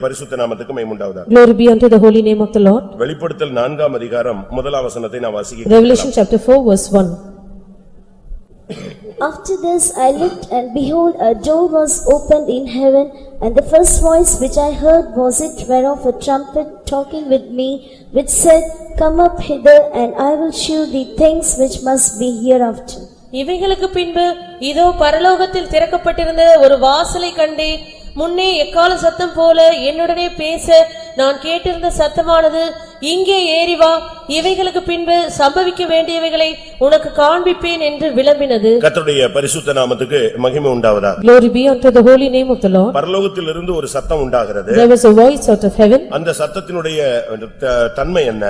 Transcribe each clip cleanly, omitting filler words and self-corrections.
பரிசுத்த நாமத்துக்கு மகிமை உண்டாவதாக. Glory be unto the holy name of the Lord. வெளிப்படுத்தல் 4ஆம் அதிகாரம் முதலாம் வசனத்தை நான் வாசிக்கிறேன். Revelation chapter 4 verse 1. After this I looked, and behold, a door was opened in heaven, and the first voice which I heard was it whereof a trumpet talking with me, which said, Come up hither, and I will shew thee things which must be hereafter. இவைகளுக்கு பின்பு இதோ பரலோகத்தில் திறக்கப்பட்டிருந்த ஒரு வாசலை கண்டே, முன்னே எக்கால சத்தம் போல என்னுடனே பேச நான் கேட்டிருந்த சத்தமானது, இங்கே ஏறி வா, இவைகளுக்கு பின்பு சம்பவிக்க வேண்டியவைகளை உனக்கு காண்பிப்பேன் என்று விளம்பினது. கர்த்தருடைய பரிசுத்த நாமத்துக்கு மகிமை உண்டாவதாக. Glory be unto the holy name of the Lord. பரலோகத்திலிருந்து ஒரு சத்தம் உண்டாகிறது. There was a voice out of heaven. அந்த சத்தத்தினுடைய தன்மை என்ன?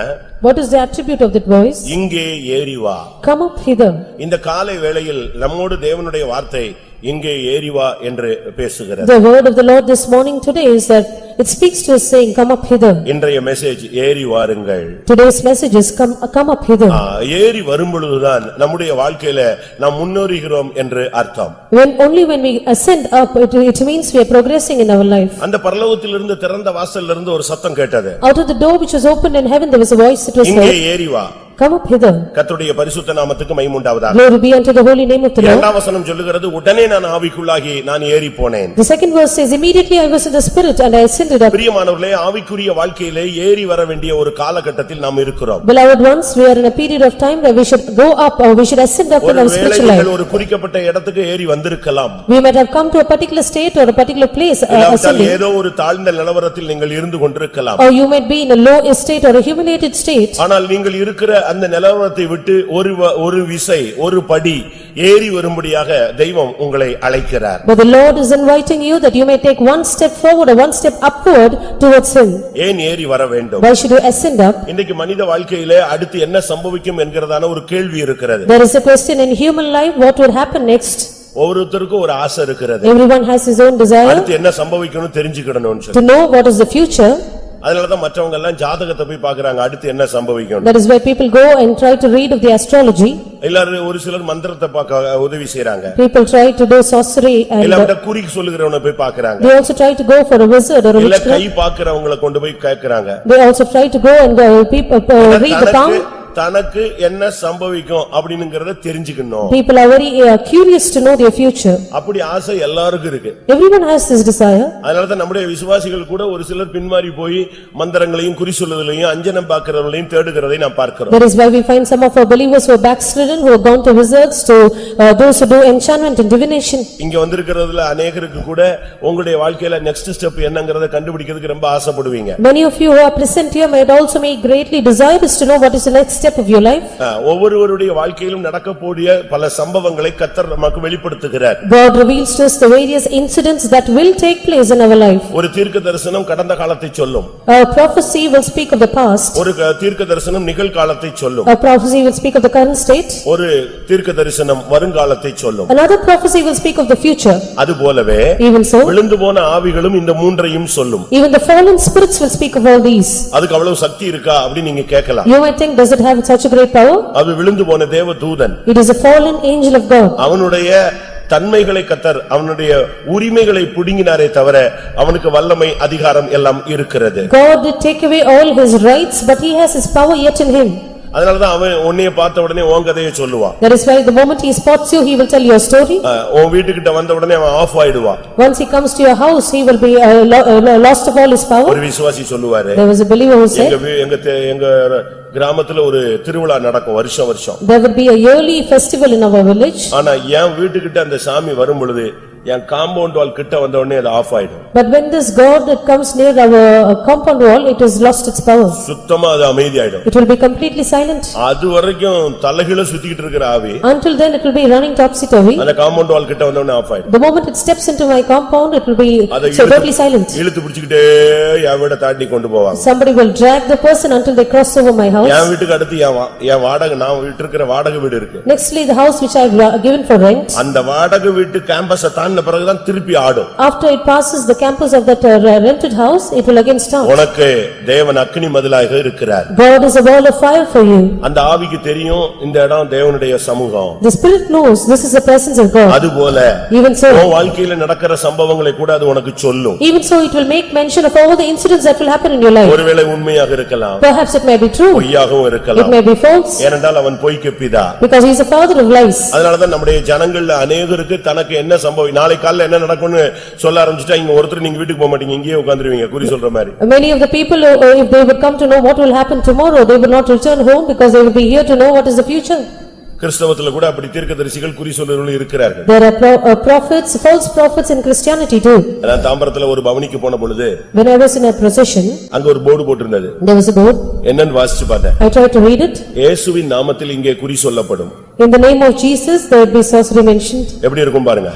What is the attribute of that voice? இங்கே ஏறி வா. Come up hither. இந்த காலை வேளையில் நம்மோடு தேவனுடைய வார்த்தை இங்கே ஏறி வா என்று பேசுகிறது. The word of the Lord this morning today is that it speaks to us saying, Come up hither. இன்றைய மெசேஜ் ஏறி வாருங்கள். Today's message is come up hither. ஏறி வரும்பொழுதுதான் நம்முடைய வாழ்க்கையில நாம் முன்னேறுகிறோம் என்று அர்த்தம். Only when we ascend up, it means we are progressing in our life. அந்த பரலோகத்திலிருந்து திறந்த வாசலிலிருந்து ஒரு சத்தம் கேட்டது. Out of the door which was opened in heaven, there was a voice that was இங்கே heard. ஏறி வா. Come up hither. கர்த்தருடைய பரிசுத்த நாமத்துக்கு மகிமை உண்டாவதாக. Glory be unto the holy name of the Lord. இரண்டாம் வசனம் சொல்லுகிறது, உடனே நான் ஆவிக்குள்ளாகி நான் ஏறி போனேன். The second verse says, Immediately I was in the spirit and I ascended up. பிரியமானவர்களே, ஆவிக்குரிய வாழ்க்கையிலே ஏறி வர வேண்டிய ஒரு காலகட்டத்தில் நாம் இருக்கிறோம். Beloved ones, we are in a period of time where we should go up or we should ascend up in our spiritual life. ஒரு குறிக்கப்பட்ட இடத்துக்கு ஏறி வந்திருக்கலாம். We might have come to a particular state or a particular place ascending. ஏதோ ஒரு தாழ்ந்த நிலவரத்தில் நீங்கள் இருந்து கொண்டிருக்கலாம். Or you might be in a low estate or a humiliated state. ஆனால் நீங்கள் இருக்கிற அந்த நிலவரத்தை விட்டு ஒரு விசை ஒரு படி ஏறி வரும்படியாக தெய்வம் உங்களை அழைக்கிறார். But the Lord is inviting you that you may take one step forward or one step upward towards him. ஏன் ஏறி வர வேண்டும்? Why should you ascend up? இன்னைக்கு மனித வாழ்க்கையிலே அடுத்து என்ன சம்பவிக்கும் என்கிறதான ஒரு கேள்வி இருக்கிறது. There is a question in human life, what will happen next? ஒவ்வொருத்தருக்கும் ஒரு ஆசை இருக்கிறது. Everyone has his own desire. அடுத்து என்ன சம்பவிக்கும்னு தெரிஞ்சுக்கணும்னு சொல்லி. To know what is the future. அதனாலதான் மற்றவங்க எல்லாம் ஜாதகத்தை போய் பார்க்கறாங்க, அடுத்து என்ன சம்பவிக்கும். That is why people go and try to read of the astrology. எல்லாரும் ஒரு சிலர் மந்திரத்தை பார்க்க உதவி செய்றாங்க. People try to do sorcery and எல்லாரும் குறி சொல்லுகிறவனை போய் பார்க்கறாங்க. they also try to go for a wizard or a witch. கை பார்க்கறவங்கள கொண்டு போய் கேக்குறாங்க. They also try to go and people read the palm. தனக்கு என்ன சம்பவிக்கும் அப்படிங்கறத தெரிஞ்சுக்கணும். People are very curious to know their future. அப்படி ஆசை எல்லாருக்கும் இருக்கு. Everyone has this desire. அதனால தான் நம்முடைய விசுவாசிகள் கூட ஒரு சிலர் பின்மாறி போய் மந்திரங்களையும் குறி சொல்லுதலையும் அஞ்சனம் பார்க்கறவங்களையும் தேடுகிறதை நாம் பார்க்கிறோம். That is why we find some of our believers who are backslidden, who have gone to wizards, to those who do enchantment and divination. இங்க வந்திருக்கிறதுல अनेகருக்கு கூட உங்களுடைய வாழ்க்கையில நெக்ஸ்ட் ஸ்டெப் என்னங்கறத கண்டுபிடிக்கிறதுக்கு ரொம்ப ஆசைப்படுவீங்க. Many of you who are present here might also be greatly desirous to know what is the next step of your life. ஒவ்வொருவருடைய வாழ்க்கையிலும் நடக்கக்கூடிய பல சம்பவங்களை கர்த்தர் நமக்கு வெளிப்படுத்துகிறார். God reveals to us the various incidents that will take place in our life. ஒரு தீர்க்கதரிசனம் கடந்த காலத்தை சொல்லும். A prophecy will speak of the past. ஒரு தீர்க்கதரிசனம் நிகழ்காலத்தை சொல்லும். A prophecy will speak of the current state. ஒரு தீர்க்கதரிசனம் வருங்காலத்தை சொல்லும். Another prophecy will speak of the future. அதுபோலவே Even so, விழுந்து போன ஆவிகளும் இந்த மூன்றையும் சொல்லும். even the fallen spirits will speak of all these. அதுக்கு அவ்வளவு சக்தி இருக்கா அப்படி நீங்க கேட்கலாம். You might think, does it have such a great power? அது விழுந்து போன தேவதூதன். It is a fallen angel of God. அவனுடைய தன்மைகளை கர்த்தர் அவனுடைய உரிமைகளை புடுங்கினாரே தவிர அவனுக்கு வல்லமை அதிகாரம் எல்லாம் இருக்கிறது. God did take away all his rights, but he has his power yet in him. அதனாலதான் அவன் உன்னைய பார்த்த உடனே உன் கதையை சொல்லுவான். That is why the moment he spots you, he will tell your story. உன் வீட்டுக்கிட்ட வந்த உடனே அவன் ஆஃப் ஆயிடுவான். Once he comes to your house, he will be lost of all his power. ஒரு விசுவாசி சொல்லுவாரு, There was a believer who said, எங்க கிராமத்துல ஒரு திருவிழா நடக்கும் வருஷம். There would be a yearly festival in our village. ஆனா என் வீட்டுக்கிட்ட அந்த சாமி வரும் பொழுது என் காம்பவுண்ட் வால் கிட்ட வந்த உடனே அது ஆஃப் ஆயிடும். But when this god that comes near our compound wall, it has lost its power. சுத்தமா அது அமைதியாயிடும். It will be completely silent. அது வரைக்கும் தலைகீழ சுத்திக்கிட்டு இருக்கிற ஆவி. Until then it will be running topsy-turvy. அந்த காம்பவுண்ட் வால் கிட்ட வந்த உடனே ஆஃப் ஆயிடும். The moment it steps into my compound, it will be totally silent. இழுத்து பிடிச்சிட்டே என் வீட தாண்டி கொண்டு போவாங்க. Somebody will drag the person until they cross over my house. என் வீட்டுக்கு அடுத்து என் வாடகை நான் வீட்டு இருக்கிற வாடகை வீடு இருக்கு. Nextly the house which I have given for rent. அந்த வாடகை வீட்டு கேம்பஸை தாண்டின பிறகுதான் திருப்பி ஆடும். After it passes the campus of that rented house, it will again start. உனக்கு தேவன் அக்கினி மதிலாக இருக்கிறார். God is a wall of fire for you. அந்த ஆவிக்கு தெரியும் இந்த இடம் தேவனுடைய சமூகம். The spirit knows this is the presence of God. அதுபோல Even so, உன் வாழ்க்கையில நடக்கிற சம்பவங்களை கூட அது உனக்கு சொல்லும். even so it will make mention of all the incidents that will happen in your life. ஒருவேளை உண்மையாக இருக்கலாம், Perhaps it may be true, பொய்யாகவும் it இருக்கலாம். may be false, ஏனென்றால் அவன் பொய்க்கு பிதா. because he is a father of lies. அதனாலதான் நம்முடைய ஜனங்கள்ல அநேகருக்கு தனக்கு என்ன சம்பவம் நாளை காலையில என்ன நடக்கும்னு சொல்ல ஆரம்பிச்சுட்டா இங்க ஒருத்தர் நீங்க வீட்டுக்கு போக மாட்டீங்க, இங்கேயே உட்கார்ந்துருவீங்க குறி சொல்ற மாதிரி. Many of the people, if they would come to know what will happen tomorrow, they would not return home because they will be here to know what is the future. கிறிஸ்தவத்துல கூட அப்படி தீர்க்கதரிசிகள் குறி சொல்றவர்கள் இருக்கிறார்கள். There are prophets, false prophets in Christianity too. நான் தாம்பரத்துல ஒரு பவனிக்கு போன பொழுது When I was in a procession, அங்க ஒரு போர்டு போட்டிருந்தது. there was a board. என்னன்னு வாசிச்சு பார்த்தேன். I tried to read it. இயேசுவின் நாமத்தில் இங்கே குறி சொல்லப்படும். In the name of Jesus, there would be sorcery mentioned. எப்படி இருக்கும் பாருங்க.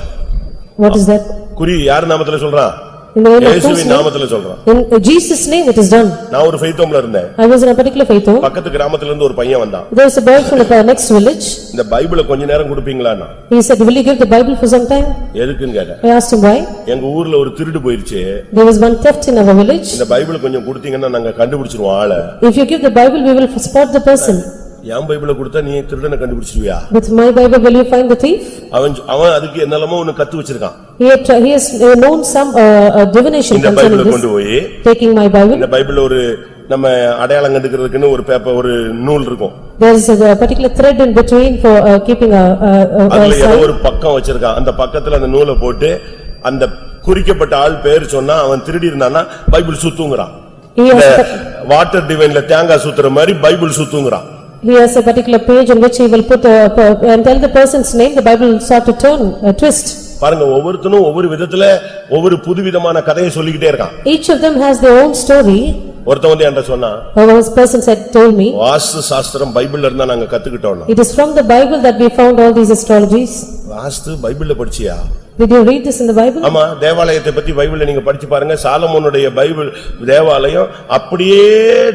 What is that? குறி யார் நாமத்துல சொல்றான்? In the name of whose இயேசுவின் name? நாமத்துல சொல்றான். In Jesus' name it is done. நான் ஒரு ஃபெய்த் ஹோம்ல இருந்தேன். I was in a particular faith home. பக்கத்து கிராமத்துல இருந்து ஒரு பையன் வந்தான். There was a boy from the next village. இந்த பைபிளை கொஞ்ச நேரம் கொடுப்பீங்களான்னா. He said, "Will you give the Bible for some time?" எதுக்குன்னு கேட்டேன். I asked him why. எங்க ஊர்ல ஒரு திருடு போயிருச்சு. There was one theft in our village. இந்த பைபிளை கொஞ்சம் கொடுத்தீங்கன்னா நாங்க கண்டுபிடிச்சிருவோம் ஆளை. If you give the Bible, we will spot the person. என் பைபிளை கொடுத்தா நீ திருடனை கண்டுபிடிச்சிருவியா? With my Bible, will you find the thief? அவன் அதுக்கு என்னெல்லாமோ ஒன்னு கத்து வச்சிருக்கான். He has known some divination இந்த concerning பைபிளை this. கொண்டு போய் Taking my Bible, இந்த பைபிள்ல ஒரு நம்ம அடையாளம் கண்டுக்கிறதுக்குன்னு ஒரு பேப்பர் ஒரு நூல் இருக்கும். there is a particular thread in between for keeping அதுல ஏதோ sign. ஒரு பக்கம் வச்சிருக்கான். அந்த பக்கத்துல அந்த நூலை போட்டு அந்த குறிக்கப்பட்ட ஆள் பேர் சொன்னா அவன் திருடி இருந்தான்னா பைபிள் சுத்துங்கறான். He இந்த has வாட்டர் டிவைன்ல தேங்காய் சுத்துற மாதிரி Bible சுத்துங்கறான். He has a particular page on which he will put and tell the person's name, the Bible will start to turn, twist. பாருங்க ஒவ்வொருத்தனும் ஒவ்வொரு விதத்துல ஒவ்வொரு புதுவிதமான கதையை சொல்லிக்கிட்டே இருக்கான். Each of them has their own story. ஒருத்தன் வந்து என்கிட்ட சொன்னா, One person told me, வாஸ்து சாஸ்திரம் பைபிள்ல இருந்தா நாங்க கத்துக்கிட்டோம். "It is from the Bible that we found all these astrologies." வாஸ்து பைபிள்ல படிச்சியா? Did you read this in the Bible? ஆமா, தேவாலயத்தை பத்தி பைபிள்ல நீங்க படிச்சு பாருங்க. சாலமோனுடைய பைபிள் தேவாலயம் அப்படியே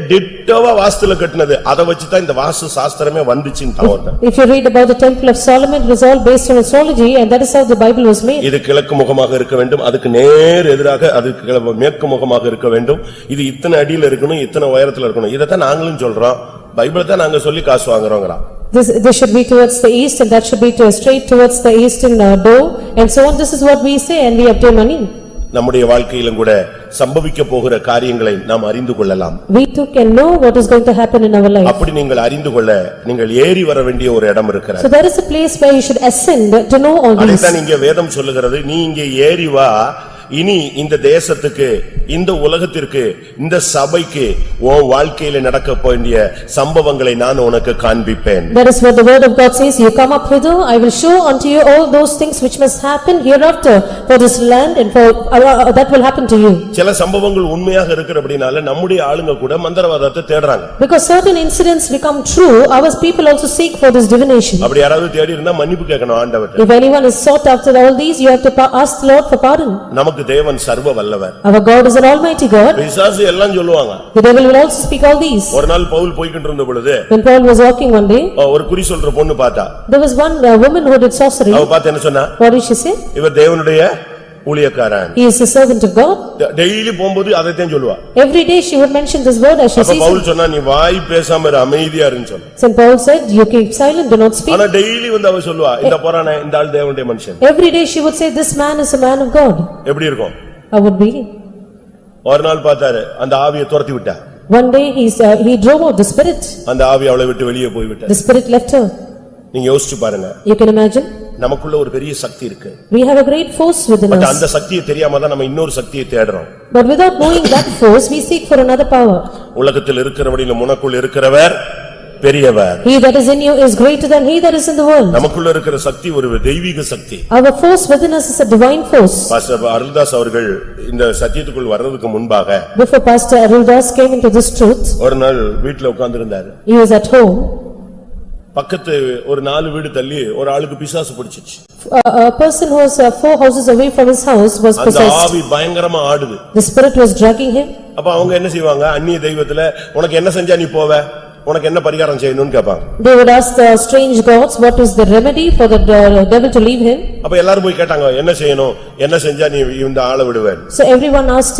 டிட்டோவா வாஸ்துல கட்டினது. அத வச்சு தான் இந்த வாஸ்து சாஸ்திரமே வந்துச்சுன்னு தவறத. If you read about the temple of Solomon, it was all based on astrology and that is how the Bible was made. இது கிழக்கு முகமாக இருக்க வேண்டும், அதுக்கு நேர் எதிராக அதுக்கு மேற்கு முகமாக இருக்க வேண்டும். இது இத்தனை அடியில இருக்கணும், இத்தனை உயரத்துல இருக்கணும். இதத்தான் நாங்களும் சொல்றோம். பைபிளை தான் நாங்க சொல்லி காசு வாங்குறோம்ங்கறான். This should be towards the east and that should be straight towards the eastern door and so on. This is what we say and we obtain money. நம்முடைய வாழ்க்கையிலும் கூட சம்பவிக்க போகிற காரியங்களை நாம் அறிந்து கொள்ளலாம். We too can know what is going to happen in our life. அப்படி நீங்கள் அறிந்து கொள்ள நீங்கள் ஏறி வர வேண்டிய ஒரு இடம் இருக்கிறது. So there is a place where you should ascend to know all these. அதைத்தான் இங்கே வேதம் சொல்லுகிறது. நீ இங்கே ஏறி வா, இனி இந்த தேசத்துக்கு, இந்த உலகத்திற்கு, இந்த சபைக்கு உன் வாழ்க்கையில நடக்க வேண்டிய சம்பவங்களை நான் உனக்கு காண்பிப்பேன். That is what the word of God says, "You come up hither, I will show unto you all those things which must happen hereafter for this land and for that will happen to you." சில சம்பவங்கள் உண்மையாக இருக்கிறபடினால நம்முடைய ஆளுங்க கூட மந்திரவாதத்தை தேடுறாங்க. Because certain incidents become true, our people also seek for this divination. அப்படி யாராவது தேடி இருந்தா மன்னிப்பு கேட்கணும் ஆண்டவர்ட்ட. If anyone is sought after all these, you have to ask the Lord for pardon. நமக்கு தேவன் சர்வ வல்லவர். Our God is an almighty God. பிசாசு எல்லாம் சொல்லுவாங்க. The devil will also speak all these. ஒரு நாள் பவுல் போய்க்கிட்டு இருந்த பொழுது When Paul was walking one day, ஒரு குறி சொல்ற பொண்ணு பார்த்தா. there was one woman who did sorcery. அவ பார்த்து என்ன சொன்னா? What did she say? இவர் தேவனுடைய ஊழியக்காரன். He is a servant of God. Daily போகும்போது அதைத்தான் சொல்லுவா. Every day she would mention this word as she sees Pavul it. சொன்னா நீ வாய் பேசாம இரு, அமைதியா இருன்னு சொன்னா. Saint Paul said, "You keep silent, do not speak." ஆனா டெய்லி வந்து அவ சொல்லுவா, இந்த போறானே இந்த ஆள் தேவனுடைய மனுஷன். Every day she would say, "This man is a man of God." எப்படி இருக்கும்? How would be? ஒரு நாள் பார்த்தாரு, அந்த ஆவியை துரத்தி விட்டா. One day he drove out the spirit. அந்த ஆவி அவளை விட்டு வெளியே போய் விட்டா. The spirit left her. நீங்க யோசிச்சு பாருங்க. You can imagine. நமக்குள்ள ஒரு பெரிய சக்தி இருக்கு. We have a great force within but us. அந்த சக்தியை தெரியாம தான் நம்ம இன்னொரு சக்தியை தேடுறோம். But without knowing that force, we seek for another power. உலகத்தில் இருக்கிறவரிலும் உனக்குள் இருக்கிறவர் பெரியவர். He that is in you is greater than he that is in the world. நமக்குள்ள இருக்கிற சக்தி ஒரு தெய்வீக சக்தி. Our force within us is a divine force. Pastor Aruldas அவர்கள் இந்த சத்தியத்துக்குள் வர்றதுக்கு முன்பாக Before Pastor Aruldas came into this truth, ஒரு நாள் வீட்ல உட்கார்ந்திருந்தாரு. he was at home. பக்கத்து ஒரு 4 வீடு தள்ளி ஒரு ஆளுக்கு பிசாசு பிடிச்சிச்சு. A person who was 4 houses away from his house was அந்த possessed. ஆவி பயங்கரமா ஆடுது. The spirit was dragging him. அப்ப அவங்க என்ன செய்வாங்க? அந்நிய தெய்வத்துல உனக்கு என்ன செஞ்சா நீ போவ? உனக்கு என்ன பரிகாரம் செய்யணும்னு கேட்பாங்க. They would ask the strange gods what is the remedy for the devil to leave him. அப்ப எல்லாரும் போய் கேட்டாங்க என்ன செய்யணும், என்ன செஞ்சா நீ இந்த ஆளை விடுவேன். So everyone asked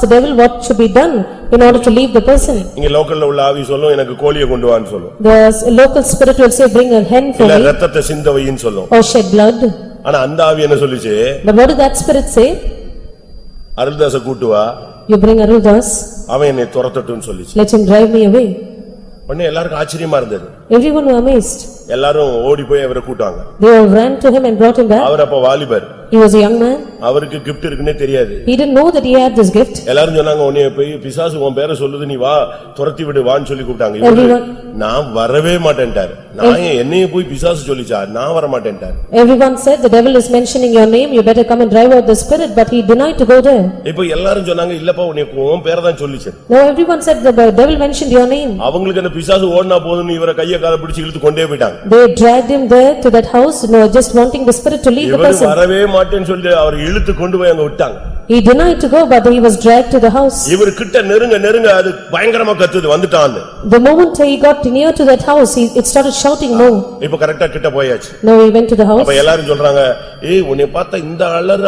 the devil what should be done in order to leave the person. இங்க லோக்கல்ல உள்ள ஆவி சொல்லும் எனக்கு கோழியை கொண்டு வான்னு சொல்லும். The local spirit will say bring a hen for இல்ல me ரத்தத்தை சிந்த வைன்னு சொல்லும். or shed blood. ஆனா அந்த ஆவி என்ன சொல்லுச்சு, But what did that spirit say? அருள்தாச கூட்டு வா, You bring Aruldas, அவன் என்னை துரத்தட்டும்னு சொல்லிச்சு. let him drive me away. உடனே எல்லாருக்கும் ஆச்சரியமா இருந்தது. Everyone were amazed. எல்லாரும் ஓடி போய் அவரை கூட்டாங்க. They all ran to him and brought him back. அவர் அப்ப வாலிபர். He was a young man. அவருக்கு gift இருக்குன்னே தெரியாது. He didn't know that he had this gift. எல்லாரும் சொன்னாங்க உன்னை போய் பிசாசு உன் பேரை சொல்லுது நீ வா துரத்தி விடு வான்னு சொல்லி கூப்பிட்டாங்க. Everyone- நான் வரவே மாட்டேன்ட்டாரு. நான் என்னைய போய் பிசாசு சொல்லிச்சா, நான் வர மாட்டேன்ட்டாரு. Everyone said the devil is mentioning your name, you better come and drive out the spirit, but he denied to go there. இப்ப எல்லாரும் சொன்னாங்க இல்லப்பா உன்னை உன் பேரை தான் சொல்லிச்சு. Now everyone said the devil mentioned your name. அவங்களுக்கு அந்த பிசாசு ஓடினா போதும்னு இவரை கைய கால பிடிச்சு இழுத்து கொண்டே போயிட்டாங்க. They dragged him there to that house, just wanting the spirit to leave the இவர் person. வரவே மாட்டேன்னு சொல்லி அவர் இழுத்து கொண்டு போய் அங்க விட்டாங்க. He denied to go, but he was dragged to the house. இவர் கிட்ட நெருங்க அது பயங்கரமா கத்துது வந்துட்டான்னு. The moment he got near to that house, it started shouting more. இப்ப கரெக்டா கிட்ட போயாச்சு. Now he went to the house. அப்ப எல்லாரும் சொல்றாங்க ஏய் உன்னை பார்த்தா இந்த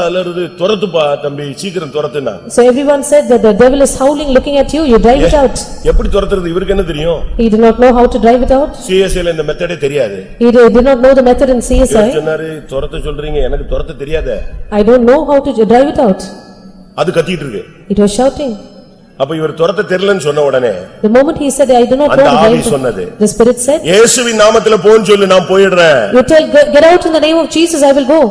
அலறுது துரத்துப்பா தம்பி சீக்கிரம் துரத்துனா. So everyone said that the devil is howling looking at you, you drive it out. எப்படி துரத்துறது இவருக்கு என்ன தெரியும்? He did not know how to drive it out. CSL இந்த மெத்தடே தெரியாது. He did not know the method in CSI. சொன்னாரு துரத்த சொல்றீங்க எனக்கு துரத்த தெரியாதே. I don't know how to drive it out. அது கத்திட்டு இருக்கு. It was shouting. அப்ப இவர் துரத்த தெரியலன்னு சொன்ன உடனே The moment he said I do not know அந்த how to ஆவி drive சொன்னது. it, the spirit said, இயேசுவின் நாமத்துல போன்னு சொல்லு நான் போயிடுறேன். you tell get out in the name of Jesus, I will go.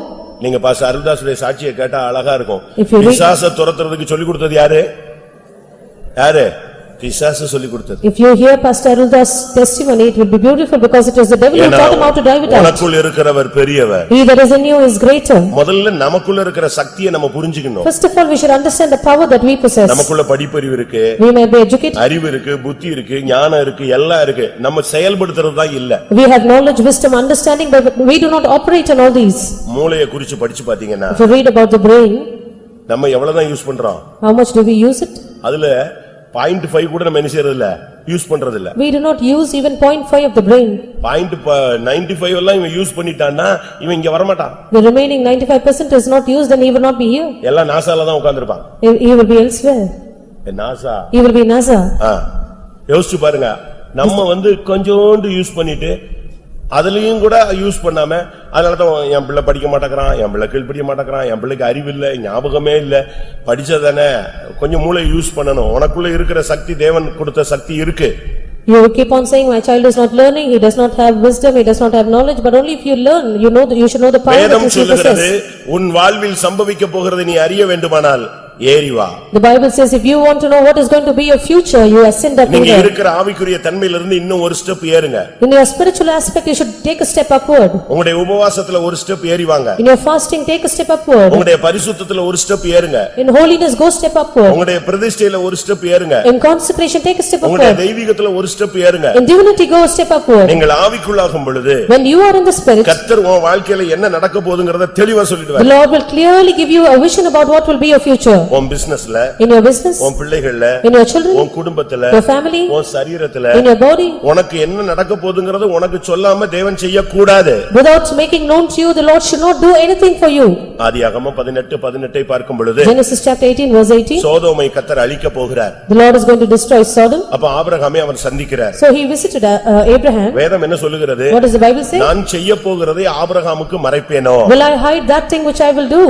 நீங்க பாஸ் அருள்தாசுடைய சாட்சியை கேட்டா அழகா இருக்கும். If you read- பிசாசை துரத்துறதுக்கு சொல்லி கொடுத்தது யாரு? பிசாசு சொல்லி கொடுத்தது. If you hear Pastor Arulda's testimony, it will be beautiful because it was the devil who taught him how to drive it out. உனக்குள்ள இருக்கிறவர் பெரியவர். He that is in you is greater. முதல்ல நமக்குள்ள இருக்கிற சக்தியை நம்ம புரிஞ்சுக்கணும். First of all, we should understand the power that we possess. நமக்குள்ள படிப்பறிவு இருக்கு, We may be educated, அறிவு இருக்கு, புத்தி இருக்கு, ஞானம் இருக்கு, எல்லாம் இருக்கு. நம்ம செயல்படுத்துறது தான் இல்ல. we have knowledge, wisdom, understanding, but we do not operate on all these. மூளையை குறிச்சு படிச்சு பாத்தீங்கன்னா If you read about the brain, நம்ம எவ்வளவுதான் யூஸ் பண்றோம்? how much do we use it? அதுல 0.5 கூட நம்ம என்ன செய்யறது இல்ல, யூஸ் பண்றது இல்ல. We do not use even 0.5 of the brain. 95 எல்லாம் இவன் யூஸ் பண்ணிட்டான்னா இவன் இங்க வர மாட்டான். The remaining 95% is not used, then he will not be here. எல்லாம் நாசால தான் உட்கார்ந்திருப்பான். He will be elsewhere. NASA. He will be NASA. யோசிச்சு பாருங்க, நம்ம கொஞ்சோண்டு யூஸ் பண்ணிட்டு அதுலயும் கூட யூஸ் பண்ணாம அதனாலதான் என் பிள்ளை படிக்க மாட்டேங்கிறான், என் பிள்ளை கீழ்படிய மாட்டேங்கிறான், என் பிள்ளைக்கு அறிவு இல்ல, ஞாபகமே இல்ல. படிச்சதானே கொஞ்சம் மூளை யூஸ் பண்ணணும். உனக்குள்ள இருக்கிற சக்தி தேவன் கொடுத்த சக்தி இருக்கு. You keep on saying my child is not learning, he does not have wisdom, he does not have knowledge, but only if you learn, you should know the power that வேதம் you சொல்லுகிறது possess. உன் வாழ்வில் சம்பவிக்க போகிறது நீ அறிய வேண்டுமானால் ஏறி வா. The Bible says if you want to know what is going to be your future, you ascend up நீங்க there. இருக்கிற ஆவிக்குரிய தன்மையிலிருந்து இன்னும் ஒரு ஸ்டெப் ஏறுங்க. In your spiritual aspect, you should take a step upward. உங்களுடைய உபவாசத்துல ஒரு ஸ்டெப் ஏறி வாங்க. In your fasting, take a step upward. உங்களுடைய பரிசுத்தத்துல ஒரு ஸ்டெப் ஏறுங்க. In holiness, go step upward. உங்களுடைய பிரதிஷ்டையில ஒரு ஸ்டெப் ஏறுங்க. In consecration, take a step உங்களுடைய upward. தெய்வீகத்துல ஒரு ஸ்டெப் ஏறுங்க. In divinity, go a step upward. நீங்கள் ஆவிக்குள்ளாகும் பொழுது When you are in the spirit, கர்த்தர் உன் வாழ்க்கையில என்ன நடக்க போகுதுங்கறத தெளிவா the சொல்லிடுவார். Lord will clearly give you a vision about what will be your future. உன் பிசினஸ்ல, In your business, உன் பிள்ளைகள்ல, in your children, உன் குடும்பத்துல, your family, உன் சரீரத்துல in your body. உனக்கு என்ன நடக்க போகுதுங்கறது உனக்கு சொல்லாம தேவன் செய்யக்கூடாது. Without making known to you, the Lord should not do anything for you. ஆதியாகமம் 18:18 பார்க்கும் பொழுது Genesis chapter 18 verse 18, சோதோமை கர்த்தர் அழிக்க போகிறார். the Lord is going to destroy Sodom. அப்ப ஆபிரகாமை அவர் சந்திக்கிறார். So he visited Abraham. வேதம் என்ன சொல்லுகிறது? What does the Bible say? நான் செய்ய போகிறதை ஆபிரகாமுக்கு மறைப்பேனோ? Will I hide that thing which I will do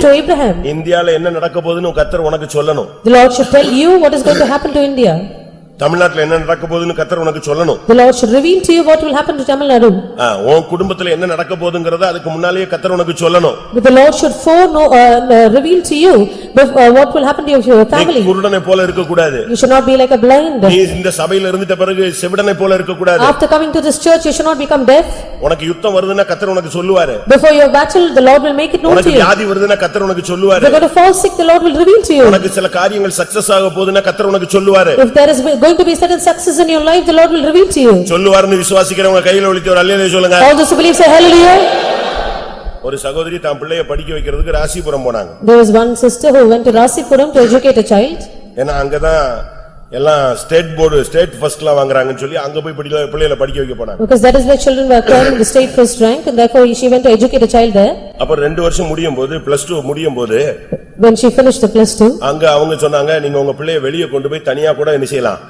to Abraham? இந்தியால என்ன நடக்க போகுதுன்னு கர்த்தர் உனக்கு சொல்லணும். The Lord should tell you what is going to happen to India. தமிழ்நாட்டுல என்ன நடக்க போகுதுன்னு கர்த்தர் உனக்கு சொல்லணும். The Lord should reveal to you what will happen to Tamil Nadu. உன் குடும்பத்துல என்ன நடக்க போகுதுங்கறத அதுக்கு முன்னாலேயே கர்த்தர் உனக்கு சொல்லணும். But the Lord should reveal to you what will happen to your family. நீ குருடனை போல இருக்க கூடாது. You should not be like a blind. நீ இந்த சபையில இருந்துட்ட பிறகு செவிடனை போல இருக்க கூடாது. After coming to this church, you should not become deaf. உனக்கு யுத்தம் வருதுன்னா கர்த்தர் உனக்கு சொல்லுவாரு. Before your battle, the Lord will make it known to உனக்கு you. வியாதி வருதுன்னா கர்த்தர் உனக்கு சொல்லுவாரு. If you are going to fall sick, the Lord will reveal to you. உனக்கு சில காரியங்கள் சக்சஸ் ஆக போகுதுன்னா கர்த்தர் உனக்கு சொல்லுவாரு. If there is going to be certain success in your life, the Lord will reveal to you. சொல்லுவாருன்னு விசுவாசிக்கிறவங்க கையில ஒலித்து ஒரு அல்லேலூயா சொல்லுங்க. All those who believe say hallelujah. ஒரு சகோதரி தான் பிள்ளையை படிக்க வைக்கிறதுக்கு ராசிபுரம் போனாங்க. There was one sister who went to Rasipuram to educate a child. ஏன்னா அங்கதான் எல்லாம் ஸ்டேட் ஃபர்ஸ்ட்லாம் வாங்குறாங்கன்னு சொல்லி அங்க போய் பிள்ளைகளை படிக்க வைக்க போனாங்க. Because that is why children were acquiring the state first rank, and therefore she went to educate a child there. அப்ப 2 வருஷம் முடியும் போது +2 முடியும் போது When she finished the +2, அங்க அவங்க சொன்னாங்க நீங்க உங்க பிள்ளைய வெளிய கொண்டு போய் தனியா கூட என்ன செய்யலாம்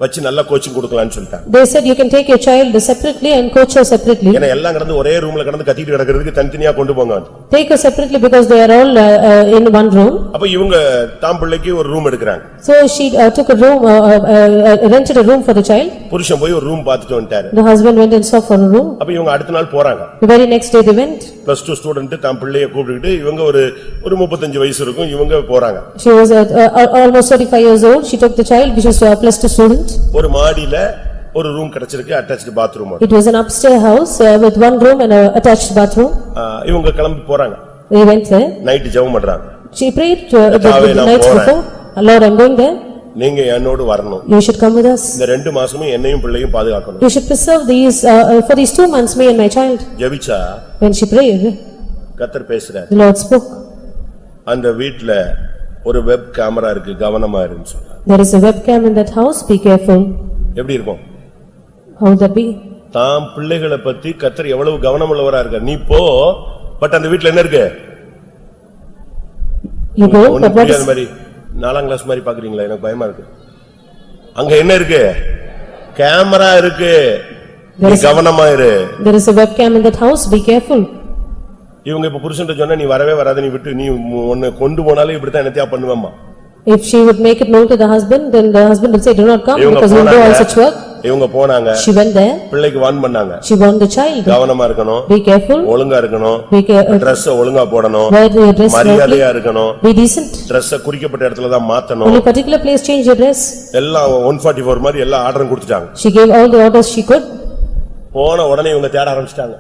வச்சு நல்ல கோச்சிங் கொடுக்கலாம்னு சொல்லிட்டாங்க. they said you can take your child separately and coach her separately. ஏன்னா எல்லாம் கடந்து ஒரே ரூம்ல கடந்து கத்திட்டு கிடக்கிறதுக்கு தனித்தனியா கொண்டு போங்க. Take her separately because they are all in one room. அப்ப இவங்க தாம் பிள்ளைக்கு ஒரு ரூம் எடுக்கறாங்க. So she took a room, rented a room for the child. புருஷன் போய் ஒரு ரூம் பார்த்துட்டு வந்துட்டாரு. The husband went and saw for a room. அப்ப இவங்க அடுத்த நாள் போறாங்க. The very next day they went. +2 student தாம் பிள்ளைய கூப்பிட்டுக்கிட்டு இவங்க ஒரு 35 வயசு இருக்கும் இவங்க போறாங்க. She was almost 35 years old. She took the child which was a +2 student. ஒரு மாடியில ஒரு ரூம் கிடைச்சிருக்கு, attached bathroom. It was an upstairs house with one room and a attached bathroom. இவங்க கிளம்பி போறாங்க. They went there. நைட் ஜெபம் பண்றாங்க. She prayed the night before. Lord, I'm going there. நீங்க என்னோடு வரணும். You should come with us. இந்த 2 மாசமும் என்னையும் பிள்ளையும் பாதுகாக்கணும். You should preserve these for these 2 months, me and my child. ஜெபிச்சா When she prayed, கர்த்தர் பேசுறார். the Lord spoke. அந்த வீட்ல ஒரு வெப் கேமரா இருக்கு, கவனமா இருன்னு சொன்னார். There is a webcam in that house, be careful. எப்படி இருக்கும்? How would that be? தாம் பிள்ளைகளை பத்தி கர்த்தர் எவ்வளவு கவனமுள்ளவரா இருக்கார். நீ போ, பட் அந்த வீட்ல என்ன இருக்கு? You go, but what is? மாதிரி 4ஆம் கிளாஸ் மாதிரி பாக்குறீங்களா? எனக்கு பயமா இருக்கு. அங்க என்ன இருக்கு? கேமரா இருக்கு. நீ கவனமா இரு. There is a webcam in that house, be careful. இவங்க இப்ப புருஷன்ட்ட சொன்னா நீ வரவே வராத, நீ விட்டு நீ உன்னை கொண்டு போனாலே இப்படித்தான் என்னத்தையா பண்ணுவேம்மா. If she would make it known to the husband, then the husband would say, do not come because you will do all such work. இவங்க போனாங்க. She went there. பிள்ளைக்கு வார்ன் பண்ணாங்க. She warned the child. கவனமா இருக்கணும். Be careful. ஒழுங்கா இருக்கணும். Dress ஒழுங்கா போடணும். Wear your dress properly. மரியாதையா இருக்கணும். Be decent. Dress குறிக்கப்பட்ட இடத்துல தான் மாத்தணும். Only particular place change your dress. எல்லாம் 144 மாதிரி எல்லா ஆர்டரும் கொடுத்துட்டாங்க. She gave all the orders she could. போன உடனே இவங்க தேட ஆரம்பிச்சிட்டாங்க.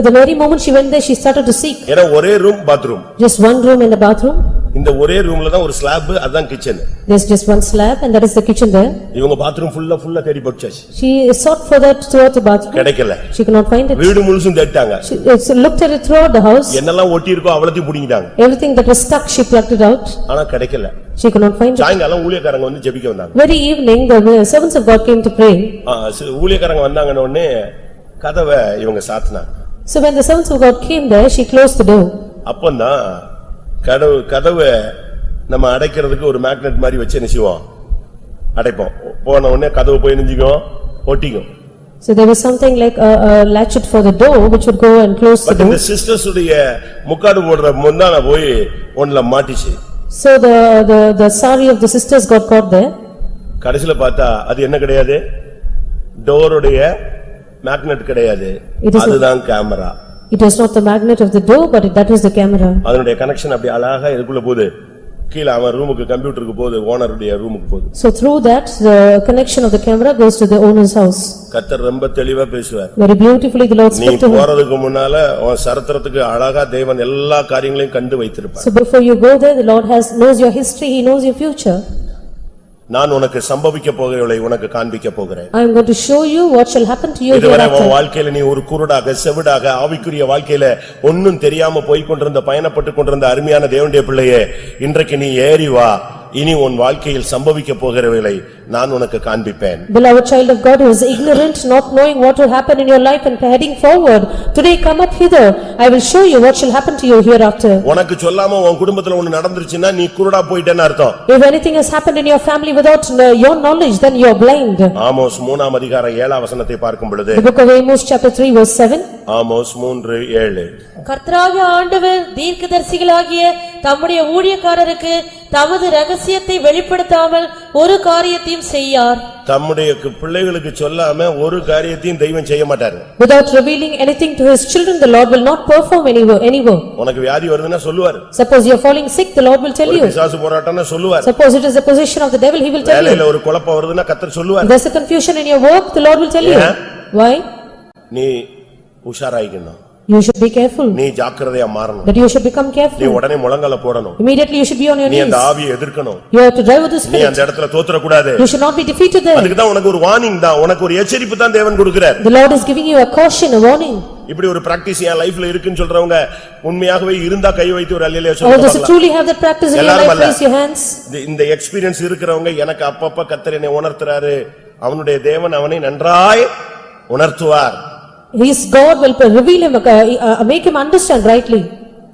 The very moment she went there, she started to seek. ஏன்னா ஒரே room bathroom. Just one room and a bathroom. இந்த ஒரே ரூம்ல தான் ஒரு ஸ்லாப், அதான் kitchen. There's just one slab and that is the kitchen there. இவங்க பாத்ரூம் ஃபுல்லா தேடி போச்சாச்சு. She sought for that throughout the bathroom. கிடைக்கல. She could not find it. வீடு முழுசும் தேடிட்டாங்க. She looked at it throughout the house. என்னெல்லாம் ஒட்டி இருக்கோ அவ்வளத்தையும் புடிங்கிட்டாங்க. Everything that was stuck, she plucked it out. ஆனா கிடைக்கல. She could not find it. சாயங்காலம் ஊழியக்காரங்க வந்து ஜெபிக்க வந்தாங்க. Very evening, the servants of God came to pray. ஊழியக்காரங்க வந்தாங்கன உடனே கதவை இவங்க சாத்தினாங்க. So when the servants of God came there, she closed the door. அப்பதான் கதவை நம்ம அடைக்கிறதுக்கு ஒரு மேக்னெட் மாதிரி வச்சு என்ன செய்வோம், அடைப்போம். போன உடனே கதவு போய் நெஞ்சிக்கும் ஒட்டிக்கும். So there was something like a latchet for the door which would go and close the door. இந்த சிஸ்டர்ஸ் உடைய முக்காடு போடுற முந்தான போய் ஒண்ணுல மாட்டிச்சு. So the sari of the sisters got caught there. கடைசில பார்த்தா அது என்ன கிடையாது, டோருடைய மேக்னெட் கிடையாது, அதுதான் camera. It was not the magnet of the door, but that was the camera. அதனுடைய கனெக்ஷன் அப்படி அழகா இதுக்குள்ள போகுது, கீழ அவன் ரூமுக்கு கம்ப்யூட்டருக்கு போகுது, ஓனருடைய ரூமுக்கு போகுது. So through that the connection of the camera goes to the owner's house. கர்த்தர் ரொம்ப தெளிவா பேசுவார். Very beautifully the Lord spoke to him. நீ போறதுக்கு முன்னால உன் சரித்திரத்துக்கு அழகா தேவன் எல்லா காரியங்களையும் கண்டு வைத்திருப்பார். So before you go there, the Lord knows your history, he knows your future. நான் உனக்கு சம்பவிக்க போகிறவளை உனக்கு காண்பிக்க போகிறேன். I am going to show you what shall happen to you இதுவரை hereafter. உன் வாழ்க்கையில நீ ஒரு குருடாக செவிடாக ஆவிக்குரிய வாழ்க்கையில ஒன்னும் தெரியாம போய் கொண்டிருந்த பயணப்பட்டு கொண்டிருந்த அருமையான தேவனுடைய பிள்ளையே, இன்றைக்கு நீ ஏறி வா. இனி உன் வாழ்க்கையில் சம்பவிக்க போகிறவளை நான் உனக்கு காண்பிப்பேன். Beloved child of God who is ignorant, not knowing what will happen in your life and heading forward, today come up hither. I will show you what shall happen to you hereafter. உனக்கு சொல்லாம உன் குடும்பத்துல ஒன்னு நடந்துருச்சுன்னா நீ குருடா போயிட்டேன்னு அர்த்தம். If anything has happened in your family without your knowledge, then you are blind. Amos 3ஆம் அதிகாரம் 7ஆம் வசனத்தை பார்க்கும் பொழுது, The book of Amos chapter 3 verse 7. Amos 3:7. கர்த்தராகிய ஆண்டவர் தீர்க்கதரிசிகளாகிய தம்முடைய ஊழியக்காரருக்கு தமது ரகசியத்தை வெளிப்படுத்தாமல் ஒரு காரியத்தையும் செய்யார். தம்முடைய பிள்ளைகளுக்கு சொல்லாம ஒரு காரியத்தையும் தெய்வம் செய்ய மாட்டார். Without revealing anything to his children, the Lord will not perform any work. உனக்கு வியாதி வருதுன்னா சொல்லுவார். Suppose you are falling sick, the Lord will tell you. பிசாசு போராட்டம்னா சொல்லுவார். Suppose it is the possession of the devil, he will tell you. வேலையில ஒரு குழப்பம் வருதுன்னா கர்த்தர் சொல்லுவார். There's a confusion in your work, the Lord will tell you. Why? நீ உஷாராயிக்கணும். You should be careful, நீ ஜாக்கிரதையா மாறணும். that you should become நீ careful. உடனே முழங்கால போடணும். Immediately you should be on your நீ knees. அந்த ஆவியை எதிர்க்கணும். You have to drive with the நீ spirit. அந்த இடத்துல தோத்துற கூடாது. You should not be defeated there. அதுக்கு தான் உனக்கு ஒரு வார்னிங் தான், உனக்கு ஒரு எச்சரிப்பு தான் தேவன் கொடுக்கிறார். The Lord is giving you a caution, a warning. இப்படி ஒரு பிராக்டீஸ் என் லைஃப்ல இருக்குன்னு சொல்றவங்க உண்மையாகவே இருந்தா கை வைத்து ஒரு அல்லேலூயா All those who சொல்லுங்க. truly have that practice in your எல்லாரும் life, அல்ல. raise your hands. இந்த எக்ஸ்பீரியன்ஸ் இருக்கிறவங்க எனக்கு அப்பப்ப கர்த்தர் என்னை உணர்த்துறாரு, அவனுடைய தேவன் அவனை நன்றாய் உணர்த்துவார். His God will reveal him, make him understand rightly.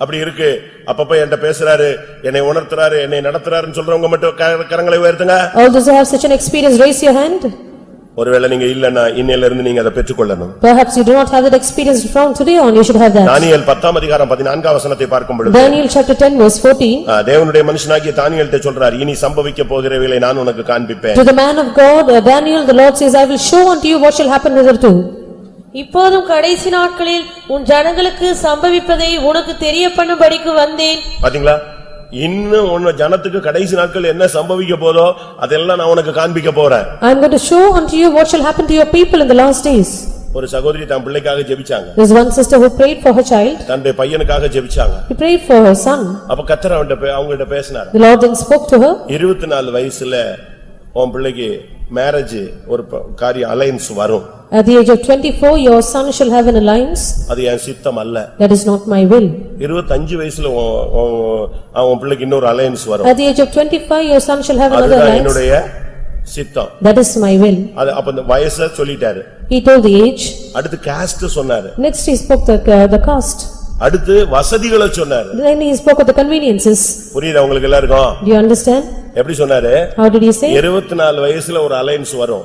அப்படி இருக்கு, அப்பப்ப என்கிட்ட பேசுறாரு, என்னை உணர்த்துறாரு, என்னை நடத்துறாருன்னு சொல்றவங்க மட்டும் கரங்களை உயர்த்துங்க. All those who have such an experience, raise your hand. ஒருவேளை நீங்க இல்லன்னா இன்னையில இருந்து நீங்க அதை பெற்றுக்கொள்ளணும். Perhaps you do not have that experience from today on, you should have that. தானியேல் 10ஆம் அதிகாரம் 14ஆம் வசனத்தை பார்க்கும் பொழுது Daniel chapter 10 verse 14. தேவனுடைய மனுஷனாகிய தானியேல்கிட்ட சொல்றார், இனி சம்பவிக்க போகிறவைகளை நான் உனக்கு காண்பிப்பேன். To the man of God, Daniel, the Lord says, I will show unto you what shall happen hitherto. இப்போதும் கடைசி நாட்களில் உன் ஜனங்களுக்கு சம்பவிப்பதை உனக்கு தெரியப்பண்ணும்படிக்கு வந்தேன். பாத்தீங்களா, இன்னும் உன் ஜனத்துக்கு கடைசி நாட்கள் என்ன சம்பவிக்க போதோ அதெல்லாம் நான் உனக்கு காண்பிக்க போறேன். I am going to show unto you what shall happen to your people in the last days. ஒரு சகோதரி தன் பிள்ளைக்காக ஜெபிச்சாங்க. There is one sister who prayed for her child. தன்னுடைய பையனுக்காக ஜெபிச்சாங்க. She prayed for her son. அப்ப கர்த்தர் அவங்ககிட்ட பேசினார். The Lord then spoke to her. 24 வயசுல உன் பிள்ளைக்கு மேரேஜ் ஒரு காரிய அலைன்ஸ் வரும். At the age of 24, your son shall have an alliance. அது என் சித்தம் அல்ல. That is not my will. 25 வயசுல உன் பிள்ளைக்கு இன்னொரு அலைன்ஸ் வரும். At the age of 25, your son shall have another அதுதான் alliance. என்னுடைய சித்தம். That is my will. அது அப்ப இந்த வயசை சொல்லிட்டாரு. He told the age. அடுத்து காஸ்ட் சொன்னாரு. Next he spoke the caste. அடுத்து வசதிகளை சொன்னாரு. Then he spoke of the conveniences. புரியுதா உங்களுக்கு எல்லாருக்கும்? Do you understand? எப்படி சொன்னாரு? How did he say? 24 வயசுல ஒரு அலைன்ஸ் வரும்.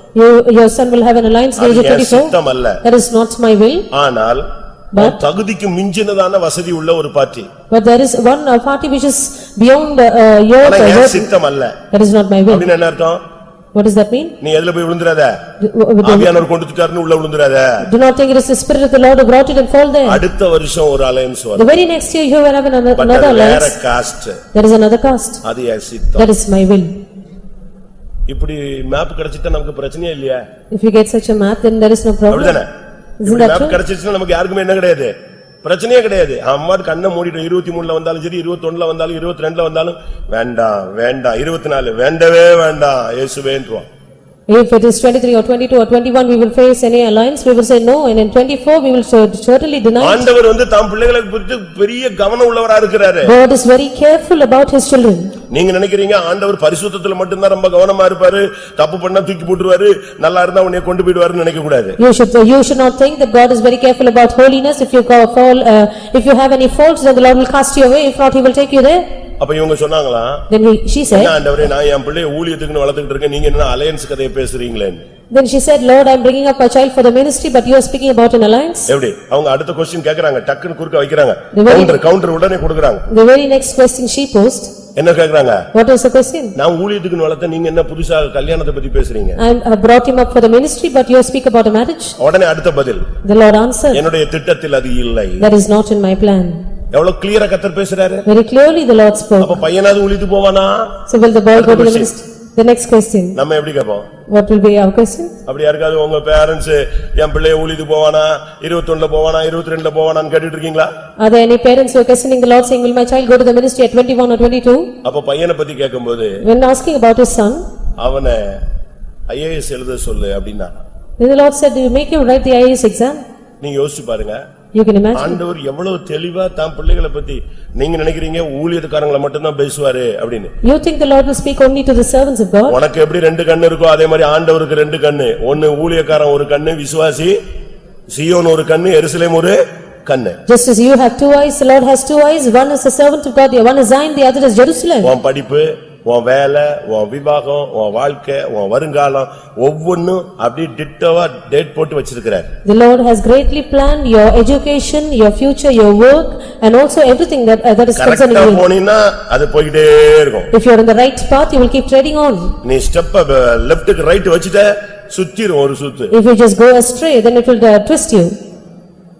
Your son will have an alliance at the age of 24. சித்தம் அல்ல. That is not my will. ஆனால் தகுதிக்கு மிஞ்சினதான வசதி உள்ள ஒரு party. But there is one party which is beyond your சித்தம் அல்ல. That is not my will. அப்படின்னா என்ன அர்த்தம்? What does that mean? நீ எதுல போய் விழுந்துறாத? ஆவியானவர் கொண்டுட்டாருன்னு உள்ள விழுந்துறாத. Do not think it is the spirit of the Lord who brought it and fall there. அடுத்த வருஷம் ஒரு அலைன்ஸ் வரும். The very next year you will have another alliance. There is another caste. அது என் சித்தம். That is my will. இப்படி map கிடைச்சிட்டா நமக்கு பிரச்சனையே இல்லையா? If you get such a map, then there is no problem. அப்படிதானே? Isn't that map true? கிடைச்சிச்சுனா நமக்கு யாருக்குமே என்ன கிடையாது, பிரச்சனையே கிடையாது. அம்மா கண்ணை மூடிட்டு 23ல வந்தாலும் சரி, 21ல வந்தாலும் 22ல வந்தாலும் வேண்டாம் வேண்டாம், 24 வேண்டவே வேண்டாம் இயேசுவேன்றோம். If it is 23 or 22 or 21, we will face any alliance, we will say no, and in 24 we will certainly deny. ஆண்டவர் தாம் பிள்ளைகளை குறித்து பெரிய கவனம் உள்ளவரா இருக்கிறாரு. God is very careful about his children. நீங்க நினைக்கிறீங்க ஆண்டவர் பரிசுத்தத்துல மட்டும் தான் ரொம்ப கவனமா இருப்பாரு, தப்பு பண்ணா தூக்கி போட்டுருவாரு, நல்லா இருந்தா உன்னை கொண்டு போய்டுவாருன்னு நினைக்க கூடாது. You should not think that God is very careful about holiness. If you have any faults, then the Lord will cast you away. If not, he will take you there. அப்ப இவங்க சொன்னாங்களா? Then she said, ஆண்டவரே நான் என் பிள்ளையை ஊழியத்துக்கு வளர்த்துக்கிட்டு இருக்கேன், நீங்க என்ன அலையன்ஸ் கதையை பேசுறீங்களே? Then she said, Lord, I am bringing up my child for the ministry, but you are speaking about an alliance. எப்படி? அவங்க அடுத்த क्वेश्चन கேக்குறாங்க, டக்குன்னு குறுக்க வைக்கறாங்க. கவுண்டர் உடனே கொடுக்கறாங்க. The very next question she posed. என்ன கேக்குறாங்க? What was the question? நான் ஊழியத்துக்கு வளர்த்த, நீங்க என்ன புதுசா கல்யாணத்தை பத்தி பேசுறீங்க? I brought him up for the ministry, but you speak about a marriage. உடனே அடுத்த பதில். The Lord answered, என்னுடைய திட்டத்தில் அது இல்லை. That is not in my plan. எவ்வளவு கிளியரா கர்த்தர் பேசுறாரு. Very clearly the Lord spoke. அப்ப பையனாவது ஊழியத்து போவானா? So will the boy go to the ministry? The next question. நம்ம எப்படி கேப்போம்? What will be our question? அப்படி யாருக்காவது உங்க பேரண்ட்ஸ் என் பிள்ளைய ஊழியத்து போவானா, 21ல போவானா, 22ல போவானான்னு கேட்டுட்டு இருக்கீங்களா? Are there any parents who are questioning the Lord saying, will my child go to the ministry at 21 or 22? அப்ப பையனை பத்தி கேட்கும்போது When asking about his son, அவனை IAS எழுத சொல்லு அப்படினா, then the Lord said, you make him write the IAS exam. நீங்க யோசிச்சு பாருங்க. You can imagine. ஆண்டவர் எவ்வளவு தெளிவா தான் பிள்ளைகளை பத்தி. நீங்க நினைக்கிறீங்க ஊழியத்துக்காரங்களை மட்டும் தான் பேசுவாரு அப்படினு. You think the Lord will speak only to the servants of God? உனக்கு எப்படி ரெண்டு கண்ணு இருக்கோ அதே மாதிரி ஆண்டவருக்கு ரெண்டு கண்ணு. ஒன்னு ஊழியக்காரன் ஒரு கண்ணு, விசுவாசி சீயோன் ஒரு கண்ணு, எருசலேம் ஒரு கண்ணு. Just as you have two eyes, the Lord has two eyes. One is the servant of God, one is Zion, the other is Jerusalem. உன் படிப்பு, உன் வேலை, உன் விவாகம், உன் வாழ்க்கை, உன் வருங்காலம் ஒவ்வொன்னும் அப்படி டிட்டோவா டேட் போட்டு வச்சிருக்கிறார். The Lord has greatly planned your education, your future, your work, and also everything that is concerning you. கரெக்ட்டா போனீனா அது போயிட்டே இருக்கும். If you are on the right path, you will keep treading on. நீ step லெஃப்ட்க்கு right வச்சிட்ட சுத்திரும் ஒரு சுத்து. If you just go astray, then it will twist you.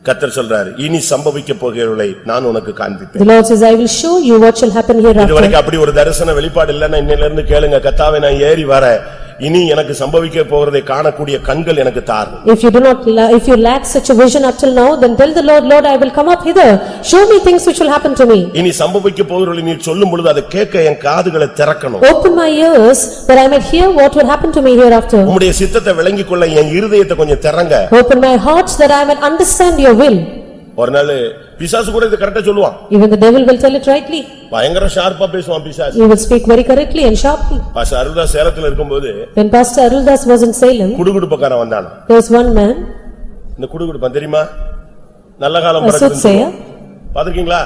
கர்த்தர் சொல்றார், இனி சம்பவிக்க போகிறவளை நான் உனக்கு காண்பிப்பேன். The Lord says, I will show you what shall happen hereafter. இதுவரைக்கும் அப்படி ஒரு தரிசன வெளிப்பாடு இல்லன்னா இன்னையில இருந்து கேளுங்க, கர்த்தாவே நான் ஏறி வரேன், இனி எனக்கு சம்பவிக்க போகிறதை காணக்கூடிய கண்கள் எனக்கு தாரும். If you lack such a vision up till now, then tell the Lord, Lord, I will come up hither. Show me things which will happen to me. இனி சம்பவிக்க போகிறதை நீ சொல்லும் பொழுது அதை கேட்க என் காதுகளை திறக்கணும். Open my ears that I might hear what will happen to me hereafter. உம்முடைய சித்தத்தை விளங்கிக் கொள்ள என் இருதயத்தை கொஞ்சம் திறங்க. Open my heart that I might understand your will. ஒரு நாள் பிசாசு கூட இது கரெக்ட்டா சொல்லுவான். Even the devil will tell it rightly. பயங்கர ஷார்ப்பா பேசுவான் பிசாசு. He will speak very correctly and sharply. Pastor Aruldas சேலத்துல இருக்கும்போது When Pastor Aruldas was in Salem, குடுகுடுப்பக்காரன் வந்தானா. there was one man, இந்த குடுகுடுப்பன் தெரியுமா? நல்ல காலம் a soothsayer. பாத்துக்கீங்களா?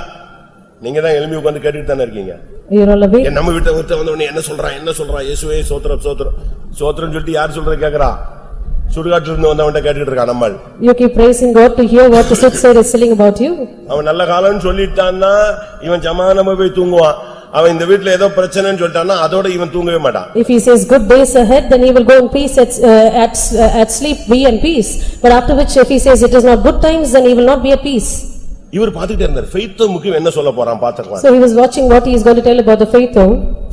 நீங்க தான் எழும்பி உட்கார்ந்து கேட்டுட்டு தானே இருக்கீங்க. You are all awake. நம்ம வீட்டை விட்டு வந்த உடனே என்ன சொல்றான் இயேசுவே ஸ்தோத்திரம் ஸ்தோத்திரம் ஸ்தோத்திரம் சொல்லிட்டு யார் சொல்றத கேக்குறா? சுடுகாட்டுல இருந்து வந்தவன்ட்ட கேட்டுட்டு இருக்கான் நம்மால். You keep praising God to hear what the soothsayer is telling about you. அவன் நல்ல காலம்னு சொல்லிட்டான்னா இவன் சமாதானமா போய் தூங்குவான். அவன் இந்த வீட்ல ஏதோ பிரச்சனைன்னு சொல்லிட்டான்னா அதோட இவன் தூங்கவே மாட்டான். If he says good days ahead, then he will go in peace at sleep, be in peace. But after which, if he says it is not good times, then he will not be at peace. இவர் பாத்துக்கிட்டே இருந்தார். Faith முக்கியம் என்ன சொல்ல போறான் பாத்துக்கலாம். So he was watching what he is going to tell about the faith.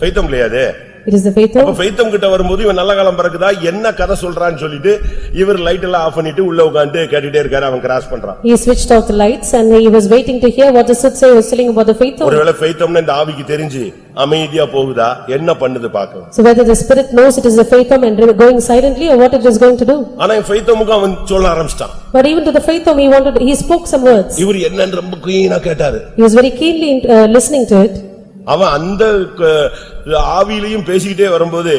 Faith இல்லையாது. It is the faith. அப்ப ஃபெய்த் கிட்ட வரும்போது இவன் நல்ல காலம் பிறக்குதா என்ன கதை சொல்றான்னு சொல்லிட்டு இவர் லைட் எல்லாம் ஆஃப் பண்ணிட்டு உள்ள உட்கார்ந்து கேட்டிட்டே இருக்காரு. அவன் கிராஸ் பண்றான். He switched off the lights and he was waiting to hear what the soothsayer was telling about the faith. ஒருவேளை ஃபெய்த்ம்னா இந்த ஆவிக்கு தெரிஞ்சு அமைதியா போகுதா என்ன பண்ணுது பாக்கலாம். So whether the spirit knows it is the faith and going silently or what it is going to do. ஆனா ஃபெய்த்முக்கு அவன் சொல்ல ஆரம்பிச்சான். But even to the faith he spoke some words. இவர் என்னன்னு ரொம்ப கீனா கேட்டாரு. He was very keenly listening to it. அவன் அந்த ஆவியிலையும் பேசிக்கிட்டே வரும்போது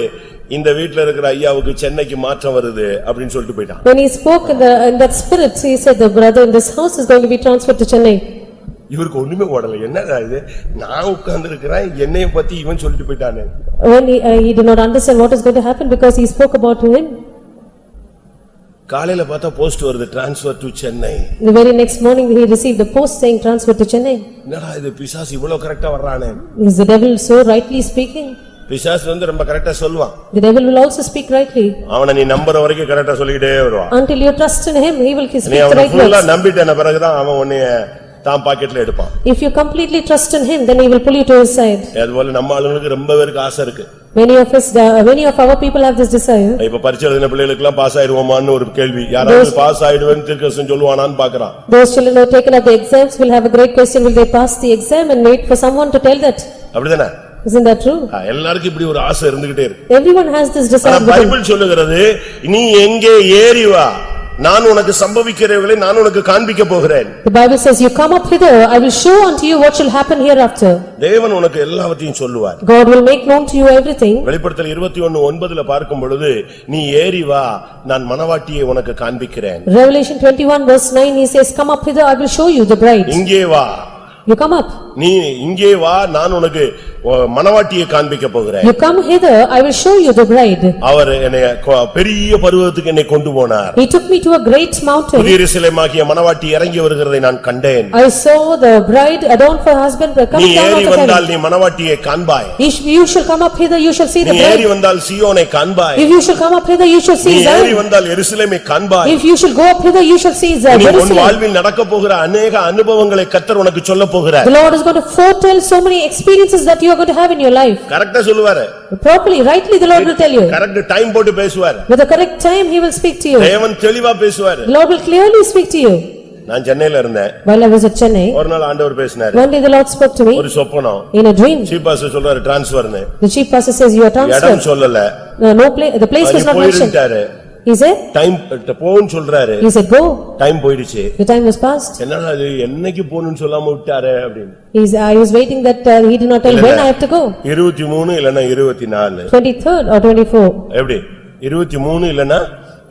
இந்த வீட்ல இருக்கிற ஐயாவுக்கு சென்னைக்கு மாற்றம் வருது அப்படின்னு சொல்லிட்டு போயிட்டான். When he spoke in that spirit, he said the brother in this house is going to be transferred to Chennai. இவருக்கு ஒண்ணுமே ஓடல. என்னடா இது, நான் உட்கார்ந்து இருக்கிறேன் என்னைய பத்தி இவன் சொல்லிட்டு போயிட்டானே. When he did not understand what is going to happen because he spoke about him. காலையில பார்த்தா போஸ்ட் வருது transfer to Chennai. The very next morning he received the post saying transfer to Chennai. என்னடா இது, பிசாசு இவ்வளவு கரெக்ட்டா வர்றானே. Is the devil so rightly speaking? பிசாசு ரொம்ப கரெக்ட்டா சொல்வான். The devil will also speak rightly. அவனை நீ நம்பற வரைக்கும் கரெக்ட்டா சொல்லிட்டே வருவான். Until you trust in him, he will speak the right words. நீ அவனை நம்பிட்டேன பிறகு தான் அவன் உன்னைய தான் பாக்கெட்ல எடுப்பான். If you completely trust in him, then he will pull you to his side. அதுபோல நம்ம ஆளுங்களுக்கு ரொம்ப பேருக்கு ஆசை இருக்கு. Many of our people have this desire. இப்ப பரீட்சை எழுதின பிள்ளைகளுக்கு எல்லாம் பாஸ் ஆயிடுவோமான்னு ஒரு கேள்வி. யாராவது பாஸ் ஆயிடுவேன்னு தீர்க்கதரிசனம் சொல்லுவானான்னு பார்க்கறான். Those children who have taken up the exams will have a great question, will they pass the exam, and wait for someone to tell that. அப்படிதானே? Isn't that true? எல்லாருக்கும் இப்படி ஒரு ஆசை இருந்துகிட்டே இருக்கு. Everyone has this desire. Bible சொல்லுகிறது நீ எங்கே ஏறி வா, நான் உனக்கு சம்பவிக்கிறவைகளை நான் உனக்கு காண்பிக்க போகிறேன். The Bible says you come up hither, I will show unto you what shall happen hereafter. தேவன் உனக்கு எல்லாவற்றையும் சொல்லுவார். God will make known to you everything. வெளிப்படுத்தல் 21:9 பார்க்கும் பொழுது நீ ஏறி வா, நான் மணவாட்டியை உனக்கு காண்பிக்கிறேன். Revelation 21:9 he says come up hither, I will show you the bride. இங்கே வா, you come up. நீ இங்கே வா, நான் உனக்கு மணவாட்டியை காண்பிக்க போகிறேன். You come hither, I will show you the bride. அவர் என்னை பெரிய பர்வதத்துக்கு என்னை கொண்டு போனார். He took me to a great mountain. புதிய எருசலேமாகிய மணவாட்டி இறங்கி வருகிறதை நான் கண்டேன். I saw the bride adorned for her husband come நீ down ஏறி out of வந்தால் heaven. நீ மணவாட்டியை காண்பாய். You shall come up hither, you shall see the நீ ஏறி bride. வந்தால் சீயோனை காண்பாய். If you shall come up hither, you shall see நீ ஏறி Zion. வந்தால் எருசலேமை காண்பாய். If you shall go up hither, you shall see நீ உன் Jerusalem. வாழ்வில் நடக்க போகிற अनेक அனுபவங்களை கர்த்தர் உனக்கு சொல்லப் போகிறார். The Lord is going to foretell so many experiences that you are going to have in your life. கரெக்ட்டா சொல்லுவாரு. Properly, rightly the Lord will tell you. Correct time போட்டு பேசுவார். With the correct time he will speak to you. தேவன் தெளிவா பேசுவார். The Lord will clearly speak to you. நான் சென்னையில இருந்தேன். While I was at Chennai, ஒரு நாள் ஆண்டவர் பேசினார். one day the Lord spoke to me ஒரு சொப்பனம். in a dream. Chief pastor சொல்றாரு ட்ரான்ஸ்ஃபர்னு. The chief pastor says you are transferred. இடம் சொல்லல. No place, the place was not mentioned. He said, time போன்னு சொல்றாரு. he said go. டைம் போயிடுச்சு. The time was past. என்னடா இது என்னைக்கு போணும்னு சொல்லாம விட்டாரே அப்படின்னு. I was waiting that he did not tell when I have to go. 23 இல்லனா 24. 23rd or 24. எப்படி? 23 இல்லனா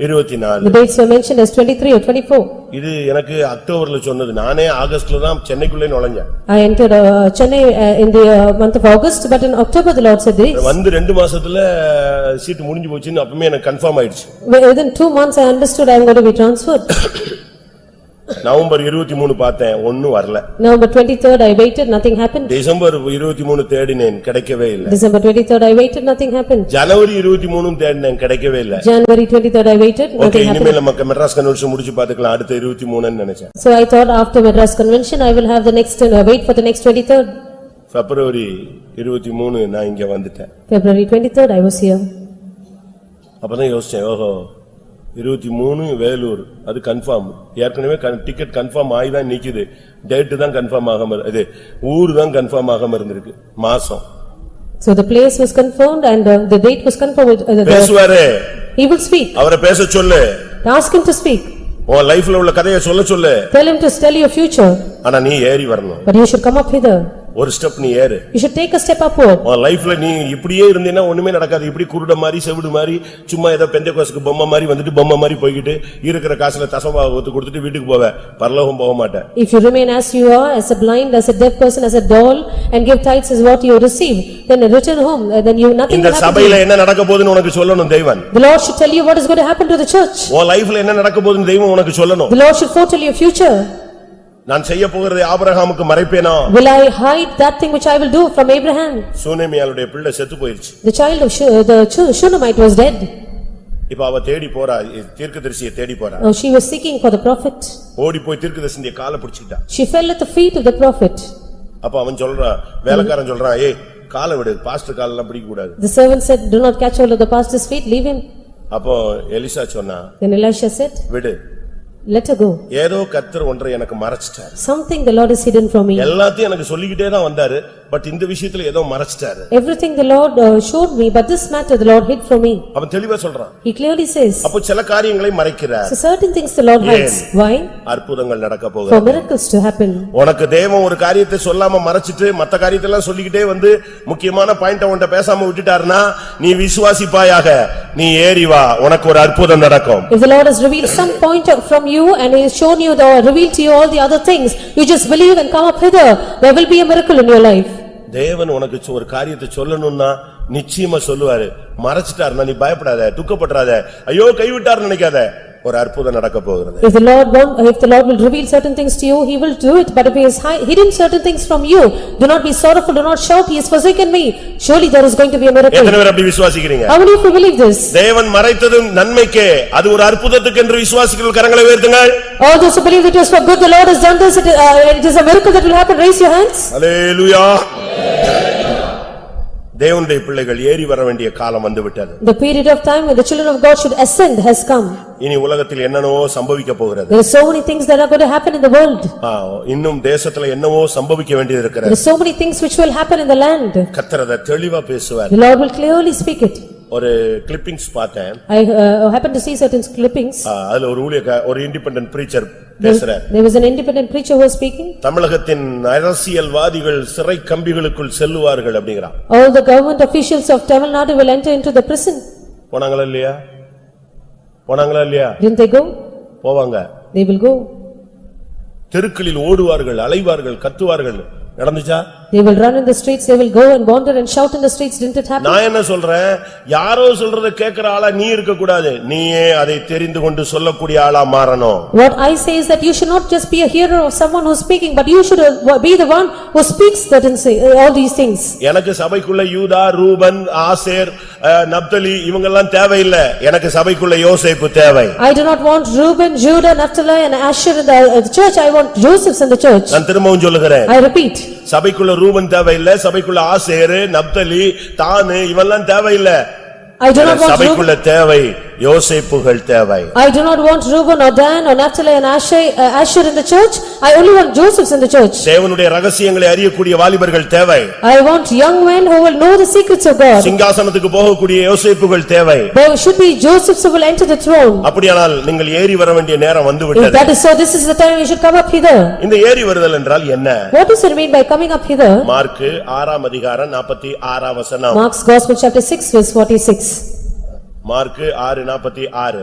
24. The dates were mentioned as 23 or 24. இது எனக்கு அக்டோபர்ல சொன்னது. நானே ஆகஸ்ட்ல தான் சென்னைக்குள்ளே நுழைஞ்சேன். I entered Chennai in the month of August, but in October the Lord said this. வந்து 2 மாசத்துல சீட் முடிஞ்சு போச்சுன்னு அப்பவே எனக்கு கன்ஃபார்ம் ஆயிடுச்சு. Within 2 months I understood I am going to be transferred. November 23 பார்த்தேன், ஒண்ணும் வரல. November 23rd I waited, nothing happened. December 23 தேடினேன், கிடைக்கவே இல்ல. December 23rd I waited, nothing happened. ஜனவரி 23 தேடினேன், கிடைக்கவே இல்ல. January 23rd I waited, nothing happened. இனிமேல் நமக்கு மெட்ராஸ் கன்வென்ஷன் முடிச்சு பாத்துக்கலாம், அடுத்த 23 ன்னு நினைச்சேன். So I thought after Madras convention I will have the next wait for the next 23rd. பிப்ரவரி 23 நான் இங்க வந்துட்டேன். February 23rd I was here. அப்பதான் யோசிச்சேன், ஓஹோ 23 வேலூர், அது கன்ஃபார்ம். ஏற்கனவே டிக்கெட் கன்ஃபார்ம் ஆகிதான் நிக்குது, டேட்டு தான் கன்ஃபார்ம் ஆகாம, இது ஊரு தான் கன்ஃபார்ம் ஆகாம இருந்திருக்கு, மாசம். So the place was confirmed and the date was confirmed. பேசுவாரு, He will speak. அவரை பேச சொல்லு, Ask him to speak. உன் லைஃப்ல உள்ள கதையை சொல்ல சொல்லு. Tell him to tell your future. ஆனா நீ ஏறி வரணும், But you should come up hither. ஒரு ஸ்டெப் நீ ஏறு. You should take a step upward. உன் லைஃப்ல நீ இப்படியே இருந்தீன்னா ஒண்ணுமே நடக்காது. இப்படி குருட மாதிரி செவிடு மாதிரி சும்மா ஏதோ பெந்தேகோஸ்துக்கு பொம்மை மாதிரி வந்துட்டு பொம்மை மாதிரி போய்கிட்டு இருக்கிற காசுல தசமபாகத்தை கொடுத்துட்டு வீட்டுக்கு போவ, பரலோகம் போக மாட்டேன். If you remain as you are, as a blind, as a deaf person, as a doll, and give tithes as what you receive, then return home, then you nothing இந்த will happen to சபையில you. என்ன நடக்க போகுதுன்னு உனக்கு சொல்லணும் தெய்வன். The Lord should tell you what is going to happen to the church. உன் லைஃப்ல என்ன நடக்க போகுதுன்னு தெய்வம் உனக்கு சொல்லணும். The Lord should foretell your future. நான் செய்ய போகிறதை ஆபிரகாமுக்கு மறைப்பேனா? Will I hide that thing which I will do from Abraham? சூனேமியாளுடைய பிள்ளை செத்து போயிருச்சு. The child of Shunammite was dead. இப்ப அவ தேடி போறா, தீர்க்கதரிசியை தேடி போறா. Now she was seeking for the prophet. ஓடி போய் தீர்க்கதரிசியை காலை பிடிச்சிட்டா. She fell at the feet of the prophet. அப்ப அவன் சொல்றான், வேலைக்காரன் சொல்றான், ஏய் காலை விடு, பாஸ்டர் காலெல்லாம் பிடிக்க கூடாது. The servant said, do not catch hold of the pastor's feet, leave him. அப்போ எலிசா சொன்னா, Then Elisha said, விடு, let her go. ஏதோ கர்த்தர் ஒன்றை எனக்கு மறைச்சிட்டார். Something the Lord has hidden from me. எல்லாத்தையும் எனக்கு சொல்லிக்கிட்டே தான் வந்தாரு, பட் இந்த விஷயத்துல ஏதோ மறைச்சிட்டாரு. Everything the Lord showed me, but this matter the Lord hid from me. அவன் தெளிவா சொல்றான். He clearly says, அப்போ சில காரியங்களை மறைக்கிறார். so certain things the Lord hides. Why? அற்புதங்கள் நடக்க For போகுது. miracles to happen. உனக்கு தேவன் ஒரு காரியத்தை சொல்லாம மறைச்சிட்டு மத்த காரியத்தை எல்லாம் சொல்லிக்கிட்டே வந்து முக்கியமான பாயிண்ட உன்கிட்ட பேசாம விட்டுட்டாருன்னா நீ விசுவாசிப்பாயாக, நீ ஏறி வா, உனக்கு ஒரு அற்புதம் நடக்கும். If the Lord has revealed some point from you and He has shown you or revealed to you all the other things, you just believe and come up hither, there will be a miracle in your life. தேவன் உனக்கு ஒரு காரியத்தை சொல்லணும்னா நிச்சயமா சொல்லுவாரு. மறைச்சிட்டாருன்னா நீ பயப்படாத, துக்கப்படாத, ஐயோ கைவிட்டாருன்னு நினைக்காத, ஒரு அற்புதம் நடக்க போகிறது. If the Lord will reveal certain things to you, He will do it. But if He has hidden certain things from you, do not be sorrowful, do not shout, He has forsaken me. Surely there is going to be a miracle. எத்தனை பேர் அப்படி விசுவாசிக்கிறீங்க? How many of you believe this? தேவன் மறைத்ததும் நன்மைக்கே, அது ஒரு அற்புதத்துக்கு என்று விசுவாசிகள் கரங்களை உயர்த்துங்கள். All those who believe it is for good, the Lord has done this, it is a miracle that will happen. Raise your hands. அல்லேலூயா. தேவனுடைய பிள்ளைகள் ஏறி வர வேண்டிய காலம் வந்துவிட்டது. The period of time when the children of God should ascend has come. இனி உலகத்தில் என்னென்னவோ சம்பவிக்க போகிறது. There are so many things that are going to happen in the world. இன்னும் தேசத்துல என்னவோ சம்பவிக்க வேண்டியது இருக்கிறது. There are so many things which will happen in the land. கர்த்தர் அதை தெளிவா பேசுவார். The Lord will clearly speak it. ஒரு கிளிப்பிங்ஸ் பார்த்தேன். I happened to see certain clippings. அதுல ஒரு இண்டிபெண்டன்ட் பிரீச்சர் பேசுறார். There was an independent preacher who was speaking. தமிழகத்தின் அரசியல்வாதிகள் சிறை கம்பிகளுக்குள் செல்லுவார்கள் அப்படிங்கறான். All the government officials of Tamil Nadu will enter into the prison. போனாங்களா இல்லையா? போனாங்களா இல்லையா? Didn't they go? போவாங்க. They will go. தெருக்களில் ஓடுவார்கள், அலைவார்கள், கத்துவார்கள். நடந்துச்சா? They will run in the streets, they will go and wander and shout in the streets. Didn't it happen? நான் என்ன சொல்றேன், யாரோ சொல்றத கேக்குற ஆளா நீ இருக்க கூடாது, நீயே அதை தெரிந்து கொண்டு சொல்லக்கூடிய ஆளா மாறணும். What I say is that you should not just be a hearer of someone who is speaking, but you should be the one who speaks certain all these things. எனக்கு சபைக்குள்ள யூதா, ரூபன், ஆசேர், நப்தலி இவங்கெல்லாம் தேவையில்லை, எனக்கு சபைக்குள்ள யோசேப்பு தேவை. I do not want Reuben, Judah, Naphtali and Asher in the church. I want Joseph's in the church. நான் திரும்பவும் சொல்லுகிறேன். I repeat. சபைக்குள்ள ரூபன் தேவையில்லை, சபைக்குள்ள ஆசேர், நப்தலி, தானு இவெல்லாம் தேவையில்லை. I do not want சபைக்குள்ள தேவை யோசேப்புகள் தேவை. I do not want Reuben or Dan or Naphtali and Asher in the church. I only want Joseph's in the church. தேவனுடைய ரகசியங்களை அறியக்கூடிய வாலிபர்கள் தேவை. I want young men who will know the secrets of God. சிங்காசனத்துக்கு போகக்கூடிய யோசேப்புகள் தேவை. There should be Josephs who will enter the throne. அப்படியானால் நீங்கள் ஏறி வர வேண்டிய நேரம் வந்து If விட்டது. that is so, this is the time you should come up hither. இந்த ஏறி வருதல் என்றால் என்ன? What does it mean by coming up hither? Mark 6 அதிகாரம் 46 வசனம். Mark's Gospel chapter 6 verse 46. Mark 6:46.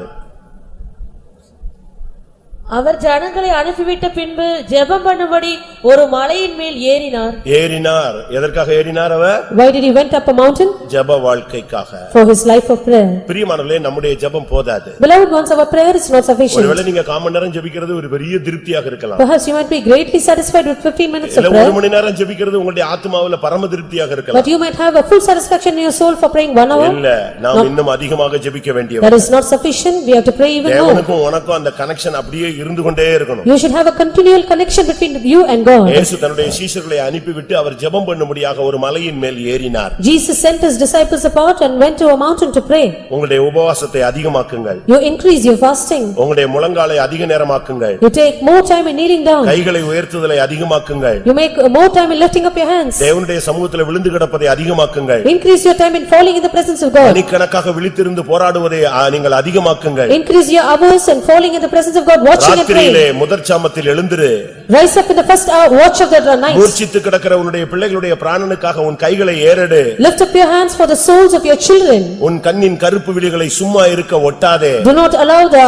அவர் ஜனங்களை அனுப்பிவிட்ட பின்பு ஜெபம் பண்ணும்படி ஒரு மலையின் மேல் ஏறினார். ஏறினார். எதற்காக ஏறினார் அவர்? Why did he went up a mountain? ஜெப வாழ்க்கைக்காக. For his life of prayer. பிரியமானவர்களே, நம்முடைய ஜெபம் போதாது. Beloved ones, our prayer is not sufficient. ஒருவேளை நீங்க காமன் நேரம் ஜெபிக்கிறது ஒரு பெரிய திருப்தியாக இருக்கலாம். Perhaps you might be greatly satisfied with 15 minutes of இல்ல prayer. 1 மணி நேரம் ஜெபிக்கிறது உங்களுடைய ஆத்துமாவுல பரம திருப்தியாக இருக்கலாம். But you might have a full satisfaction in your soul for praying 1 hour. இல்ல, நாம் இன்னும் அதிகமாக ஜெபிக்க வேண்டியது. That is not sufficient. We have to pray even more. தேவனுக்கும் உனக்கும் அந்த கனெக்ஷன் அப்படியே இருந்து கொண்டே இருக்கணும். You should have a continual connection between you and God. இயேசு தன்னுடைய சீஷர்களை அனுப்பிவிட்டு அவர் ஜெபம் பண்ணும்படியாக ஒரு மலையின் மேல் ஏறினார். Jesus sent his disciples apart and went to a mountain to pray. உங்களுடைய உபவாசத்தை அதிகமாக்குங்கள். You increase your fasting. உங்களுடைய முழங்காலை அதிக நேரமாக்குங்கள். You take more time in kneeling down. கைகளை உயர்த்துதலை அதிகமாக்குங்கள். You make more time in lifting up your hands. தேவனுடைய சமூகத்தில் விழுந்து கிடப்பதை அதிகமாக்குங்கள். Increase your time in falling in the presence of God. மணிக்கணக்காக விழித்திருந்து போராடுவதை நீங்கள் அதிகமாக்குங்கள். Increase your hours and falling in the presence of God, watching and praying. ராத்திரியிலே முதற் ஜாமத்தில் எழுந்திரு. Rise up in the first hour, watch of the night. மூர்ச்சித்து கிடக்கிற உன்னுடைய பிள்ளைகளுடைய பிராணனுக்காக உன் கைகளை ஏறெடு. Lift up your hands for the souls of your children. உன் கண்ணின் கருப்பு விழிகளை சும்மா இருக்க ஒட்டாதே. Do not allow the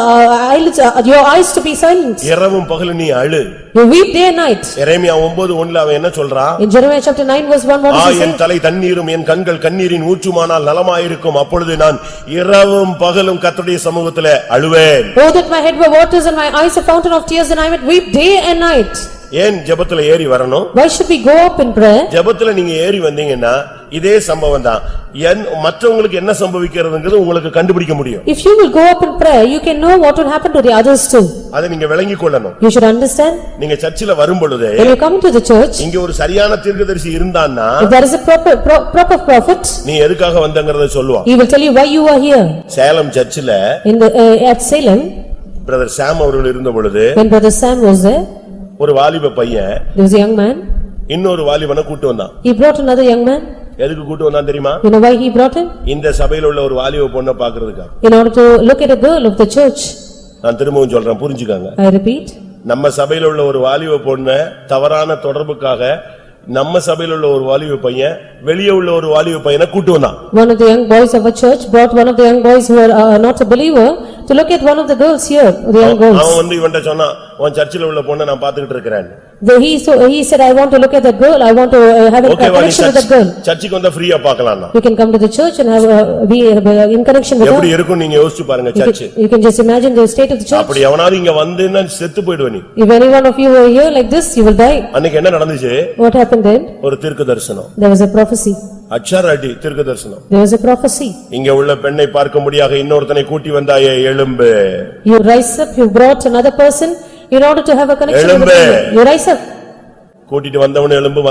eyelids, your eyes to be silent. இரவும் பகலும் நீ அழு. You weep day and night. எரேமியா 9:1 அவன் என்ன சொல்றான்? In Jeremiah chapter 9 verse 1, what does he say? என் தலை தண்ணீரும் என் கண்கள் கண்ணீரின் ஊற்றுமானால் நலமாயிருக்கும், அப்பொழுது நான் இரவும் பகலும் கர்த்தருடைய சமூகத்திலே அழுவேன். Oh, that my head were waters and my eyes a fountain of tears, and I would weep day and night. ஏன் ஜெபத்துல ஏறி வரணும்? Why should we go up in prayer? ஜெபத்துல நீங்க ஏறி வந்தீங்கன்னா இதே சம்பவம் தான். மற்றவங்களுக்கு என்ன சம்பவிக்கிறதுங்கிறது உங்களுக்கு கண்டுபிடிக்க முடியும். If you will go up in prayer, you can know what will happen to the others too. அதை நீங்க விளங்கிக் கொள்ளணும். You should understand. நீங்க சர்ச்சில வரும் பொழுது When you come to the church, இங்க ஒரு சரியான தீர்க்கதரிசி இருந்தான்னா if there is a proper prophet, நீ எதுக்காக வந்தங்கறத சொல்லுவான். he will tell you why you are here. Salem சர்ச்சில In the at Salem, brother Sam அவர்கள் இருந்த பொழுது when brother Sam was there, ஒரு வாலிப பையன் there was a young man. இன்னொரு வாலிபனை கூட்டி வந்தான். He brought another young man. எதுக்கு கூட்டி வந்தான் தெரியுமா? You know why he brought him? இந்த சபையில உள்ள ஒரு வாலிப பொண்ணை பார்க்கிறதுக்காக. In order to look at a girl of the church. நான் திரும்பவும் சொல்றேன், புரிஞ்சுக்கங்க. I repeat. நம்ம சபையில உள்ள ஒரு வாலிப பொண்ணை தவறான தொடர்புக்காக நம்ம சபையில உள்ள ஒரு வாலிப பையன் வெளியே உள்ள ஒரு வாலிப பையனை கூட்டி வந்தான். One of the young boys of a church brought one of the young boys who are not a believer to look at one of the girls here, the young girls. அவன் வந்து இவன்ட்ட சொன்னான், உன் சர்ச்சில உள்ள பொண்ணை நான் பாத்துக்கிட்டு இருக்கேன். He said, I want to look at that girl, I want to have a connection with that girl. சர்ச்சுக்கு வந்தா ஃப்ரீயா பார்க்கலாம்னா. You can come to the church and have be in connection with her. எப்படி இருக்கும் நீங்க யோசிச்சு பாருங்க search. You can just imagine the state of the church. அப்படி எவனாவது இங்க வந்தேன்னா செத்து போய்டுவே நீ. If any one of you were here like this, you will die. அன்னைக்கு என்ன நடந்துச்சு? What happened then? ஒரு தீர்க்க தரிசனம். There was a prophecy. அச்சராடி தீர்க்க தரிசனம். There was a prophecy. இங்க உள்ள பெண்ணை பார்க்கும்படியாக இன்னொருத்தனை கூட்டி வந்தாயே, எழும்பு. You rise up, you brought another person in order to have a connection with her. You rise up. கூட்டிட்டு வந்தவன் எழும்பு,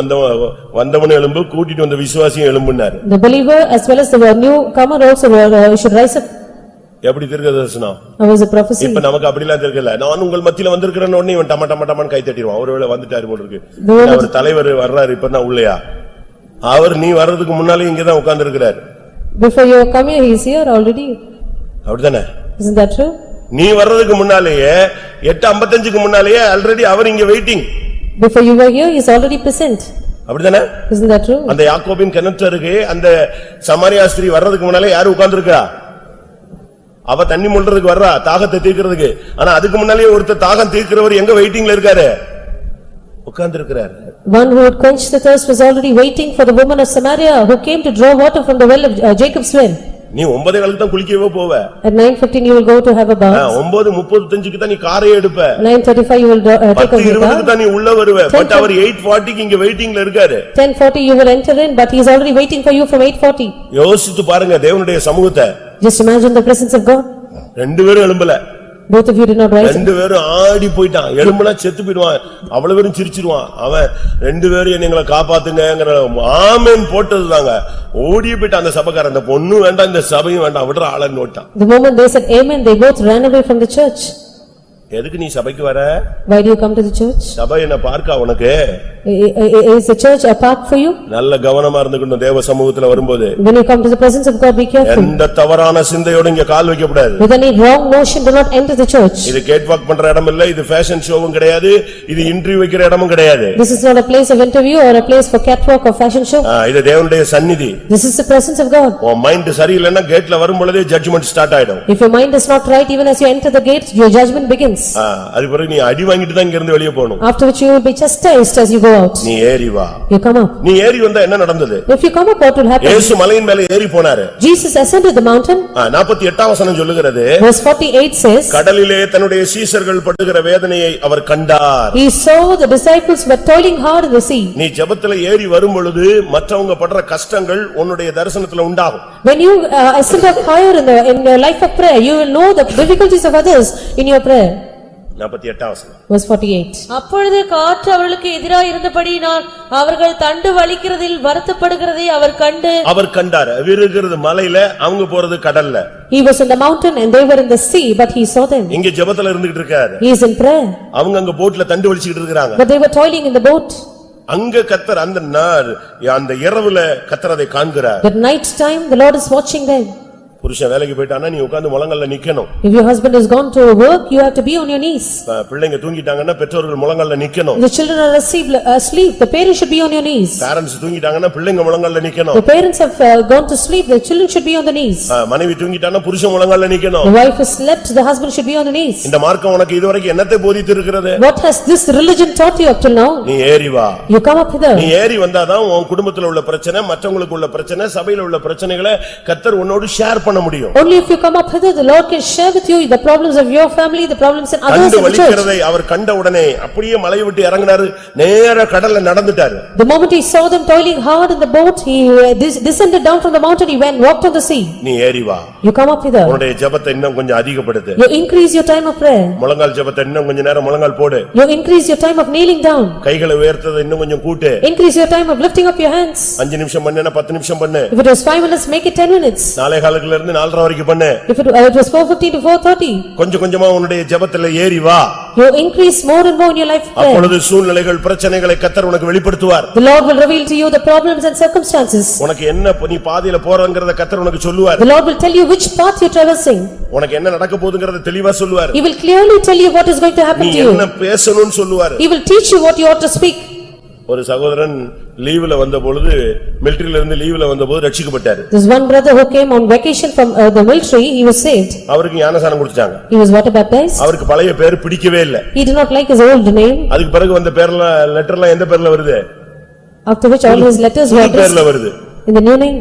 வந்தவன் எழும்பு, கூட்டிட்டு வந்த விசுவாசியும் எழும்புனாரு. The believer as well as the newcomer also should rise up. எப்படி தீர்க்க தரிசனம்? That was a prophecy. இப்ப நமக்கு அப்படிலாம் தெரியல. நான் உங்கள் மத்தியில வந்திருக்கிறேன்னு உடனே இவன் டம டம டமன்னு கை தட்டிடுவான். ஒருவேளை வந்துட்டாரு போல இருக்கு. அவர் தலைவர் வர்றாரு இப்பதான் உள்ளயா. அவர் நீ வர்றதுக்கு முன்னாலே இங்கதான் உட்கார்ந்து இருக்கிறார். Before you come here, he is here already. அப்படிதானே? Isn't that true? நீ வர்றதுக்கு முன்னாலேயே 8:55க்கு முன்னாலேயே ஆல்ரெடி அவர் இங்க waiting. Before you were here, he is already present. அப்படிதானே? Isn't that true? அந்த யாக்கோபின் கிணற்றருக்கு அந்த சமாரியா ஸ்திரீ வர்றதுக்கு முன்னாலே யாரு உட்கார்ந்திருக்கா? அவ தண்ணி மொள்றதுக்கு வர்றா, தாகத்தை தீர்க்கிறதுக்கு. ஆனா அதுக்கு முன்னாலே ஒருத்தர் தாகம் தீர்க்கிறவர் எங்க வெயிட்டிங்ல இருக்காரு? உட்கார்ந்திருக்கிறார். One who would quench the thirst was already waiting for the woman of Samaria who came to draw water from the well of Jacob's well. நீ 9:15 தான் குளிக்கவே போவ. At 9:15 you will go to have a bath. 9:35க்கு தான் நீ காரை எடுப்ப. 9:35 you will take a bath. 10:20க்கு தான் நீ உள்ள வருவ. பட் அவர் 8:40க்கு இங்க வெயிட்டிங்ல இருக்காரு. 10:40 you will enter in, but he is already waiting for you from 8:40. யோசித்து பாருங்க தேவனுடைய சமூகத்தை. Just imagine the presence of God. ரெண்டு பேரும் எழும்பல. Both of you did not rise. ரெண்டு பேரும் ஆடி போயிட்டான். எழும்புனா செத்து போயிடுவான். அவ்வளவு பேரும் சிரிச்சிருவான். அவன் ரெண்டு பேரும் எங்களை காப்பாத்துங்கங்கற ஆமென் போட்டதுதாங்க. ஓடி போயிட்டான் அந்த சபைக்காரன். அந்த பொண்ணு வேண்டாம், இந்த சபையும் வேண்டாம், விடுற ஆளன்னு ஓட்டான். The moment they said amen, they both ran away from the church. எதுக்கு நீ சபைக்கு வர? Why do you come to the church? சபை என்ன பார்க்கா உனக்கு? Is the church a park for you? நல்ல கவனமா இருந்துக்கணும் தேவ சமூகத்துல வரும்போது. When you come to the presence of God, be careful. எந்த தவறான சிந்தையோட இங்க கால் வைக்க கூடாது. With any wrong notion, do not enter the church. இது கேட் வாக் பண்ற இடம் இல்ல, இது ஃபேஷன் ஷோவும் கிடையாது, இது இன்டர்வியூ வைக்கிற இடமும் கிடையாது. This is not a place of interview or a place for catwalk or fashion show. இது தேவனுடைய சந்நிதி. This is the presence of God. உன் மைண்ட் சரியில்லைன்னா கேட்ல வரும் பொழுதே ஜட்ஜ்மென்ட் ஸ்டார்ட் ஆயிடும். If your mind is not right, even as you enter the gate, your judgment begins. அது பிறகு நீ அடி வாங்கிட்டு தான் இங்க இருந்து வெளிய போணும். After which you will be chastised as you go out. நீ ஏறி வா. You come up. நீ ஏறி வந்தா என்ன நடந்தது? If you come up, what will happen? இயேசு மலையின் மேலே ஏறி போனாரு. Jesus ascended the mountain. 48ஆம் வசனம் சொல்லுகிறது. Verse 48 says, கடலிலே தன்னுடைய சீஷர்கள் படுகிற வேதனையை அவர் கண்டார். He saw the disciples were toiling hard in the sea. நீ ஜெபத்துல ஏறி வரும் பொழுது மற்றவங்க படுற கஷ்டங்கள் உன்னுடைய தரிசனத்துல உண்டாகும். When you ascend up higher in your life of prayer, you will know the difficulties of others in your prayer. 48 வசனம். Verse 48. அப்பொழுது காற்று அவர்களுக்கு எதிராய் இருந்தபடியினால் அவர்கள் தண்டு வலிக்கிறதில் வருத்தப்படுகிறதை அவர் கண்டார். இருக்கிறது மலையில, அவங்க போறது கடல்ல. He was in the mountain and they were in the sea, but he saw them. இங்க ஜெபத்துல இருந்துகிட்டு இருக்காரு. He is in prayer. அவங்க அங்க போட்ல தண்டு வலிச்சிட்டு இருக்காங்க. But they were toiling in the boat. அங்க கர்த்தர் அந்த இரவுல கர்த்தர் அதை காண்கிறார். That night time the Lord is watching them. புருஷன் வேலைக்கு போயிட்டானா நீ உட்கார்ந்து முழங்கால்ல நிக்கணும். If your husband has gone to work, you have to be on your knees. பிள்ளைங்க தூங்கிட்டாங்கன்னா பெற்றோர்கள் முழங்கால்ல நிக்கணும். The children are asleep, the parents should be on your knees. Parents தூங்கிட்டாங்கன்னா பிள்ளைங்க முழங்கால்ல நிக்கணும். The parents have gone to sleep, the children should be on the knees. மனைவி தூங்கிட்டானா புருஷன் முழங்கால்ல நிக்கணும். The wife has slept, the husband should be on the knees. இந்த மார்க்கம் உனக்கு இதுவரைக்கும் என்னத்தை போதித்து இருக்கிறது? What has this religion taught you up till now? நீ ஏறி வா. You come up hither. நீ ஏறி வந்தாதான் உன் குடும்பத்துல உள்ள பிரச்சனை, மற்றவங்களுக்கு உள்ள பிரச்சனை, சபையில உள்ள பிரச்சனைகளை கர்த்தர் உன்னோடு ஷேர் பண்ண முடியும். Only if you come up hither, the Lord can share with you the problems of your family, the problems in others in the church. அவர் கண்ட உடனே அப்படியே மலையை விட்டு இறங்கினாரு, நேரா கடல்ல நடந்துட்டாரு. The moment he saw them toiling hard in the boat, he descended down from the mountain, he went walked on the sea. நீ ஏறி வா. You come up hither. உன்னுடைய ஜெபத்தை இன்னும் கொஞ்சம் அதிகப்படுத்து. You increase your time of prayer. முழங்கால் ஜெபத்தை இன்னும் கொஞ்ச நேரம் முழங்கால் போடு. You increase your time of kneeling down. கைகளை உயர்த்ததை இன்னும் கொஞ்சம் கூட்டு. Increase your time of lifting up your hands. 5 நிமிஷம் பண்ணேனா 10 நிமிஷம் பண்ணு. If it was 5 minutes, make it 10 minutes. நாளை காலத்துல இருந்து 4:30 வரைக்கும் பண்ணு. If it was 4:50 to 4:30. கொஞ்சம் கொஞ்சமா உன்னுடைய ஜெபத்துல ஏறி வா. You increase more and more in your life prayer. அப்பொழுது சூழ்நிலைகள் பிரச்சனைகளை கர்த்தர் உனக்கு வெளிப்படுத்துவார். The Lord will reveal to you the problems and circumstances. உனக்கு என்ன நீ பாதையில போறங்கறத கர்த்தர் உனக்கு சொல்லுவார். The Lord will tell you which path you are traversing. உனக்கு என்ன நடக்க போகுதுங்கறத தெளிவா சொல்லுவார். He will clearly tell you what is going to happen to you. நீ என்ன பேசணும்னு சொல்லுவார். He will teach you what you ought to speak. ஒரு சகோதரன் லீவ்ல வந்த பொழுது, மிலிட்டரியில இருந்து லீவ்ல வந்தபோது ரட்சிக்கப்பட்டாரு. There's one brother who came on vacation from the military, he was saved. அவருக்கு ஞானசானம் கொடுத்தாங்க. He was water baptized. அவருக்கு பழைய பேர் பிடிக்கவே இல்ல. He did not like his old name. அதுக்கு பிறகு வந்த லெட்டர்லாம் எந்த பேர்ல வருது? After which all his letters were பேர்ல வருது. In the new name.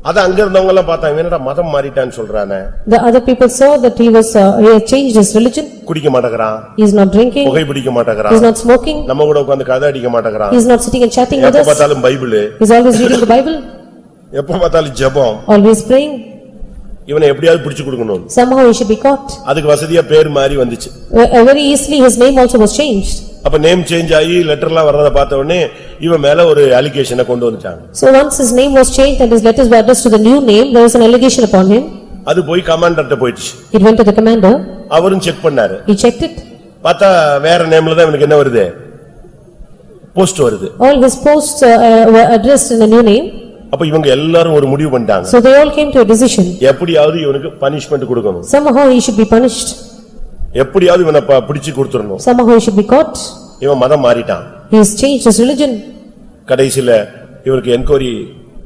அத அங்க இருந்தவங்க எல்லாம் பார்த்தாங்க, என்னடா மதம் மாறிட்டான்னு சொல்றானே. The other people saw that he had changed his religion. குடிக்க மாட்டேங்கறான். He is not drinking. புகை பிடிக்க மாட்டேங்கறான். He is not smoking. நம்ம கூட உட்கார்ந்து கதை அடிக்க மாட்டேங்கறான். He is not sitting and chatting with us. எப்ப பார்த்தாலும் Bible. He is always reading the Bible. எப்ப பார்த்தாலும் ஜெபம். Always praying. இவனை எப்படியாவது பிடிச்சு கொடுக்கணும். Somehow he should be caught. அதுக்கு வசதியா பேர் மாறி வந்துச்சு. Very easily his name also was changed. அப்ப நேம் சேஞ்ச் ஆகி லெட்டர்லாம் வரத பார்த்த உடனே இவன் மேல ஒரு அலிகேஷனை கொண்டு வந்துட்டாங்க. So once his name was changed and his letters were addressed to the new name, there was an allegation upon him. அது போய் கமாண்டர்ட்ட போயிடுச்சு. It went to the commander. அவரும் செக் பண்ணாரு. He checked it. பார்த்தா வேற நேம்ல தான் இவனுக்கு என்ன வருது? போஸ்ட் வருது. All his posts were addressed in the new name. அப்ப இவங்க எல்லாரும் ஒரு முடிவு பண்ணிட்டாங்க. So they all came to a decision. எப்படியாவது இவனுக்கு பனிஷ்மென்ட் கொடுக்கணும். Somehow he should be punished. எப்படியாவது இவனை பிடிச்சு கொடுத்துறணும். Somehow he should be caught. இவன் மதம் மாறிட்டான். He has changed his religion. கடைசில இவருக்கு என்கொயரி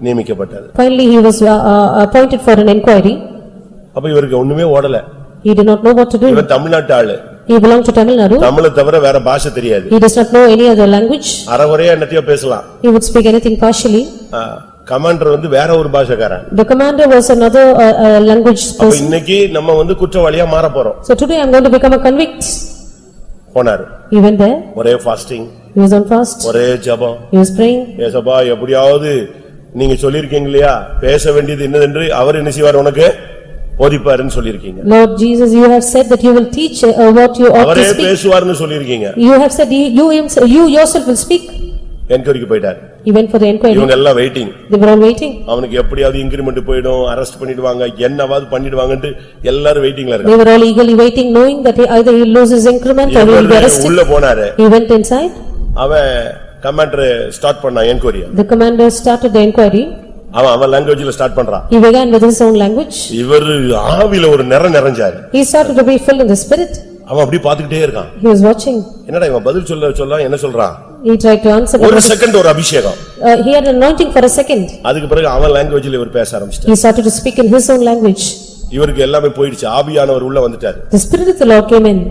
நியமிக்கப்பட்டது. Finally he was appointed for an enquiry. அப்ப இவருக்கு ஒண்ணுமே ஓடல. He did not know what to do. இவன் தமிழ்நாட்டு ஆளு. He belonged to Tamil Nadu. தமிழை தவிர வேற பாஷை தெரியாது. He does not know any other language. அரைகுறையா என்னத்தையோ பேசலாம். He would speak anything partially. Commander வேற ஒரு பாஷைக்காரன். The commander was another language அப்ப person. இன்னைக்கு நம்ம குற்றவாளியா மாற போறோம். So today I am going to become a convict. போனாரு. He went there. ஒரே fasting. He was on fast. ஒரே ஜெபம். He was praying. ஏசப்பா எப்படியாவது நீங்க சொல்லிருக்கீங்க இல்லையா, பேச வேண்டியது என்னதென்று அவர் என்ன செய்வார் உனக்கு போதிப்பாருன்னு சொல்லிருக்கீங்க. Lord Jesus, you have said that you will teach what you ought to அவரே speak. பேசுவார்னு சொல்லிருக்கீங்க. You have said you yourself will speak. என்கொயரிக்கு போயிட்டார். He went for the enquiry. இவங்க எல்லாம் waiting. They were all waiting. அவனுக்கு எப்படியாவது increment போய்டும், arrest பண்ணிடுவாங்க, என்னவாது பண்ணிடுவாங்கன்னு எல்லாரும் வெயிட்டிங்ல இருக்காங்க. They were all eagerly waiting, knowing that either he will lose his increment or he will be arrested. உள்ள போனாரு. He went inside. அவன் கமாண்டர் ஸ்டார்ட் பண்ணா enquiry. The commander started the enquiry. அவன் லாங்குவேஜ்ல ஸ்டார்ட் பண்றான். He began with his own language. இவர் ஆவில ஒரு நிறைஞ்சாரு. He started to be filled in the spirit. அவன் அப்படி பாத்துக்கிட்டே இருக்கான். He was watching. என்னடா இவன் பதில் சொல்ல என்ன சொல்றான்? He tried to answer. ஒரு செகண்ட் ஒரு அபிஷேகம். He had anointing for a second. அதுக்கு பிறகு அவன் லாங்குவேஜ்ல இவர் பேச ஆரம்பிச்சார். He started to speak in his own language. இவருக்கு எல்லாமே போயிடுச்சு. ஆவியானவர் உள்ள வந்துட்டார். The spirit of the Lord came in.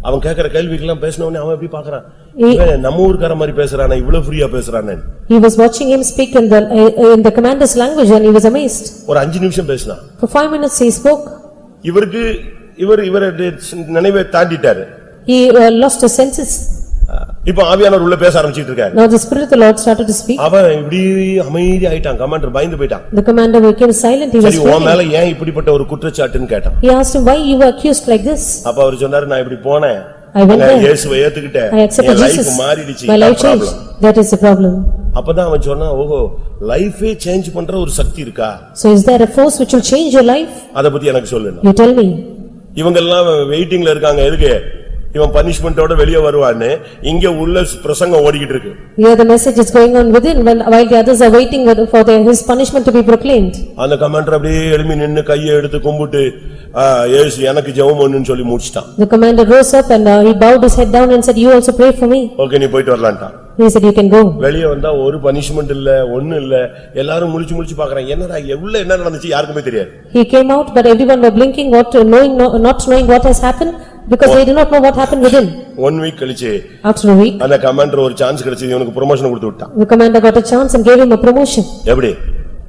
அவன் கேக்குற கேள்விக்கெல்லாம் பேசணும்னு அவன் எப்படி பார்க்கறான்? இவன் நம்ம ஊர்க்கார மாதிரி பேசுறானே, இவ்வளவு ஃப்ரீயா பேசுறானே. He was watching him speak in the commander's language and he was amazed. ஒரு 5 நிமிஷம் பேசினான். For 5 minutes he spoke. இவர் நினைவை தாண்டிட்டாரு. He lost his senses. இப்ப ஆவியானவர் உள்ள பேச ஆரம்பிச்சிட்டு இருக்காரு. Now the spirit of the Lord started to speak. அவன் இப்படி அமைதி ஆயிட்டான். கமாண்டர் பயந்து போயிட்டான். The commander became silent. He was சரி உன் மேல afraid. ஏன் இப்படிப்பட்ட ஒரு குற்றச்சாட்டுன்னு கேட்டான். He asked him, why you were accused like this? அப்ப அவர் சொன்னாரு நான் இப்படி போனேன். I went there. இயேசுவை ஏத்துக்கிட்டேன். I accepted N life Jesus. மாறிடுச்சு. My life changed. That is the problem. அப்பதான் அவன் சொன்னான் ஓஹோ லைஃபே சேஞ்ச் பண்ற ஒரு சக்தி இருக்கா? So is there a force which will change your life? அத பத்தி எனக்கு சொல்லுங்க. You tell me. இவங்க எல்லாம் வெயிட்டிங்ல இருக்காங்க. எதுக்கு? இவன் பனிஷ்மெண்டோட வெளியே வருவான்னு இங்க உள்ள பிரசங்கம் ஓடிக்கிட்டு இருக்கு. Here the message is going on within while the others are waiting for his punishment to be proclaimed. அந்த கமாண்டர் அப்படியே எழும்பி நின்னு கையை எடுத்து கும்பிட்டு இயேசு எனக்கு ஜெபம் பண்ணுன்னு சொல்லி முடிச்சிட்டான். The commander rose up and he bowed his head down and said, you also pray for me. Okay நீ போயிட்டு வரலாம்ட்டான். He said, you can go. வெளியே வந்தா ஒரு பனிஷ்மெண்ட் இல்ல ஒண்ணு இல்ல. எல்லாரும் முழிச்சு பாக்குறாங்க. என்னடா உள்ள என்ன நடந்துச்சு யாருக்குமே தெரியாது. He came out but everyone were blinking not knowing what has happened because they do not know what happened within. 1 week கழிச்சு After a week அந்த கமாண்டர் ஒரு சான்ஸ் கிடைச்சது இவனுக்கு ப்ரமோஷன் கொடுத்து விட்டான். the commander got a chance and gave him a promotion. எப்படி?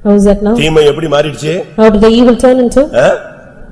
How is that now? தீமை எப்படி மாறிடுச்சு? How did the evil turn into?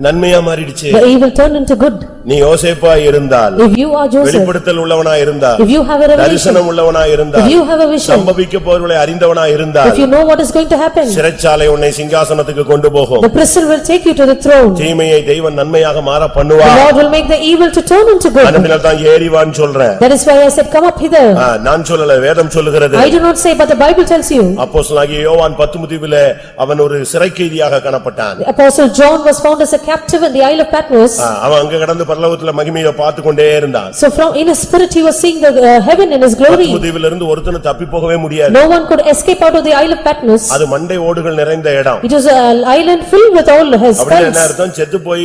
நன்மையா மாறிடுச்சு. The evil turned into good. நீ யோசேப்பா இருந்தால் If you are Joseph, வெளிப்படுத்தல் உள்ளவனா இருந்தால் if you have a revelation, தரிசனம் உள்ளவனா இருந்தால் if you have a vision, சம்பவிக்க போறவளை அறிந்தவனா இருந்தால் if you know what is going to happen, சிறைச்சாலை உன்னை சிங்காசனத்துக்கு கொண்டு போகும். the prison will take you to the throne. தீமையை தெய்வம் நன்மையாக மாற The பண்ணுவார். Lord will make the evil to turn into good. அதனால தான் ஏறிவான்னு சொல்றேன். That is why I said come up hither. நான் சொல்லல வேதம் சொல்லுகிறது. I do not say but the Bible tells you. அப்போஸ்தலனாகிய யோவான் பத்துமுதிவிலே அவன் ஒரு சிறைக்கைதியாக காணப்பட்டான். The apostle John was found as a captive in the Isle of Patmos. அவன் அங்க கடந்து பரலோகத்துல மகிமையை பார்த்து கொண்டே இருந்தான். So from in his spirit he was seeing the heaven in his glory. பத்துமுதிவிலிருந்து ஒருத்தனும் தப்பி போகவே முடியாது. No one could escape out of the Isle of Patmos. அது மண்டை ஓடுகள் நிறைந்த இடம். It was an island filled with all his அப்படியே spells. என்ன அர்த்தம்? செத்து போய்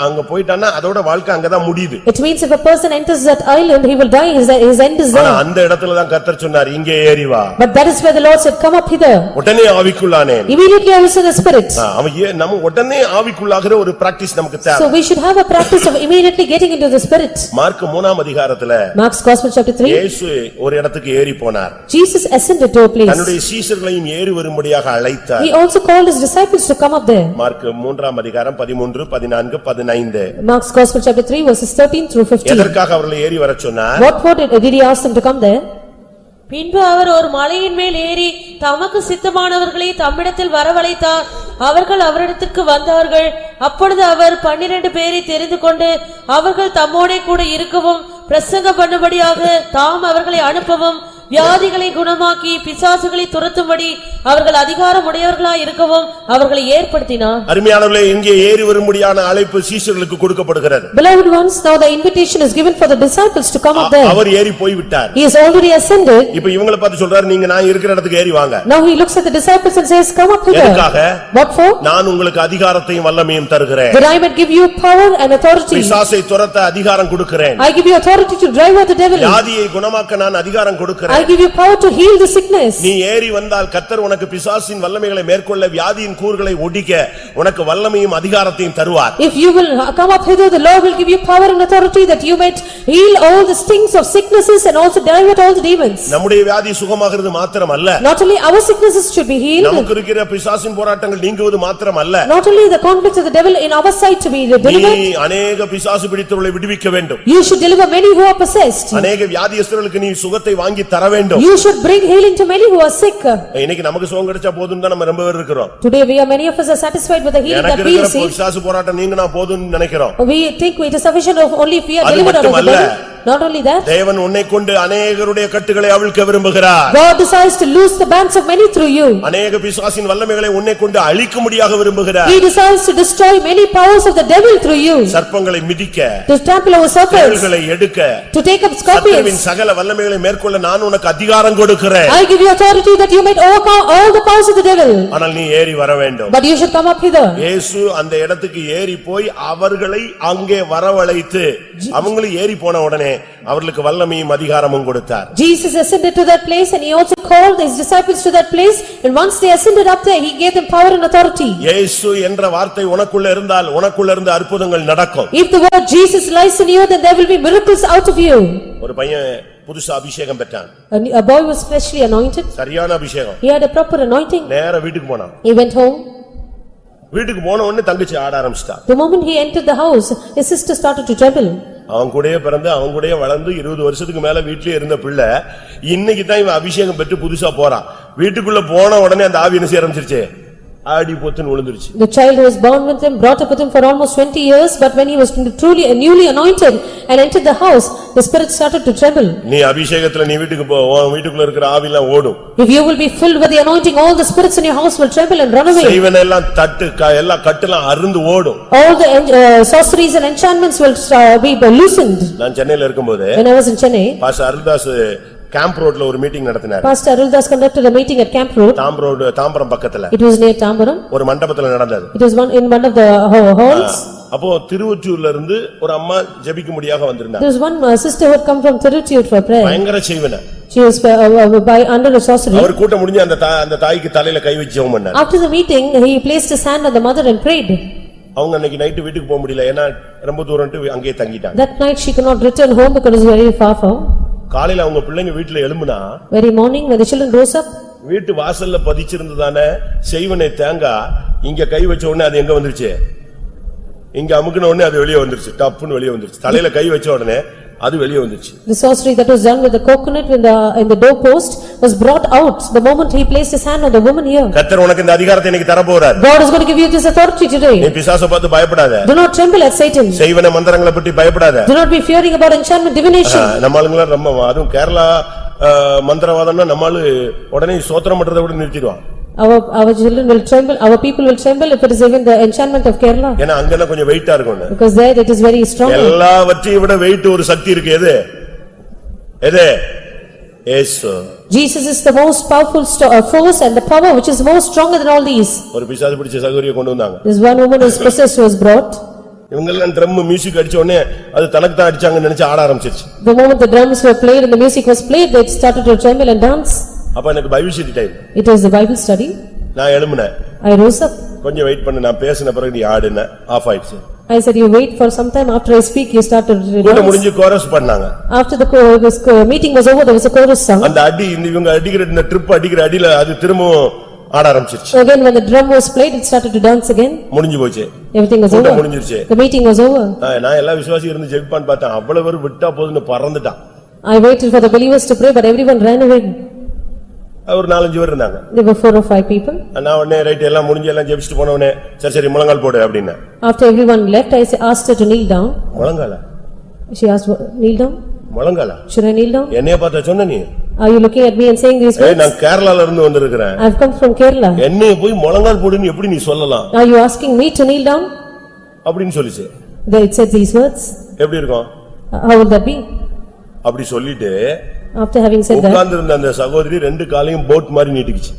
அங்க போயிட்டானா அதோட வாழ்க்கை அங்கதான் முடியுது. It means if a person enters that island he will die, his end is ஆனா there. அந்த இடத்துல தான் கர்த்தர் சொன்னார் இங்கே ஏறி வா. But that is where the Lord said come up hither. உடனே ஆவிக்குள்ளானேன். Immediately I was in the spirit. அவன் நம்ம உடனே ஆவிக்குள்ளாகிற ஒரு பிராக்டீஸ் நமக்கு தேவை. So we should have a practice of immediately getting into the spirit. Mark 3ஆம் அதிகாரத்துல Mark's Gospel chapter 3. இயேசு ஒரு இடத்துக்கு ஏறி போனார். Jesus ascended to a place. தன்னுடைய சீஷர்களையும் ஏறி வரும்படியாக அழைத்தார். He also called his disciples to come up there. Mark 3ஆம் அதிகாரம் 13, 14, 15. Mark's Gospel chapter 3 verses 13 through 15. எதற்காக அவர்களை ஏறி வரச் சொன்னார்? What for did he ask them to come there? பின்பு அவர் ஒரு மலையின் மேல் ஏறி தமக்கு சித்தமானவர்களை தம்மிடத்தில் வரவழைத்தார். அவர்கள் அவரிடத்திற்கு வந்தார்கள். அப்பொழுது அவர் 12 பேரை தெரிந்து கொண்டு அவர்கள் தம்மோடே கூட இருக்கவும் பிரசங்கம் பண்ணும்படியாக தாம் அவர்களை அனுப்பவும் வியாதிகளை குணமாக்கி பிசாசுகளை துரத்தும்படி அவர்கள் அதிகாரம் உடையவர்களாய் இருக்கவும் அவர்களை ஏற்படுத்தினார். அருமையானவர்களே, இங்கே ஏறி வரும்படியான அழைப்பு சீஷர்களுக்கு கொடுக்கப்படுகிறது. Beloved ones, now the invitation is given for the disciples to come up there. அவர் ஏறி போய் விட்டார். He has already ascended. இப்போ இவங்களை பார்த்து சொல்றாரு நீங்க நான் இருக்கிற இடத்துக்கு ஏறி வாங்க. Now he looks at the disciples and says come up hither. எதுக்காக? What for? நான் உங்களுக்கு அதிகாரத்தையும் வல்லமையும் தருகிறேன். That I might give you power and authority. பிசாசை துரத்த அதிகாரம் கொடுக்கிறேன். I give you authority to drive out the devil. வியாதியை குணமாக்க நான் அதிகாரம் கொடுக்கிறேன். I give you power to heal the sickness. நீ ஏறி வந்தால் கர்த்தர் உனக்கு பிசாசின் வல்லமைகளை மேற்கொள்ள வியாதியின் கூறுகளை ஒடிக்க உனக்கு வல்லமையும் அதிகாரத்தையும் தருவார். If you will come up hither, the Lord will give you power and authority that you might heal all the stings of sicknesses and also drive out all the demons. நம்முடைய வியாதி சுகமாகிறது மாத்திரமல்ல, Not only our sicknesses should be healed, நமக்கு இருக்கிற பிசாசின் போராட்டங்கள் நீங்குவது மாத்திரமல்ல, not only the conflicts of the devil in our side to be நீ delivered, அநேக பிசாசு பிடித்தவர்களை விடுவிக்க வேண்டும். you should deliver many who are possessed. அநேக வியாதியஸ்தர்களுக்கு நீ சுகத்தை வாங்கி தர வேண்டும். You should bring healing to many who are sick. இன்னைக்கு நமக்கு சுகம் கிடைச்சா போதும் தான் நம்ம ரொம்ப பேர் இருக்கிறோம். Today many of us are satisfied with the healing that எனக்கு we இருக்கிற receive. பிசாசு போராட்டம் நீங்கினா போதும்னு நினைக்கிறோம். We think it is sufficient of only if we are அது delivered out of the மட்டுமல்ல. devil. Not only that, தேவன் உன்னை கொண்டு அநேகருடைய கட்டுகளை அவிழ்க்க விரும்புகிறார். God desires to loose the bands of many through you. அநேக பிசாசின் வல்லமைகளை உன்னை கொண்டு அழிக்கும்படியாக விரும்புகிறார். He desires to destroy many powers of the devil through you. சர்ப்பங்களை மிதிக்க, To trample over serpents, தேள்களை எடுக்க, to take up சத்துருவின் scorpions. சகல வல்லமைகளை மேற்கொள்ள நான் உனக்கு அதிகாரம் கொடுக்கிறேன். I give you authority that you might overcome all the powers of the devil. ஆனால் நீ ஏறி வர வேண்டும். But you should come up hither. இயேசு அந்த இடத்துக்கு ஏறி போய் அவர்களை அங்கே வரவழைத்து அவங்களும் ஏறி போன உடனே அவர்களுக்கு வல்லமையும் அதிகாரமும் கொடுத்தார். Jesus ascended to that place and he also called his disciples to that place, and once they ascended up there he gave them power and authority. இயேசு என்ற வார்த்தை உனக்குள்ள இருந்தால் உனக்குள்ள இருந்து அற்புதங்கள் நடக்கும். If the word Jesus lies in you, then there will be miracles out of you. ஒரு பையன் புதுசா அபிஷேகம் பெற்றான். A boy was freshly anointed. சரியான அபிஷேகம். He had a proper anointing. நேரா வீட்டுக்கு போனான். He went home. வீட்டுக்கு போன உடனே தங்கச்சி ஆட ஆரம்பிச்சிட்டா. The moment he entered the house, his sister started to tremble. அவன் கூடயே பிறந்து அவன் கூடயே வளர்ந்து 20 வருஷத்துக்கு மேல வீட்லயே இருந்த பிள்ளை இன்னைக்கு தான் இவன் அபிஷேகம் பெற்று புதுசா போறான். வீட்டுக்குள்ள போன உடனே அந்த ஆவி என்ன செய்ய ஆரம்பிச்சிருச்சு, ஆடி பொத்துன்னு விழுந்துருச்சு. The child who was born with him, brought up with him for almost 20 years, but when he was truly newly anointed and entered the house, the spirit started to tremble. நீ அபிஷேகத்துல நீ வீட்டுக்கு போ, உன் வீட்டுக்குள்ள இருக்கிற ஆவிலாம் ஓடும். If you will be filled with the anointing, all the spirits in your house will tremble and run away. செய்வன எல்லாம் தட்டு எல்லாம் கட்டெல்லாம் அறுந்து ஓடும். All the sorceries and enchantments will be loosened. நான் சென்னையில இருக்கும்போது When I was in Chennai, pastor Aruldas camp ரோட்ல ஒரு மீட்டிங் நடத்தினார். Pastor Aruldas conducted a meeting at Camp Road. Tambaram பக்கத்துல It was near Tambaram. ஒரு மண்டபத்துல நடந்தது. It was in one of the halls. அப்போ திருவொற்றியூர்ல இருந்து ஒரு அம்மா ஜெபிக்கும்படியாக வந்திருந்தாங்க. There was one sister who had come from Tirutiyur for prayer. பயங்கர செய்வன. She was by under a sorcery. அவர் கூட்டம் முடிஞ்சு அந்த தாய்க்கு தலையில கை வச்சு ஜெபம் பண்ணார். After the meeting, he placed his hand on the mother and prayed. அவங்க அன்னைக்கு நைட் வீட்டுக்கு போக முடியல, ஏன்னா ரொம்ப தூரம்ட்டு அங்கேயே தங்கிட்டாங்க. That night she could not return home because it was very far from. காலையில அவங்க பிள்ளைங்க வீட்டுல எழும்புனா Very morning when the children rose up, வீட்டு வாசல்ல பதிச்சிருந்ததானே செய்வனை தேங்காய் இங்க கை வச்ச உடனே அது எங்க வந்துருச்சு, இங்க அமுக்குன உடனே அது வெளியே வந்துருச்சு, டப்புன்னு வெளியே வந்துருச்சு. தலையில கை வச்ச உடனே அது வெளியே வந்துருச்சு. the sorcery that was done with the coconut in the doorpost was brought out the moment he placed his hand on the woman here. கர்த்தர் உனக்கு இந்த அதிகாரத்தை இன்னைக்கு தர போறார். God is going to give you this authority today. நீ பிசாசை பார்த்து பயப்படாத. Do not tremble at Satan. செய்வன மந்திரங்களை பற்றி பயப்படாத. Do not be fearing about enchantment, divination. நம்ம ஆளுங்க ரொம்ப அதுவும் கேரளா மந்திரவாதம்னா நம்மால உடனே சோத்திரம் பண்றதை விட நிறுத்திடுவான். Our children will tremble, our people will tremble if it is even the enchantment of Kerala. ஏன்னா அங்கனா கொஞ்சம் வெயிட்டா இருக்கும். Because there it is very strong. எல்லாவற்றையும் விட வெயிட் ஒரு சக்தி இருக்கு. எது? இயேசு. Jesus is the most powerful force and the power which is more stronger than all these. ஒரு பிசாசு பிடிச்ச சகோதரியை கொண்டு வந்தாங்க. This one woman who is possessed was brought. இவங்க எல்லாம் ட்ரம் மியூசிக் அடிச்ச உடனே அது தனக்கு தான் அடிச்சாங்கன்னு நினைச்சு ஆட ஆரம்பிச்சிருச்சு. The moment the drums were played and the music was played, they started to tremble and dance. அப்ப எனக்கு Bible study time. It was the Bible study. நான் எழும்பினேன். I rose up. கொஞ்சம் வெயிட் பண்ணு, நான் பேசின பிறகு நீ ஆடுன. ஆஃப் ஆயிடுச்சு. I said you wait for some time, after I speak you started to கூட dance. முடிஞ்சு கோரஸ் பண்ணாங்க. After the meeting was over, there was a chorus song. அந்த அடி இவங்க அடிக்கிற இந்த ட்ரிப் அடிக்கிற அடியில அது திரும்பவும் ஆட ஆரம்பிச்சிருச்சு. Again when the drum was played, it started to dance again. முடிஞ்சு போச்சு. Everything was கூட்டம் over. முடிஞ்சிருச்சு. The meeting was over. நான் எல்லா விசுவாசியும் இருந்து ஜெபிப்பான்னு பார்த்தேன். அவ்வளவு பேர் விட்டா போதுன்னு பறந்துட்டான். I waited for the believers to pray, but everyone ran away. ஒரு 4-5 பேர் இருந்தாங்க. There were 4 or 5 people. நான் உடனே ரைட் எல்லாம் முடிஞ்சு எல்லாம் ஜெபிச்சிட்டு போன உடனே சரி முழங்கால் போடு அப்படின்னா. After everyone left, I asked her to kneel down. முழங்காலா? She asked, kneel down? முழங்காலா? Should I kneel down? என்னைய பார்த்தா சொன்ன நீ? Are you looking at me and saying these words? நான் கேரளால இருந்து வந்திருக்கிறேன். I have come from Kerala. என்னைய போய் முழங்கால் போடுன்னு எப்படி நீ சொல்லலாம்? Are you asking me to kneel down? அப்படின்னு சொல்லிச்சு. Then it said these words. எப்படி இருக்கும்? How would that be? அப்படி சொல்லிட்டு After having said that, உட்கார்ந்திருந்த அந்த சகோதரி ரெண்டு காலையும் போட் மாதிரி நீட்டிக்கிச்சு.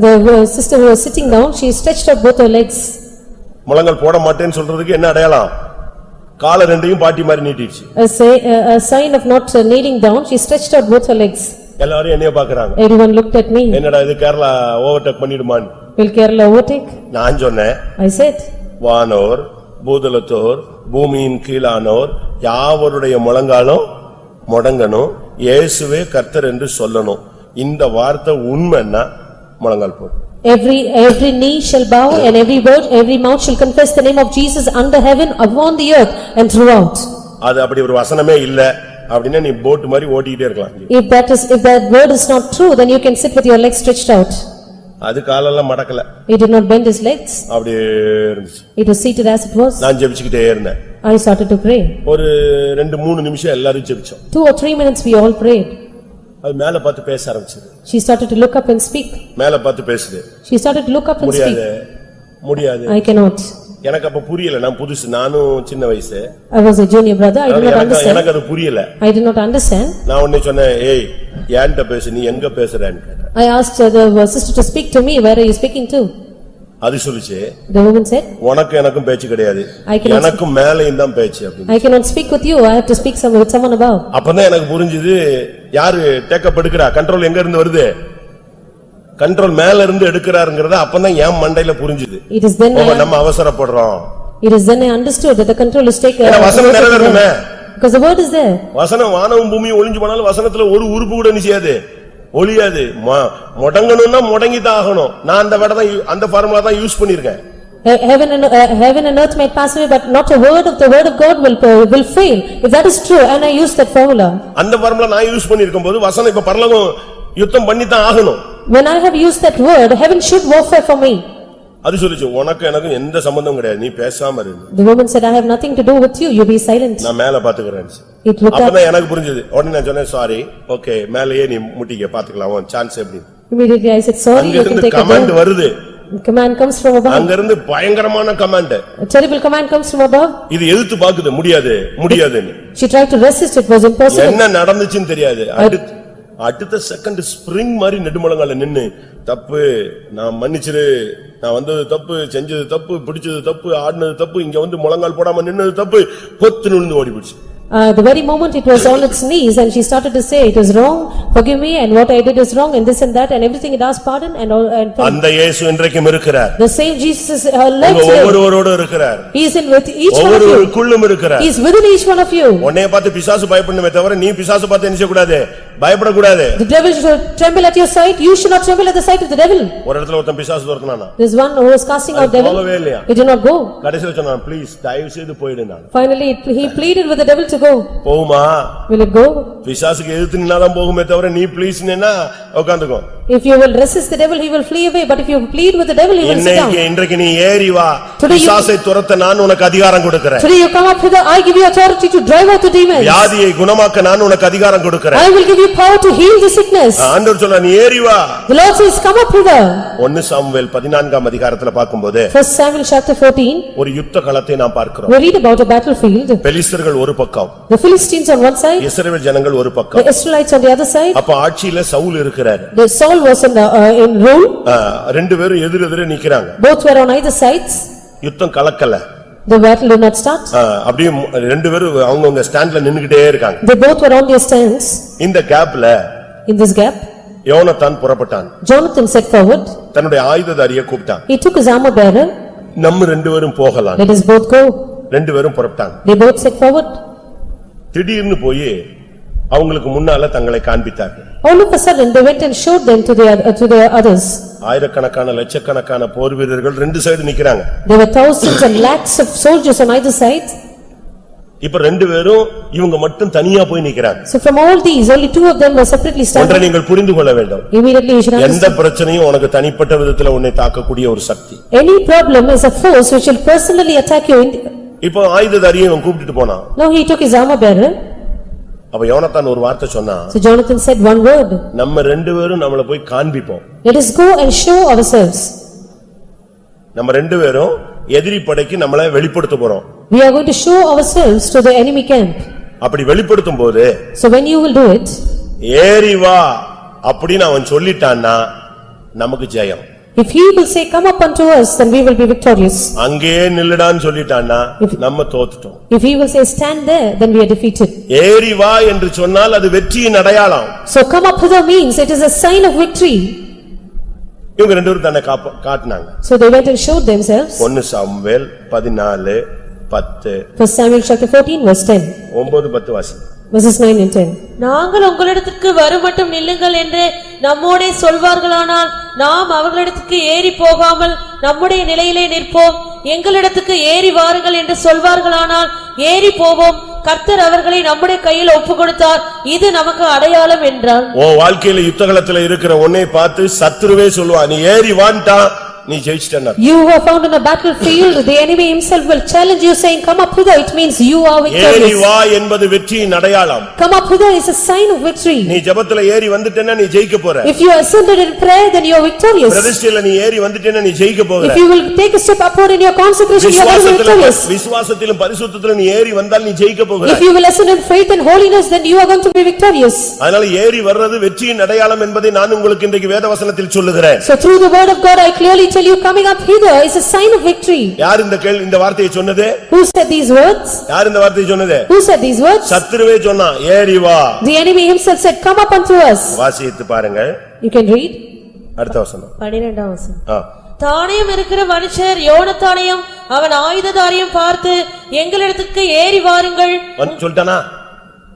the sister who was sitting down, she stretched out both her legs. முழங்கால் போட மாட்டேன்னு சொல்றதுக்கு என்ன அடையாளம்? காலை ரெண்டையும் பாட்டி மாதிரி நீட்டிச்சு. A sign of not kneeling down, she stretched out both her legs. எல்லாரும் என்னைய பாக்குறாங்க. Everyone looked at me. என்னடா இது கேரளா ஓவர்டேக் பண்ணிடுமான்னு. Will Kerala overtake? நான் சொன்னேன். I said. வானோர் பூதலத்தோர் பூமியின் கீழானோர் யாவருடைய முழங்காலும் முடங்கணும், இயேசுவே கர்த்தர் என்று சொல்லணும். இந்த வார்த்தை உண்மைன்னா முழங்கால் போடு. Every knee shall bow and every mouth shall confess the name of Jesus under heaven, upon the earth and throughout. அது அப்படி ஒரு வசனமே இல்ல அப்படின்னா நீ போட் மாதிரி ஓட்டிட்டே இருக்கலாம். If that word is not true, then you can sit with your legs stretched out. அது காலெல்லாம் மடக்கல. He did not bend his legs. அப்படியே இருந்துச்சு. It was seated as it was. நான் ஜெபிச்சிட்டே இருந்தேன். I started to pray. ஒரு 2-3 நிமிஷம் எல்லாரும் ஜெபிச்சோம். 2 or 3 minutes we all prayed. அது மேல பார்த்து பேச ஆரம்பிச்சது. She started to look up and speak. மேல பார்த்து பேசுது. She started to look up and speak. முடியாது. I cannot. எனக்கு அப்ப புரியல, நான் புதுசு, நானும் சின்ன வயசு. I was a junior brother, I did not understand. எனக்கு அது புரியல. I did not understand. நான் உடனே சொன்னேன், ஏய் ஏன்ட்ட பேசு, நீ எங்க பேசுறேன்னு கேட்டேன். I asked the sister to speak to me, where are you speaking to? அது சொல்லுச்சு. The woman said, உனக்கு எனக்கும் பேச்சு கிடையாது, எனக்கும் மேலேயும் தான் பேச்சு அப்படின்னு. I cannot speak with you, I have to speak with someone above. அப்பதான் எனக்கு புரிஞ்சது யாரு டேக்கப் எடுக்கறா, கண்ட்ரோல் எங்க இருந்து வருது, கண்ட்ரோல் மேல இருந்து எடுக்கறாருங்கறத அப்பதான் என் மண்டையில புரிஞ்சுது. நம்ம அவசரப்படுறோம். It is then I understood that the control is taken. வசனம் நிறைவேறணுமே. Because the word is there. வசனம் வானமும் பூமியும் ஒளிஞ்சு போனாலும் வசனத்துல ஒரு உறுப்பு கூட நிச்சயாது, ஒளியாது. முடங்கணும்னா முடங்கி தான் ஆகணும். நான் அந்த ஃபார்முலா தான் யூஸ் பண்ணிருக்கேன். Heaven and earth may pass away, but not a word of the word of God will fail. If that is true, and I use that formula. அந்த ஃபார்முலா நான் யூஸ் பண்ணிருக்கும்போது வசனம் இப்ப பரலோகம் யுத்தம் பண்ணித்தான் ஆகணும். When I have used that word, heaven should warfare for me. அது சொல்லுச்சு உனக்கு எனக்கு எந்த சம்பந்தமும் கிடையாது நீ பேசாம இரு. The woman said, I have nothing to do with you, you be silent. நான் மேல பாத்துக்கறேன். It looked up. அப்பதான் எனக்கு புரிஞ்சது. உடனே நான் சொன்னேன் சாரி. ஓகே மேலயே நீ முட்டிக்க பாத்துக்கலாம். உன் சான்ஸ் எப்படி? Immediately I said, sorry, you can take a command வருது. Command comes from above. அங்க இருந்து பயங்கரமான command. A terrible command comes from above. இது எதிர்த்து பாக்குது முடியாதுன்னு. She tried to resist, it was impossible. என்ன நடந்துச்சுன்னு தெரியாது. அடுத்த செகண்ட் ஸ்பிரிங் மாதிரி நெடுமலங்கால நின்னு தப்பு நான் மன்னிச்சிரு நான் வந்தது தப்பு செஞ்சது தப்பு பிடிச்சது தப்பு ஆடினது தப்பு இங்க வந்து முழங்கால் போடாம நின்னது தப்பு பொத்து நுழைந்து ஓடி போச்சு. The very moment it was on its knees and she started to say, it is wrong, forgive me, and what I did is wrong, and this and that, and everything it asked pardon, and all. அந்த இயேசு இன்றைக்கும் இருக்கிறார். The same Jesus is alive today. ஒவ்வொருவரோடு இருக்கிறார். He is in with each one of you. ஒவ்வொருவருக்குள்ளும் இருக்கிறார். He is within each one of you. உன்னை பார்த்து பிசாசு பயப்படணுமே தவிர நீ பிசாசு பார்த்து என்ன செய்ய கூடாது பயப்படக்கூடாது. The devil should tremble at your sight, you should not tremble at the sight of the devil. ஒரு இடத்துல ஒருத்தன் பிசாசு துரத்துனானா. There is one who was casting out devil. He did not go. கடைசில சொன்னான் ப்ளீஸ் தயவு செய்து போயிடுனான். Finally he pleaded with the devil to go. போமா. Will it go? பிசாசுக்கு எதிர்த்து நின்னாதான் போகுமே தவிர நீ ப்ளீஸ் நின்னா உட்கார்ந்துக்கோ. If you will resist the devil, he will flee away, but if you plead with the devil, he will sit down. இன்றைக்கு நீ ஏறி வா. பிசாசை துரத்த நான் உனக்கு அதிகாரம் கொடுக்கிறேன். Today you come up hither, I give you authority to drive out the demons. வியாதியை குணமாக்க நான் உனக்கு அதிகாரம் கொடுக்கிறேன். I will give you power to heal the sickness. ஆண்டவர் சொல்றார் நீ ஏறி வா. The Lord says, come up hither. 1 Samuel 14ஆம் அதிகாரத்துல பாக்கும்போது 1 Samuel chapter 14 ஒரு யுத்த களத்தை நாம் பார்க்கிறோம். we read about a battlefield. பெலிஸ்தர்கள் ஒரு பக்கம், The Philistines on one side, இஸ்ரவேல் ஜனங்கள் ஒரு பக்கம். the Israelites on the other side. அப்ப ஆட்சியில சவுல் இருக்கிறார். The Saul was in rule. ரெண்டு பேரும் எதிரெதிரே நிக்கறாங்க. Both were on either sides. யுத்தம் கலக்கல. The battle did not start. அப்படியே ரெண்டு பேரும் அவங்கவங்க ஸ்டாண்ட்ல நின்னுக்கிட்டே இருக்காங்க. They both were on their stands. இந்த கேப்ல In this gap, யோனத்தான் புறப்பட்டான். Jonathan set forward. தன்னுடைய ஆயுததாரியை கூப்பிட்டான். He took his armor bearer. நம்ம ரெண்டு பேரும் போகலாம். Let us both go. ரெண்டு பேரும் புறப்பட்டாங்க. They both set forward. திடீர்னு போய் அவங்களுக்கு முன்னால தங்களை காண்பித்தார்கள். All of a sudden they went and showed them to the others. ஆயிரக்கணக்கான லட்சக்கணக்கான போர் வீரர்கள் ரெண்டு சைடு நிக்கறாங்க. There were thousands and lakhs of soldiers on either side. இப்ப ரெண்டு பேரும் இவங்க மட்டும் தனியா போய் நிக்கறாங்க. So from all these only two of them were separately standing. ஒன்றை நீங்கள் புரிந்து கொள்ள வேண்டும். Immediately you should understand. எந்த பிரச்சனையும் உனக்கு தனிப்பட்ட விதத்துல உன்னை தாக்கக்கூடிய ஒரு சக்தி. Any problem is a force which will personally attack you. இப்போ ஆயுததாரியை அவன் கூப்பிட்டு போனான். Now he took his armor bearer. அப்ப யோனத்தான் ஒரு வார்த்தை சொன்னான். So Jonathan said one word. நம்ம ரெண்டு பேரும் நம்மள போய் காண்பிப்போம். Let us go and show ourselves. நம்ம ரெண்டு பேரும் எதிரி படைக்கு நம்மள வெளிப்படுத்த போறோம். We are going to show ourselves to the enemy camp. அப்படி வெளிப்படுத்தும் போது So when you will do it, ஏறி வா அப்படினு அவன் சொல்லிட்டான்னா நமக்கு ஜெயம். if he will say come up unto us, then we will be victorious. அங்கே நில்லுடான்னு சொல்லிட்டான்னா நம்ம தோத்துட்டோம். If he will say stand there, then we are defeated. ஏறி வா என்று சொன்னால் அது வெற்றியின் அடையாளம். So come up hither means it is a sign of victory. இவங்க ரெண்டு பேரும் தன்னை காட்டினாங்க. So they went and showed themselves. 1 Samuel 14:10. 1 Samuel chapter 14 verse 10. 9:10 வாசி. Verses 9 and 10. நாங்கள் உங்களிடத்துக்கு வருமட்டும் நில்லுங்கள் என்று நம்மோடே சொல்வார்களானால் நாம் அவர்களிடத்துக்கு ஏறி போகாமல் நம்முடைய நிலையிலே நிற்போம். எங்களிடத்துக்கு ஏறி வாருங்கள் என்று சொல்வார்களானால் ஏறி போவோம். கர்த்தர் அவர்களை நம்முடைய கையில் ஒப்புக் கொடுத்தார், இது நமக்கு அடையாளம் என்றார். உன் வாழ்க்கையில யுத்தகலத்துல இருக்கிற உன்னை பார்த்து சத்துருவே சொல்லுவான் நீ ஏறி வான்டா நீ ஜெயிச்சிட்டேன்னா. You who are found in a battlefield, the enemy himself will challenge you saying come up hither, it means you are victorious. ஏறி வா என்பது வெற்றியின் அடையாளம். Come up hither is a sign of victory. நீ ஜெபத்துல ஏறி வந்துட்டேன்னா நீ ஜெயிக்க போற. If you are ascended in prayer, then you are victorious. பிரதிஷ்டையில நீ ஏறி வந்துட்டேன்னா நீ ஜெயிக்க போற. If you will take a step upward in your consecration, you are going to be victorious. விசுவாசத்திலும் பரிசுத்தத்திலும் நீ ஏறி வந்தால் நீ ஜெயிக்க போற. If you will ascend in faith and holiness, then you are going to be victorious. அதனால ஏறி வர்றது வெற்றியின் அடையாளம் என்பதை நான் உங்களுக்கு இன்றைக்கு வேதவசனத்தில் சொல்லுகிறேன். So through the word of God I clearly tell you, coming up hither is a sign of victory. யார் இந்த வார்த்தையை சொன்னது? Who said these words? யார் இந்த வார்த்தையை சொன்னது? Who said these words? சத்துருவே சொன்னான் ஏறி வா. The enemy himself said come up unto us. வாசித்து பாருங்க. You can read. அடுத்த வசனம். 12ஆம் வசனம். தானியம் இருக்கிற மனுஷர் யோனத்தானையும் அவன் ஆயுததாரியும் பார்த்து எங்களிடத்துக்கு ஏறி வாருங்கள் சொல்லிட்டானா?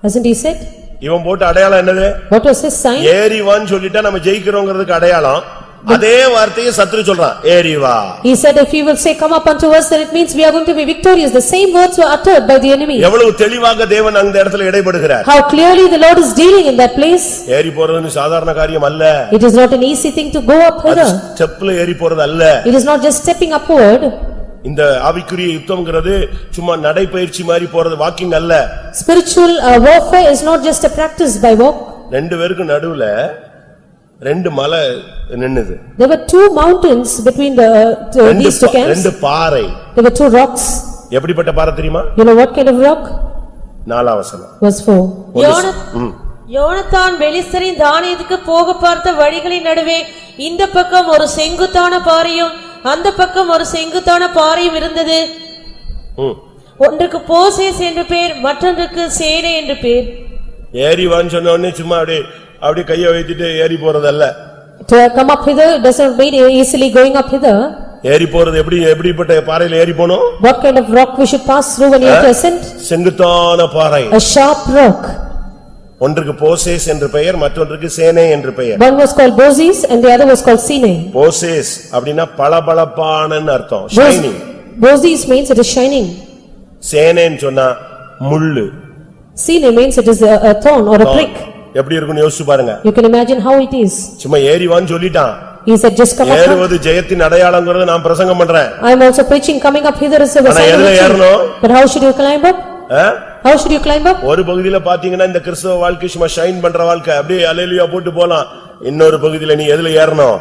Hasn't he said? இவன் போட்ட அடையாளம் என்னது? What was his sign? ஏறி வான்னு சொல்லிட்டா நம்ம ஜெயிக்கிறோங்கிறதுக்கு அடையாளம். அதே வார்த்தையை சத்துரு சொல்றான், ஏறி வா. He said, if you will say, come up unto us, then it means we are going to be victorious. The same words were uttered by the enemy. எவ்வளவு தெளிவாக தேவன் அந்த இடத்துல இடைபடுகிறார். How clearly the Lord is dealing in that place. ஏறி போறது சாதாரண காரியம் அல்ல. It is not an easy thing to go up hither. ஸ்டெப்ல ஏறி போறது அல்ல. It is not just stepping upward. இந்த ஆவிக்குரிய யுத்தம்ங்கிறது சும்மா நடைபயிற்சி மாதிரி போறது, வாக்கிங் அல்ல. Spiritual warfare is not just a practice by walk. ரெண்டு பேருக்கு நடுவுல ரெண்டு மலை நின்னுது. There were two mountains between these two camps. ரெண்டு பாறை. There were two rocks. எப்படிப்பட்ட பாறை தெரியுமா? You know what kind of rock? 4 வசனம். Verse 4. யோனத்தான் பெலிஸ்தரின் தானியத்துக்கு போக பார்த்த வழிகளின் நடுவே இந்த பக்கம் ஒரு செங்குத்தான பாறையும் அந்த பக்கம் ஒரு செங்குத்தான பாறையும் இருந்தது. ஒன்றுக்கு போசேஸ் என்று பேர், மற்றொன்றுக்கு சேனை என்று பேர். ஏறி வான்னு சொன்ன உடனே சும்மா அப்படியே கையை வைத்துட்டு ஏறி போறதல்ல. To come up hither doesn't mean easily going up hither. ஏறி போறது எப்படிப்பட்ட பாறையில ஏறி போணும்? What kind of rock we should pass through when you have to ascend? செங்குத்தான பாறை. A sharp rock. ஒன்றுக்கு போசேஸ் என்று பெயர், மற்றொன்றுக்கு சேனை என்று பெயர். One was called Bozis and the other was called Sinai. போசேஸ் அப்படினா பளபளப்பானன்னு அர்த்தம், shining. Bozis means it is shining. சேனைன்னு சொன்னா முள்ளு. Sinai means it is a thorn or a prick. எப்படி இருக்குன்னு யோசிச்சு பாருங்க. You can imagine how it is. சும்மா ஏறி வான்னு சொல்லிட்டான். He said just come up. ஏறுவது ஜெயத்தின் அடையாளம்ங்கறது நான் பிரசங்கம் பண்றேன். I am also preaching coming up hither is a sign of victory. But how should you climb up? How should you climb up? ஒரு பகுதியில பாத்தீங்கன்னா இந்த கிறிஸ்தவ வாழ்க்கை சும்மா ஷைன் பண்ற வாழ்க்கை, அப்படியே அல்லேலூயா போட்டு போலாம். இன்னொரு பகுதியில நீ எதுல ஏறணும்?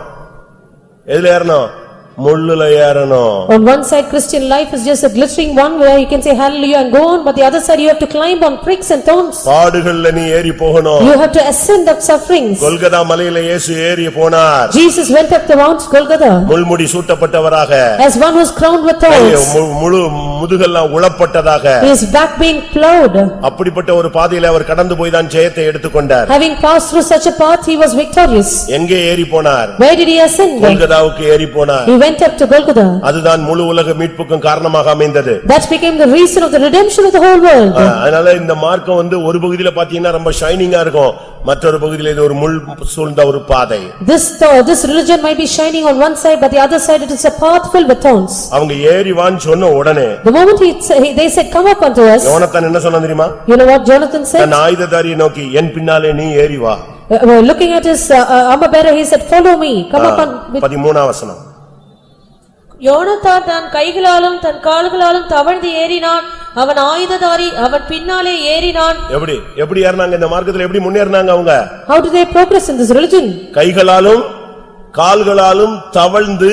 முள்ளுல ஏறணும். On one side Christian life is just a glittering one where you can say hallelujah and go on, but the other side you have to climb on pricks and thorns. பாடுகள்ல நீ ஏறி போகணும். You have to ascend up sufferings. Golgotha மலையில இயேசு ஏறி போனார். Jesus went up the Mount Golgotha முள்முடி சூட்டப்பட்டவராக, as one who was crowned with thorns. முழு முதுகெல்லாம் உளப்பட்டதாக, his back being plowed. அப்படிப்பட்ட ஒரு பாதையில அவர் கடந்து போய் தான் ஜெயத்தை எடுத்துக்கொண்டார். Having passed through such a path he was victorious. எங்கே ஏறி போனார்? Where did he ascend? கொல்கதாவுக்கு ஏறி போனார். He went up to Golgotha. அதுதான் முழு உலக மீட்புக்கும் காரணமாக அமைந்தது. That became the reason of the redemption of the whole world. அதனால இந்த மார்க்கம் ஒரு பகுதியில பாத்தீங்கன்னா ரொம்ப ஷைனிங்கா இருக்கும், மற்றொரு பகுதியில இது ஒரு முள் சூழ்ந்த ஒரு பாதை. This religion might be shining on one side, but the other side it is a path filled with thorns. அவங்க ஏறி வான்னு சொன்ன உடனே The moment they said come up unto us. யோனத்தான் என்ன சொன்னான் தெரியுமா? You know what Jonathan said? தன் ஆயுததாரியை நோக்கி என் பின்னாலே நீ ஏறி வா. Looking at his armor bearer he said follow me, come up on 13 வசனம். யோனத்தான் தன் கைகளாலும் தன் கால்களாலும் தவழ்ந்து ஏறினான், அவன் ஆயுததாரி அவன் பின்னாலே ஏறினான். எப்படி ஏறினாங்க இந்த மார்க்கத்துல? எப்படி முன்னேறினாங்க அவங்க? How did they progress in this religion? கைகளாலும் கால்களாலும் தவழ்ந்து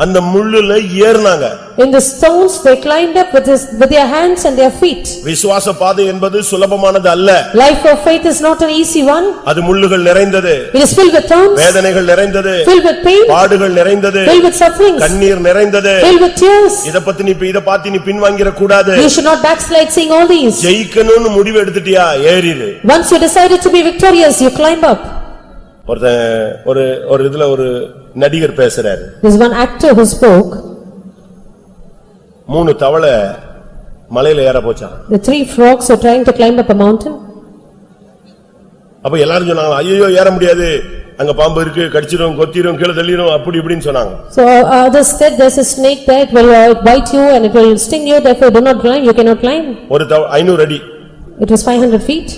அந்த முள்ளுல ஏறினாங்க. In the stones they climbed up with their hands and their feet. விசுவாச பாதை என்பது சுலபமானது அல்ல. Life of faith is not an easy one. அது முள்ளுகள் நிறைந்தது. It is filled with thorns. வேதனைகள் நிறைந்தது. Filled with pain. பாடுகள் நிறைந்தது. Filled with sufferings. கண்ணீர் நிறைந்தது. Filled with tears. இத பார்த்து நீ பின்வாங்கிர கூடாது. You should not backslide seeing all these. ஜெயிக்கணும்னு முடிவு எடுத்துட்டியா, ஏறிரு. Once you decided to be victorious, you climb up. ஒரு இதுல ஒரு நடிகர் பேசுறாரு. There is one actor who spoke. 3 தவளை மலையில ஏற போச்சான். The 3 frogs are trying to climb up a mountain. அப்ப எல்லாரும் சொன்னாங்க, ஐயோ ஏற முடியாது, அங்க பாம்பு இருக்கு, கடிச்சிரும், கொத்திரும், கீழ தள்ளிரும், அப்படி இப்படின்னு சொன்னாங்க. So others said there's a snake there, it will bite you and it will sting you, therefore do not climb, you cannot climb. ஒரு 500 அடி. It was 500 feet.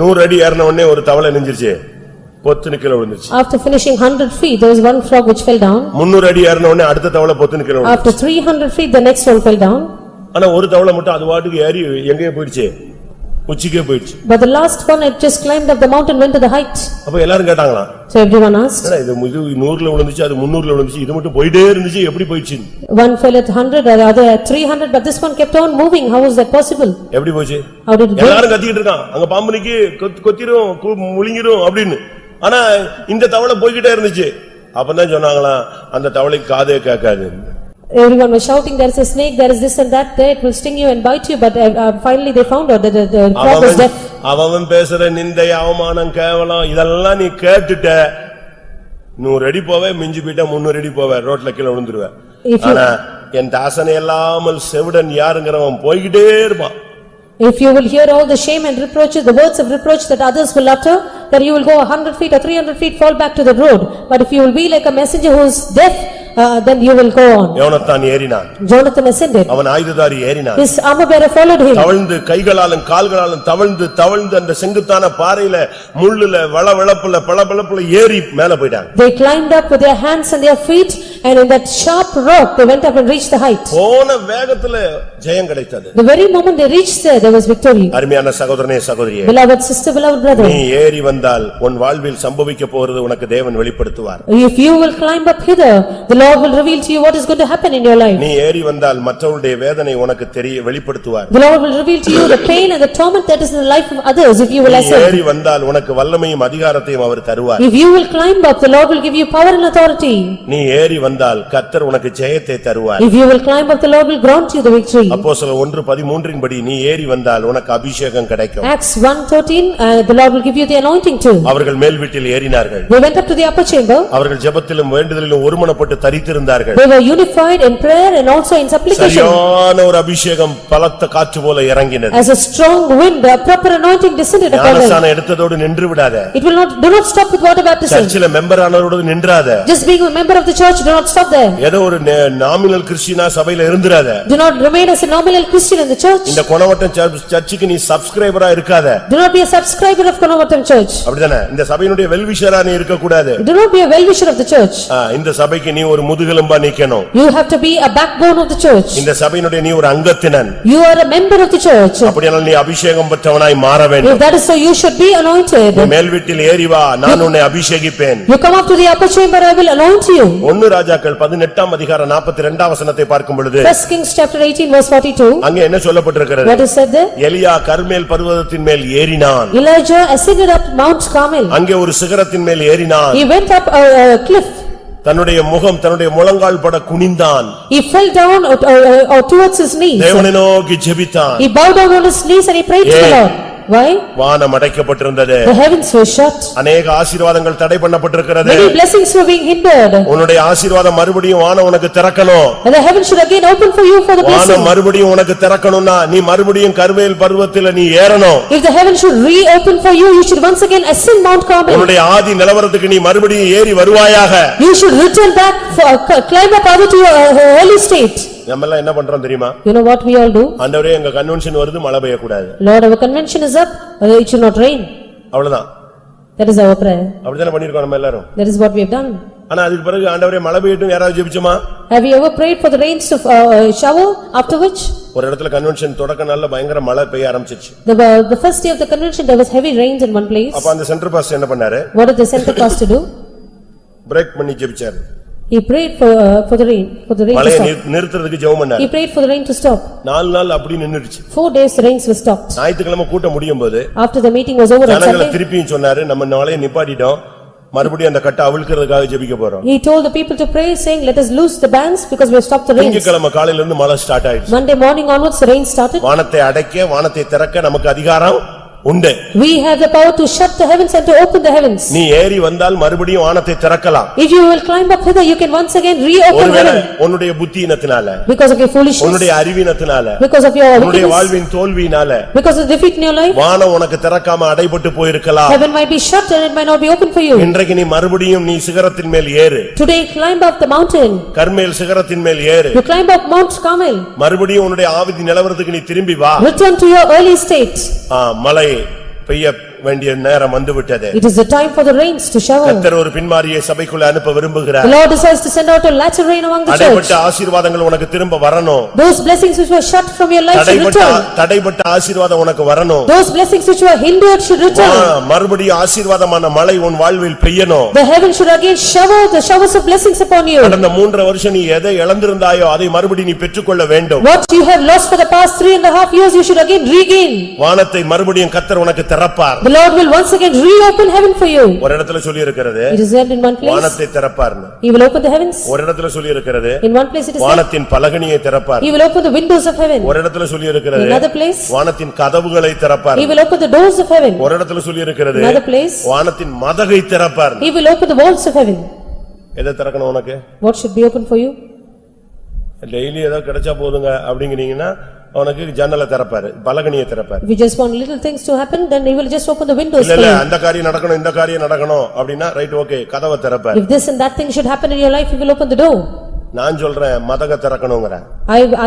100 அடி ஏறின உடனே ஒரு தவளை நெஞ்சிருச்சு, பொத்துன்னு கீழ விழுந்துச்சு. After finishing 100 feet, there was one frog which fell down. 300 அடி ஏறின உடனே அடுத்த தவளை பொத்துன்னு கீழ விழுந்துச்சு. After 300 feet, the next one fell down. ஆனா ஒரு தவளை மட்டும் அது வாட்டுக்கு ஏறி எங்கேயே போயிடுச்சு, உச்சிக்கே போயிடுச்சு. But the last one it just climbed up the mountain, went to the height. அப்ப எல்லாரும் கேட்டாங்களா? So everyone asked. இது 100ல விழுந்துச்சு, அது 300ல விழுந்துச்சு, இது மட்டும் போயிட்டே இருந்துச்சு, எப்படி போயிடுச்சு? One fell at 100, the other at 300, but this one kept on moving. How was that possible? எப்படி போச்சு? How did it go? எல்லாரும் கத்திட்டு இருக்கான், அங்க பாம்பு நிக்கி, கொத்திரும், முழுங்கிரும் அப்படின்னு. ஆனா இந்த தவளை போய்கிட்டே இருந்துச்சு. அப்பதான் சொன்னாங்களா, அந்த தவளைக்கு காதே கேட்காது. Everyone was shouting, there is a snake, there is this and that, there it will sting you and bite you, but finally they found out that the frog was deaf. அவன் பேசுற நிந்தை, அவமானம், கேவலம் இதெல்லாம் நீ கேட்டுட்ட, 100 அடி போவே, மிஞ்சி போயிட்டா 300 அடி போவே, ரோட்ல கீழ விழுந்துருவேன். ஆனா என் தாசனை இல்லாமல் செவிடன் யாருங்கிறவன் போய்கிட்டே இருப்பான். If you will hear all the shame and reproaches, the words of reproach that others will utter, then you will go 100 feet or 300 feet, fall back to the road. But if you will be like a messenger who is deaf, then you will go on. யோனத்தான் ஏறினான். Jonathan ascended. அவன் ஆயுததாரி ஏறினான். His armor bearer followed him. தவழ்ந்து கைகளாலும் கால்களாலும் தவழ்ந்து அந்த செங்குத்தான பாறையில முள்ளுல வளவளப்புல பளபளப்புல ஏறி மேல போயிட்டாங்க. They climbed up with their hands and their feet, and in that sharp rock they went up and reached the height. போன வேகத்துல ஜெயம் கிடைத்தது. The very moment they reached there was victory. அருமையான சகோதரனே சகோதரியே, Beloved sister, beloved brother, நீ ஏறி வந்தால் உன் வாழ்வில் சம்பவிக்க போறது உனக்கு தேவன் வெளிப்படுத்துவார். if you will climb up hither, the Lord will reveal to you what is going to happen in your life. நீ ஏறி வந்தால் மற்றவருடைய வேதனை உனக்கு வெளிப்படுத்துவார். The Lord will reveal to you the pain and the torment that is in the life of others if you will நீ accept. ஏறி வந்தால் உனக்கு வல்லமையும் அதிகாரத்தையும் அவர் தருவார். If you will climb up, the Lord will give you power and authority. நீ ஏறி வந்தால் கர்த்தர் உனக்கு ஜெயத்தை தருவார். If you will climb up, the Lord will grant you the victory. அப்போஸ்தலர் 1:13 படி நீ ஏறி வந்தால் உனக்கு அபிஷேகம் கிடைக்கும். Acts 1:13, the Lord will give you the anointing too. அவர்கள் மேல் வீட்டில் ஏறினார்கள். They went up to the upper chamber. அவர்கள் ஜெபத்திலும் வேண்டுதலிலும் ஒருமனப்பட்டு தரித்திருந்தார்கள். They were unified in prayer and also in supplication. சரியான ஒரு அபிஷேகம் பலத்த காற்று போல இறங்கினது. As a strong wind, a proper anointing descended upon them. ஞானஸ்நானம் எடுத்ததோடு நின்று விடாத. It will not, do not stop with water baptism. சர்ச்சில மெம்பர் ஆனவரோடு நின்றாத. Just being a member of the church, do not stop there. ஏதோ ஒரு nominal கிறிஸ்டியனா சபையில இருந்திராத. Do not remain as a nominal Christian in the church. இந்த கொணவட்டம் சர்ச்சுக்கு நீ சப்ஸ்கிரைபரா இருக்காத. Do not be a subscriber of Konavatam church. அப்படிதானே? இந்த சபையினுடைய வெல்விஷரா நீ இருக்க கூடாது. Do not be a well-wisher of the church. இந்த சபைக்கு நீ ஒரு முதுகெலும்பா நிக்கணும். You have to be a backbone of the church. இந்த சபையினுடைய நீ ஒரு அங்கத்தினன். You are a member of the church. அப்படியானால் நீ அபிஷேகம் பெற்றவனாய் மாற வேண்டும். If that is so, you should be anointed. மேல் வீட்டில் ஏறி வா, நான் உன்னை அபிஷேகிப்பேன். You come up to the upper chamber, I will anoint you. 1 ராஜாக்கள் 18 அதிகாரம் 42 வசனத்தை பார்க்கும் பொழுது 1 Kings chapter 18 verse 42. அங்கே என்ன சொல்லப்பட்டிருக்கிறது? What is said there? எலியா கர்மேல் பர்வதத்தின் மேல் ஏறினான். Elijah ascended up Mount Carmel. அங்கே ஒரு சிகரத்தின் மேல் ஏறினான். He went up a cliff. தன்னுடைய முகம் தன்னுடைய முழங்கால் பட குனிந்தான். He fell down towards his knees. தேவனை நோக்கி ஜெபித்தான். He bowed down on his knees and he prayed to the Lord. Why? வானம் அடைக்கப்பட்டிருந்தது. The heavens were shut. அநேக ஆசீர்வாதங்கள் தடை பண்ணப்பட்டிருக்கிறது. Many blessings were being hindered. உன்னுடைய ஆசீர்வாதம் மறுபடியும் வானம் உனக்கு திறக்கணும். And the heavens should again open for you for the blessing. வானம் மறுபடியும் உனக்கு திறக்கணும்னா நீ மறுபடியும் கர்மேல் பர்வதத்தில நீ ஏறணும். If the heavens should reopen for you, you should once again ascend Mount Carmel. உன்னுடைய ஆதி நிலவரத்துக்கு நீ மறுபடியும் ஏறி வருவாயாக. You should return back, climb up out to your early state. நம்மெல்லாம் என்ன பண்றோம் தெரியுமா? You know what we all do? ஆண்டவரே எங்க கன்வென்ஷன் வருது, மழை பெய்ய கூடாது. Lord, our convention is up, it should not rain. அவ்வளவுதான். That is our prayer. அப்படிதானே பண்ணிருக்கோம் நம்ம எல்லாரும். That is what we have done. ஆனா அதுக்கு பிறகு ஆண்டவரே மழை பெய்யட்டும் யாராவது ஜெபிச்சோமா? Have you ever prayed for the rains to shower after which? ஒரு இடத்துல கன்வென்ஷன் தொடக்க நாள்ல பயங்கர மழை பெய்ய ஆரம்பிச்சிருச்சு. The first day of the convention there was heavy rains in one place. அப்ப அந்த சென்டர் பாஸ்டர் என்ன பண்ணாரு? What did the center pastor do? Break பண்ணி ஜெபிச்சாரு. He prayed for the rain to மழையை stop. நிறுத்துறதுக்கு ஜெபம் பண்ணாரு. He prayed for the rain to stop. 4 நாள் அப்படி நின்னுடுச்சு. 4 days the rains were stopped. ஞாயிற்றுக்கிழமை கூட்டம் முடியும்போது After the meeting was over on ஜனங்களை Sunday, திருப்பியும் சொன்னாரு, நம்ம மழையை நிப்பாட்டிட்டோம், மறுபடியும் அந்த கட்டை அவிழ்க்கிறதுக்காக ஜெபிக்க போறோம். he told the people to pray saying, let us loose the bands because we have stopped the rains. திங்கட்கிழமை காலையில இருந்து மழை ஸ்டார்ட் ஆயிடுச்சு. Monday morning onwards the rain started. வானத்தை அடைக்க வானத்தை திறக்க நமக்கு அதிகாரம் உண்டு. We have the power to shut the heavens and to open the heavens. நீ ஏறி வந்தால் மறுபடியும் வானத்தை திறக்கலாம். If you will climb up hither, you can once again reopen ஒருவேளை heaven. உன்னுடைய புத்தியினத்தினால, Because of your foolishness, உன்னுடைய அறிவினத்தினால, because of your உன்னுடைய wickedness, வாழ்வின் தோல்வியினால because of defeat in your life, வானம் உனக்கு திறக்காம அடைபட்டு போயிருக்கலாம். heaven might be shut and it might not be open for you. இன்றைக்கு நீ மறுபடியும் நீ சிகரத்தின் மேல் ஏறு. Today climb up the mountain. கர்மேல் சிகரத்தின் மேல் ஏறு. You climb up Mount Carmel. மறுபடியும் உன்னுடைய ஆவிதி நிலவரத்துக்கு நீ திரும்பி வா. Return to your early state. மழை பெய்ய வேண்டிய நேரம் வந்துவிட்டது. It is the time for the rains to shower. கர்த்தர் ஒரு பின்மாரியை சபைக்குள்ள அனுப்ப விரும்புகிறார். The Lord decides to send out a latter rain among the church. தடைப்பட்ட ஆசீர்வாதங்கள் உனக்கு திரும்ப வரணும். Those blessings which were shut from your life should return. தடைப்பட்ட ஆசீர்வாதம் உனக்கு வரணும். Those blessings which were hindered should return. மறுபடியும் ஆசீர்வாதமான மழை உன் வாழ்வில் பெய்யணும். The heaven should again shower the showers of blessings upon you. கடந்த 3 வருஷம் நீ எதை இழந்திருந்தாயோ அதை மறுபடியும் நீ பெற்றுக்கொள்ள வேண்டும். What you have lost for the past 3.5 years you should again regain. வானத்தை மறுபடியும் கர்த்தர் உனக்கு திறப்பார். The Lord will once again reopen heaven for you. ஒரு இடத்துல சொல்லி இருக்கிறது, It is said in one place, வானத்தை திறப்பார்னு. He will open the heavens. ஒரு இடத்துல சொல்லி இருக்கிறது, In one place it is said, வானத்தின் பலகணியை திறப்பார். He will open the windows of heaven. ஒரு இடத்துல சொல்லி இருக்கிறது, In another place, வானத்தின் கதவுகளை திறப்பார். He will open the doors of heaven. ஒரு இடத்துல சொல்லி இருக்கிறது, In another place, வானத்தின் மதகை திறப்பார். He will open the walls of heaven. எதை திறக்கணும் உனக்கு? What should be open for you? Daily ஏதோ கிடைச்சா போதுங்க அப்படிங்கிறீங்கன்னா உனக்கு ஜன்னலை திறப்பாரு, பலகனியை திறப்பாரு. If you just want little things to happen, then he will just open the windows இல்ல for you. அந்த காரியம் நடக்கணும் இந்த காரியம் நடக்கணும் அப்படின்னா ரைட் ஓகே கதவை திறப்பாரு. If this and that thing should happen in your life, he will open the door. நான் சொல்றேன் மதக திறக்கணும்ங்கறேன்.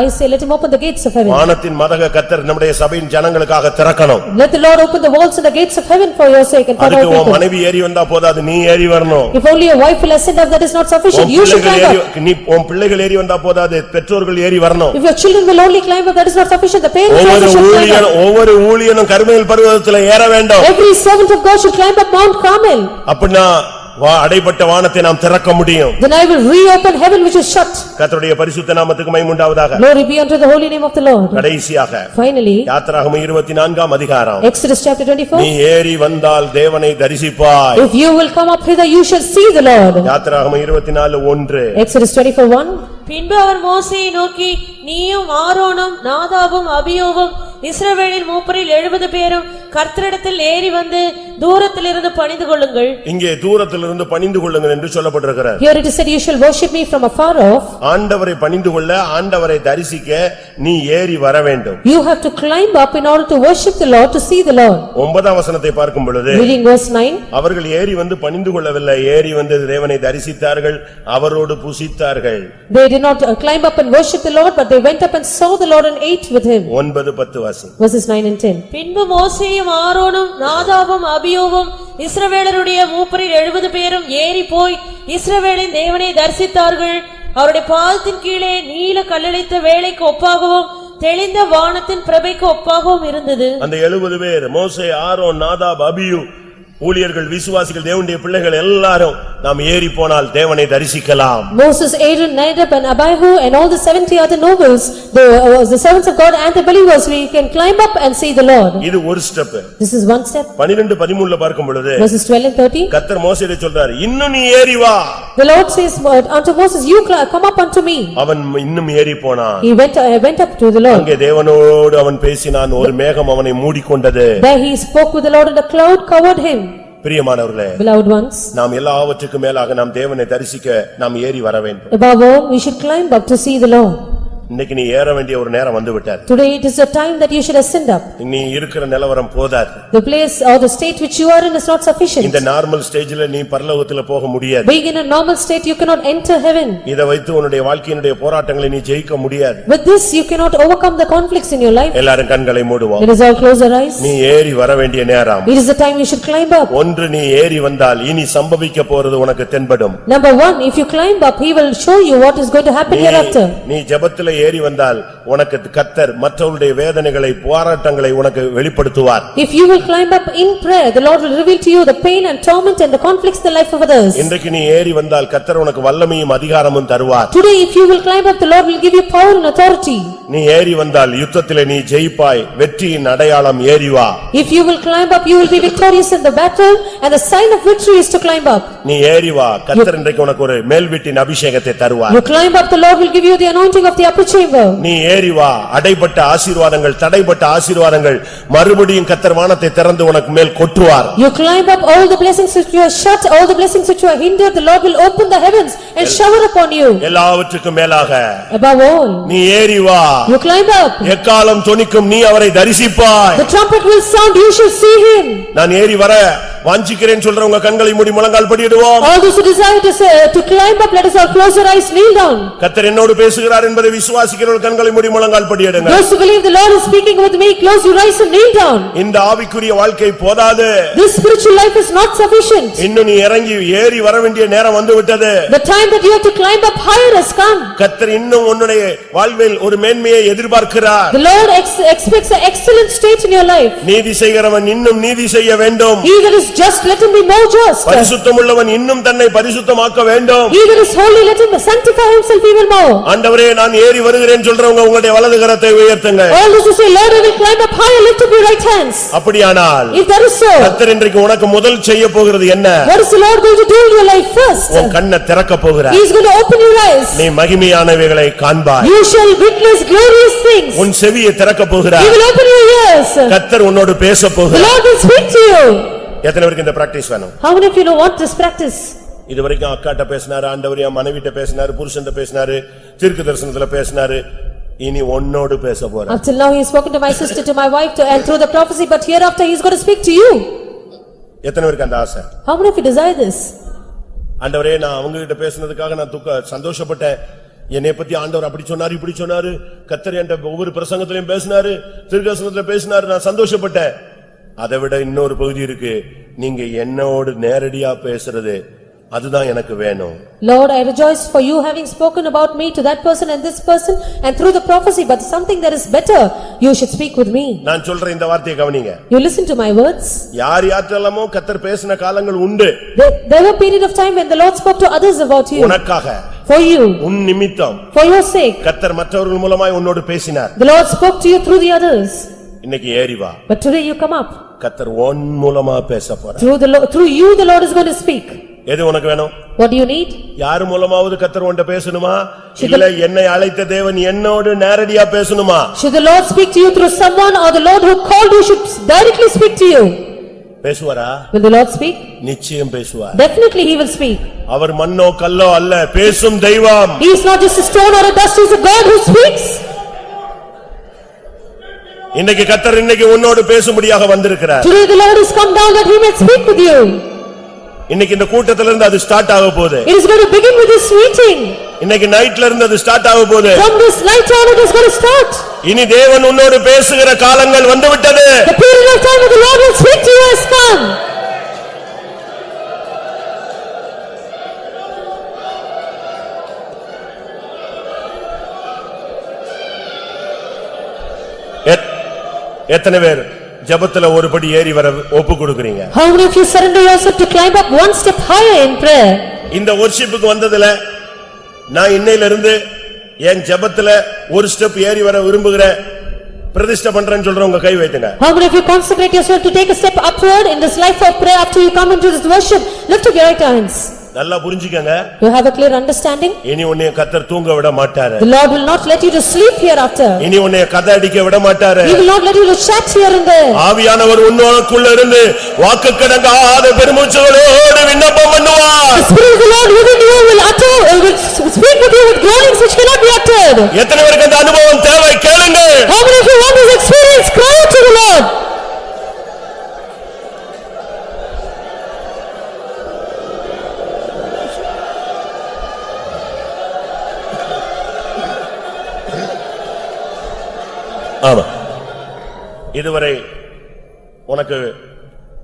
I say let him open the gates of heaven. வானத்தின் மதக கர்த்தர் நம்முடைய சபையின் ஜனங்களுக்காக திறக்கணும். Let the Lord open the walls and the gates of heaven for your sake and for our அதுக்கு உன் people. மனைவி ஏறி வந்தா போதாது, நீ ஏறி வரணும். If only your wife will ascend up, that is not sufficient. You should climb up. நீ உன் பிள்ளைகள் ஏறி வந்தா போதாது, பெற்றோர்கள் ஏறி வரணும். If your children will only climb up, that is not sufficient. The parents also should climb up. ஒவ்வொரு ஊழியனும் கர்மேல் பர்வதத்திலே ஏற வேண்டும். Every servant of God should climb up Mount Carmel. அப்படினா அடைபட்ட வானத்தை நாம் திறக்க முடியும். Then I will reopen heaven which is shut. கர்த்தருடைய பரிசுத்த நாமத்துக்கு மகிமை உண்டாவதாக. Glory be unto the holy name of the Lord. கடைசியாக Finally, யாத்திராகமம் 24ஆம் அதிகாரம். Exodus chapter 24. நீ ஏறி வந்தால் தேவனை தரிசிப்பாய். If you will come up hither, you shall see the Lord. யாத்திராகமம் 24:1. Exodus 24:1. பின்பு அவர் மோசேயை நோக்கி, நீயும் ஆரோனும் நாதாபும் அபியோவும் இஸ்ரவேலின் மூப்பரில் 70 பேரும் கர்த்தரிடத்தில் ஏறி வந்து தூரத்திலிருந்து பணிந்து கொள்ளுங்கள். இங்கே தூரத்திலிருந்து பணிந்து கொள்ளுங்கள் என்று சொல்லப்பட்டிருக்கிறது. Here it is said, you shall worship me from afar off. ஆண்டவரை பணிந்து கொள்ள, ஆண்டவரை தரிசிக்க நீ ஏறி வர வேண்டும். You have to climb up in order to worship the Lord, to see the Lord. 9ஆம் வசனத்தை பார்க்கும் பொழுது Reading verse 9. அவர்கள் ஏறி வந்து பணிந்து கொள்ளவில்லை, ஏறி வந்து தேவனை தரிசித்தார்கள், அவரோடு புசித்தார்கள். They did not climb up and worship the Lord, but they went up and saw the Lord and ate with him. 9:10 வாசி. Verses 9 and 10. பின்பு மோசேயும் ஆரோனும் நாதாபும் அபியோவும் இஸ்ரவேலருடைய மூப்பரில் 70 பேரும் ஏறி போய் இஸ்ரவேலின் தேவனை தரிசித்தார்கள். அவருடைய பாதத்தின் கீழே நீல கல்லளித்த வேளைக்கு ஒப்பாகவும் தெளிந்த வானத்தின் பிரபைக்கு ஒப்பாகவும் இருந்தது. அந்த 70 பேர் மோசே, ஆரோன், நாதாப், அபியூ ஊழியர்கள், விசுவாசிகள், தேவனுடைய பிள்ளைகள் எல்லாரும் நாம் ஏறி போனால் தேவனை தரிசிக்கலாம். Moses, Aaron, Nadab and Abihu and all the 70 other nobles, the servants of God and the believers, we can climb up and see the Lord. இது ஒரு step. This is one step. 12:13 பார்க்கும் பொழுது Verses 12 and 13. கர்த்தர் மோசேயை சொல்றார், இன்னும் நீ ஏறி வா. The Lord says unto Moses, you come up unto me. அவன் இன்னும் ஏறி போனான். He went up to the Lord. அங்கே தேவனோடு அவன் பேசினான், ஒரு மேகம் அவனை மூடிக்கொண்டது. There he spoke with the Lord and a cloud covered him. பிரியமானவர்களே, Beloved ones, நாம் எல்லாவற்றுக்கும் மேலாக நாம் தேவனை தரிசிக்க நாம் ஏறி வர வேண்டும். above all, we should climb up to see the Lord. இன்னைக்கு நீ ஏற வேண்டிய ஒரு நேரம் வந்து விட்டது. Today it is a time that you should ascend up. நீ இருக்கிற நிலவரம் போதாது. The place or the state which you are in is not sufficient. இந்த நார்மல் ஸ்டேஜ்ல நீ பரலோகத்துல போக முடியாது. Being in a normal state, you cannot enter heaven. இத வைத்து உன்னுடைய வாழ்க்கையினுடைய போராட்டங்களை நீ ஜெயிக்க முடியாது. With this, you cannot overcome the conflicts in your life. எல்லாரும் கண்களை மூடுவோம். Let us all close our eyes. நீ ஏறி வர வேண்டிய நேரம். It is the time you should climb up. ஒன்று நீ ஏறி வந்தால் இனி சம்பவிக்க போறது உனக்கு தென்படும். Number one, if you climb up, he will show you what is going to happen hereafter. நீ ஜெபத்திலே ஏறி வந்தால் உனக்கு கர்த்தர் மற்றவருடைய வேதனைகளை, போராட்டங்களை உனக்கு வெளிப்படுத்துவார். If you will climb up in prayer, the Lord will reveal to you the pain and torment and the conflicts in the life of others. இன்றைக்கு நீ ஏறி வந்தால் கர்த்தர் உனக்கு வல்லமையும் அதிகாரமும் தருவார். Today, if you will climb up, the Lord will give you power and authority. நீ ஏறி வந்தால் யுத்தத்திலே நீ ஜெயிப்பாய், வெற்றியின் அடையாளம் ஏறி வா. If you will climb up, you will be victorious in the battle, and the sign of victory is to climb up. நீ ஏறி வா, கர்த்தர் இன்றைக்கு உனக்கு ஒரு மேல்வீட்டின் அபிஷேகத்தை தருவார். You climb up, the Lord will give you the anointing of the upper chamber. நீ ஏறி வா, அடைபட்ட ஆசீர்வாதங்கள், தடைபட்ட ஆசீர்வாதங்கள் மறுபடியும் கர்த்தர் வானத்தை திறந்து உனக்கு மேல் கொட்டுவார். You climb up, all the blessings which you are shut, all the blessings which you are hindered, the Lord will open the heavens and shower upon you. எல்லாவற்றுக்கும் மேலாக Above all, நீ ஏறி வா, you climb up. எக்காலம் தொனிக்கும், நீ அவரை தரிசிப்பாய். The trumpet will sound, you shall see him. நான் ஏறி வர வாஞ்சிக்கிறேன் சொல்றவங்க கண்களை மூடி முழங்கால் படியிடுவோம். All those who desire to climb up, let us all close our eyes, kneel down. கர்த்தர் என்னோடு பேசுகிறார் என்பதை விசுவாசிக்கிறவர்கள் கண்களை மூடி முழங்கால் படியிடுங்க. Those who believe the Lord is speaking with me, close your eyes and kneel down. இந்த ஆவிக்குரிய வாழ்க்கை போதாது. This spiritual life is not sufficient. இன்னும் நீ இறங்கி ஏறி வர வேண்டிய நேரம் வந்து விட்டது. The time that you have to climb up higher has come. கர்த்தர் இன்னும் உன்னுடைய வாழ்வில் ஒரு மேன்மையை எதிர்பார்க்கிறார். The Lord expects an excellent state in your life. நீதி செய்கிறவன் இன்னும் நீதி செய்ய வேண்டும். He that is just, let him be more just. பரிசுத்தமுள்ளவன் இன்னும் தன்னை பரிசுத்தமாக்க வேண்டும். He that is holy, let him sanctify himself even more. ஆண்டவரே, நான் ஏறி வருகிறேன் சொல்றவங்க உங்களுடைய வலது கரத்தை உயர்த்துங்க. All those who say, Lord, I will climb up higher, lift up your right hands. அப்படியானால் If that is so, கர்த்தர் இன்றைக்கு உனக்கு முதல் செய்ய போகிறது என்ன? what is the Lord going to do in your life first? உன் கண்ணை திறக்க போகிறார். He is going to open your eyes. நீ மகிமையானவைகளை காண்பாய். You shall witness glorious things. உன் செவியை திறக்க He போகிறார். will open your ears. கர்த்தர் உன்னோடு பேச The போகிறார். Lord will speak to you. எத்தனை பேருக்கு இந்த பிராக்டீஸ் வேணும்? How many of you know what this practice? இதுவரைக்கும் அக்காட்ட பேசினாரு, ஆண்டவர் என் மனைவிட்ட பேசினாரு, புருஷன்ட்ட பேசினாரு, தீர்க்க தரிசனத்துல பேசினாரு, இனி உன்னோடு பேச போறேன். Until now he has spoken to my sister, to my wife, and through the prophecy, but hereafter he is going to speak to you. எத்தனை பேருக்கு அந்த ஆசை? How many of you desire this? ஆண்டவரே, நான் அவங்க கிட்ட பேசினதுக்காக நான் சந்தோஷப்பட்டேன். என்னை பத்தி ஆண்டவர் அப்படி சொன்னாரு இப்படி சொன்னாரு, கர்த்தர் என்கிட்ட ஒவ்வொரு பிரசங்கத்திலையும் பேசினாரு, தீர்க்கதரிசனத்துல பேசினாரு, நான் சந்தோஷப்பட்டேன். அதை விட இன்னொரு பகுதி இருக்கு, நீங்க என்னோடு நேரடியா பேசுறது, அதுதான் எனக்கு வேணும். Lord, I rejoice for you having spoken about me to that person and this person and through the prophecy, but something that is better, you should speak with me. நான் சொல்ற இந்த வார்த்தையை கவனிங்க. You listen to my words. யார் யாற்றலாமோ கர்த்தர் பேசின காலங்கள் உண்டு. There were period of time when the Lord spoke to others about you. உனக்காக, for you, உன் நிமித்தம், for your sake, கர்த்தர் மற்றவர்கள் மூலமாய் உன்னோடு பேசினார். the Lord spoke to you through the others. இன்னைக்கு ஏறி வா. But today you come up. கர்த்தர் உன் மூலமா பேச போறார். Through you the Lord is going to speak. எது உனக்கு வேணும்? What do you need? யார் மூலமாவது கர்த்தர் உன்கிட்ட பேசணுமா? இல்ல என்னை அழைத்த தேவன் என்னோடு நேரடியா பேசணுமா? Should the Lord speak to you through someone, or the Lord who called you should directly speak to you? பேசுவாரா? Will the Lord speak? நிச்சயம் பேசுவார். Definitely he will speak. அவர் மண்ணோ கல்லோ அல்ல, பேசும் தெய்வம். He is not just a stone or a dust, he is a God who speaks. இன்னைக்கு கர்த்தர் இன்னைக்கு உன்னோடு பேசும்படியாக வந்திருக்கிறார். Today the Lord has come down that he may speak with you. இன்னைக்கு இந்த கூட்டத்துல இருந்து அது ஸ்டார்ட் ஆக போகுது. It is going to begin with this meeting. இன்னைக்கு நைட்ல இருந்து அது ஸ்டார்ட் ஆக போகுது. From this night on it is going to start. இனி தேவன் உன்னோடு பேசுகிற காலங்கள் வந்துவிட்டது. The period of time when the Lord will speak to you has come. எத்தனை பேர் ஜெபத்துல ஒருபடி ஏறி வர ஒப்பு கொடுக்கறீங்க? How many of you surrender yourself to climb up one step higher in prayer? இந்த worshipக்கு வந்ததுல நான் இன்னையில இருந்து என் ஜெபத்துல ஒரு ஸ்டெப் ஏறி வர விரும்புகிறேன், பிரதிஷ்டை பண்றேன்னு சொல்றவங்க கை வைத்துங்க. How many of you consecrate yourself to take a step upward in this life of prayer after you come into this worship? Lift up your right hands. நல்லா புரிஞ்சுக்கங்க. You have a clear understanding? இனி உன்னை கர்த்தர் தூங்க விட மாட்டாரு. The Lord will not let you to sleep hereafter. இனி உன்னை கதை அடிக்க விட மாட்டாரு. He will not let you to chat here and there. ஆவியானவர் உன்னோடுக்குள்ள இருந்து வாக்குக்கடங்காத பெருமூச்சுகளோடு விண்ணப்பம் பண்ணுவார். The Spirit of the Lord within you will speak with you with groanings which cannot be uttered. எத்தனை பேருக்கு அந்த அனுபவம் தேவை? கேளுங்க. How many of you want this experience? Cry out to the Lord. ஆமா, இதுவரை உனக்கு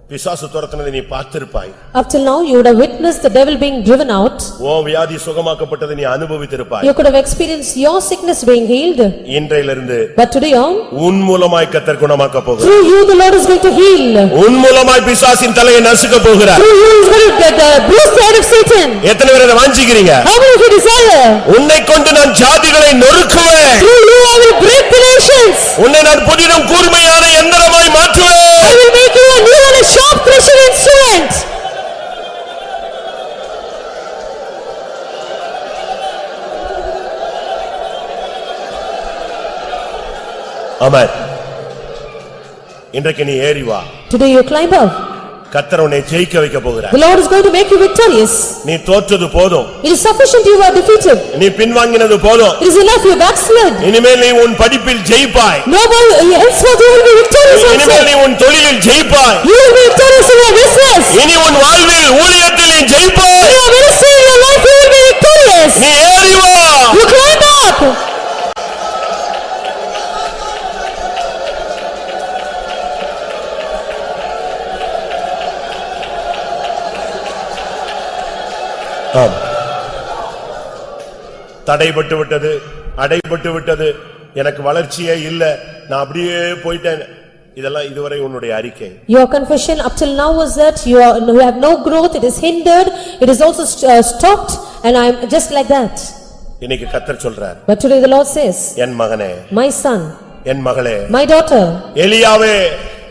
பிசாசு துரத்துனதை நீ பார்த்திருப்பாய். Up till now you would have witnessed the devil being driven out. உன் வியாதி சுகமாக்கப்பட்டதை நீ அனுபவித்திருப்பாய். You could have experienced your sickness being healed. இன்றையிலிருந்து But today on, உன் மூலமாய் கர்த்தர் குணமாக்க போகிறார். through you the Lord is going to heal. உன் மூலமாய் பிசாசின் தலையை நசுக்க போகிறார். Through you is going to bruise the head of Satan. எத்தனை பேர் அதை வாஞ்சிக்கிறீங்க? How many of you desire? உன்னை கொண்டு நான் ஜாதிகளை நொறுக்குவேன். Through you I will break the nations. உன்னை நான் புதிதும் கூர்மையான எந்திரமாய் மாற்றுவேன். I will make you a new and a sharp threshing instrument. ஆமென். இன்றைக்கு நீ ஏறி வா. Today you climb up. கர்த்தர் உன்னை ஜெயிக்க வைக்க போகிறார். The Lord is going to make you victorious. நீ தோற்றது போதும். It is sufficient you are defeated. நீ பின்வாங்கினது போதும். It is enough you backslid. இனிமேல் நீ உன் படிப்பில் ஜெயிப்பாய். No more, henceforth you will be victorious also. இனிமேல் நீ உன் தொழிலில் ஜெயிப்பாய். You will be victorious in your business. இனி உன் வாழ்வில் ஊழியத்தில் நீ ஜெயிப்பாய். In your ministry, in your life, you will be victorious. நீ ஏறி வா. You climb up. தடைபட்டு விட்டது, அடைபட்டு விட்டது, எனக்கு வளர்ச்சியே இல்ல, நான் அப்படியே போயிட்டேன், இதெல்லாம் இதுவரை உன்னுடைய அறிக்கை. Your confession up till now was that you have no growth, it is hindered, it is also stopped, and I am just like that. இன்னைக்கு கர்த்தர் சொல்றார். But today the Lord says, என் மகனே, my son, என் மகளே, my daughter, எலியாவே,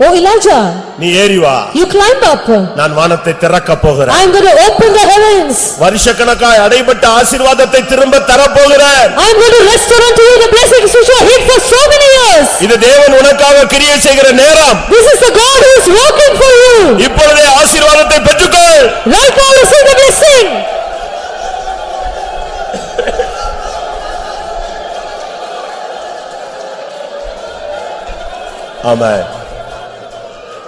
oh Elijah, நீ ஏறி வா. you climb up. நான் வானத்தை திறக்க போகிறேன். I am going to open the heavens. வருஷக்கணக்காய் அடைபட்ட ஆசீர்வாதத்தை திரும்ப தரப்போகிறேன். I am going to restore unto you the blessings which are hid for so many years. இது தேவன் உனக்காக கிரியை செய்கிற நேரம். This is the God who is working for you. இப்பொழுதே ஆசீர்வாதத்தை பெற்றுக்கொள். Right now receive the blessing. ஆமென்.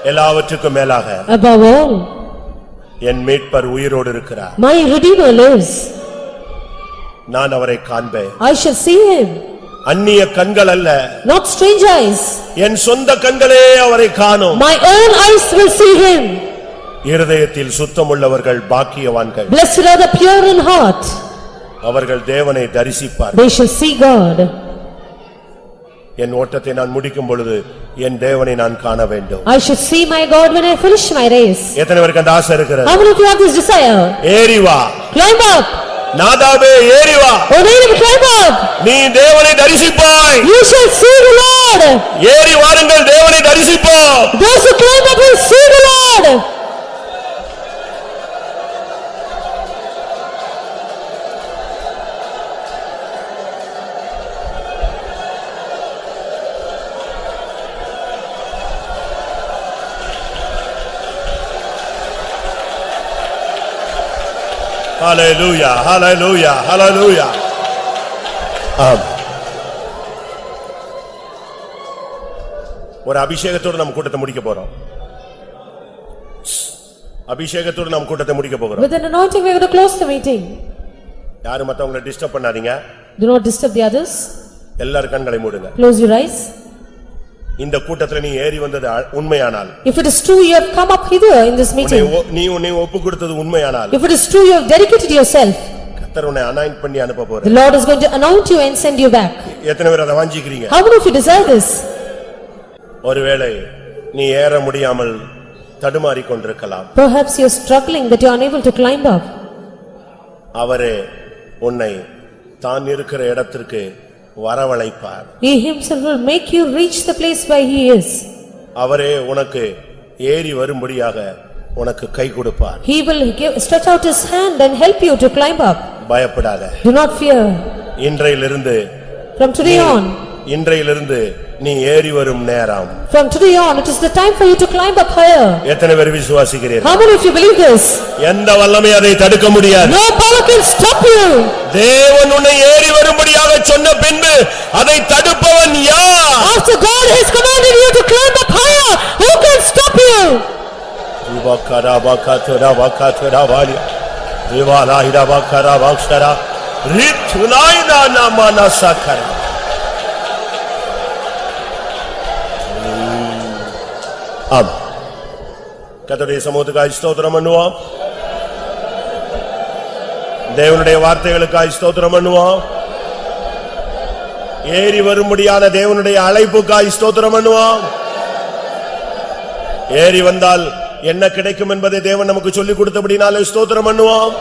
எல்லாவற்றுக்கும் மேலாக Above all, என் மீட்பர் உயிரோடு இருக்கிறார். my Redeemer lives. நான் அவரை காண்பேன். I shall see him. அந்நிய கண்கள் அல்ல, Not strange eyes. என் சொந்த கண்களே அவரை காணும். My own eyes will see him. இருதயத்தில் சுத்தமுள்ளவர்கள் பாக்கியவான்கள். Blessed are the pure in heart. அவர்கள் தேவனை தரிசிப்பார்கள். They shall see God. என் ஓட்டத்தை நான் முடிக்கும் பொழுது என் தேவனை நான் காண வேண்டும். I should see my God when I finish my race. எத்தனை பேருக்கு அந்த ஆசை இருக்கிறது? How many of you have this desire? ஏறி வா. Climb up. நாதாபே ஏறி வா. O Nadab, climb up. நீ தேவனை தரிசிப்பாய். You shall see the Lord. ஏறி வாருங்கள், தேவனை தரிசிப்போம். Those who climb up will see the Lord. Hallelujah, hallelujah, hallelujah. ஒரு அபிஷேகத்தோடு நம்ம கூட்டத்தை முடிக்க போறோம். அபிஷேகத்தோடு நம்ம கூட்டத்தை முடிக்க போகிறோம். With an anointing we are going to close the meeting. யாரும் மத்தவங்களை டிஸ்டர்ப் பண்ணாதீங்க. Do not disturb the others. எல்லாரும் கண்களை மூடுங்க. Close your eyes. இந்த கூட்டத்துல நீ ஏறி வந்தது உண்மையானால், If it is true you have come up hither in this meeting, நீ உன்னை ஒப்பு கொடுத்தது உண்மையானால், if it is true you have dedicated yourself, கர்த்தர் உன்னை அனாயிண்ட் பண்ணி அனுப்ப the போறார். Lord is going to anoint you and send you back. எத்தனை பேர் அதை வாஞ்சிக்கிறீங்க? How many of you desire this? ஒருவேளை நீ ஏற முடியாமல் தடுமாறிக் கொண்டிருக்கலாம். Perhaps you are struggling that you are unable to climb up. அவரே உன்னை தான் இருக்கிற இடத்திற்கு வரவழைப்பார். He himself will make you reach the place where he is. அவரே உனக்கு ஏறி வரும்படியாக உனக்கு கை கொடுப்பார். He will stretch out his hand and help you to climb up. பயப்படாத. Do not fear. இன்றையிலிருந்து From today on, இன்றையிலிருந்து நீ ஏறி வரும் நேரம். from today on, it is the time for you to climb up higher. எத்தனை பேர் விசுவாசிக்கிறீர்கள்? How many of you believe this? எந்த வல்லமை அதை தடுக்க முடியாது. No power can stop you. தேவன் உன்னை ஏறி வரும்படியாக சொன்ன பின்பு அதை தடுப்பவன் யார்? After God has commanded you to climb up higher, who can stop you? Ribakarabakarabakatarabali Rivalahirabakarabaksara Ritunaina namanasakara. ஆம். கர்த்தருடைய சமூகத்துக்காய் ஸ்தோத்திரம் பண்ணுவோம். தேவனுடைய வார்த்தைகளுக்காய் ஸ்தோத்திரம் பண்ணுவோம். ஏறி வரும்படியான தேவனுடைய அழைப்புக்காய் ஸ்தோத்திரம் பண்ணுவோம். ஏறி வந்தால் என்ன கிடைக்கும் என்பதை தேவன் நமக்கு சொல்லிக் கொடுத்தபடினாலே ஸ்தோத்திரம் பண்ணுவோம்.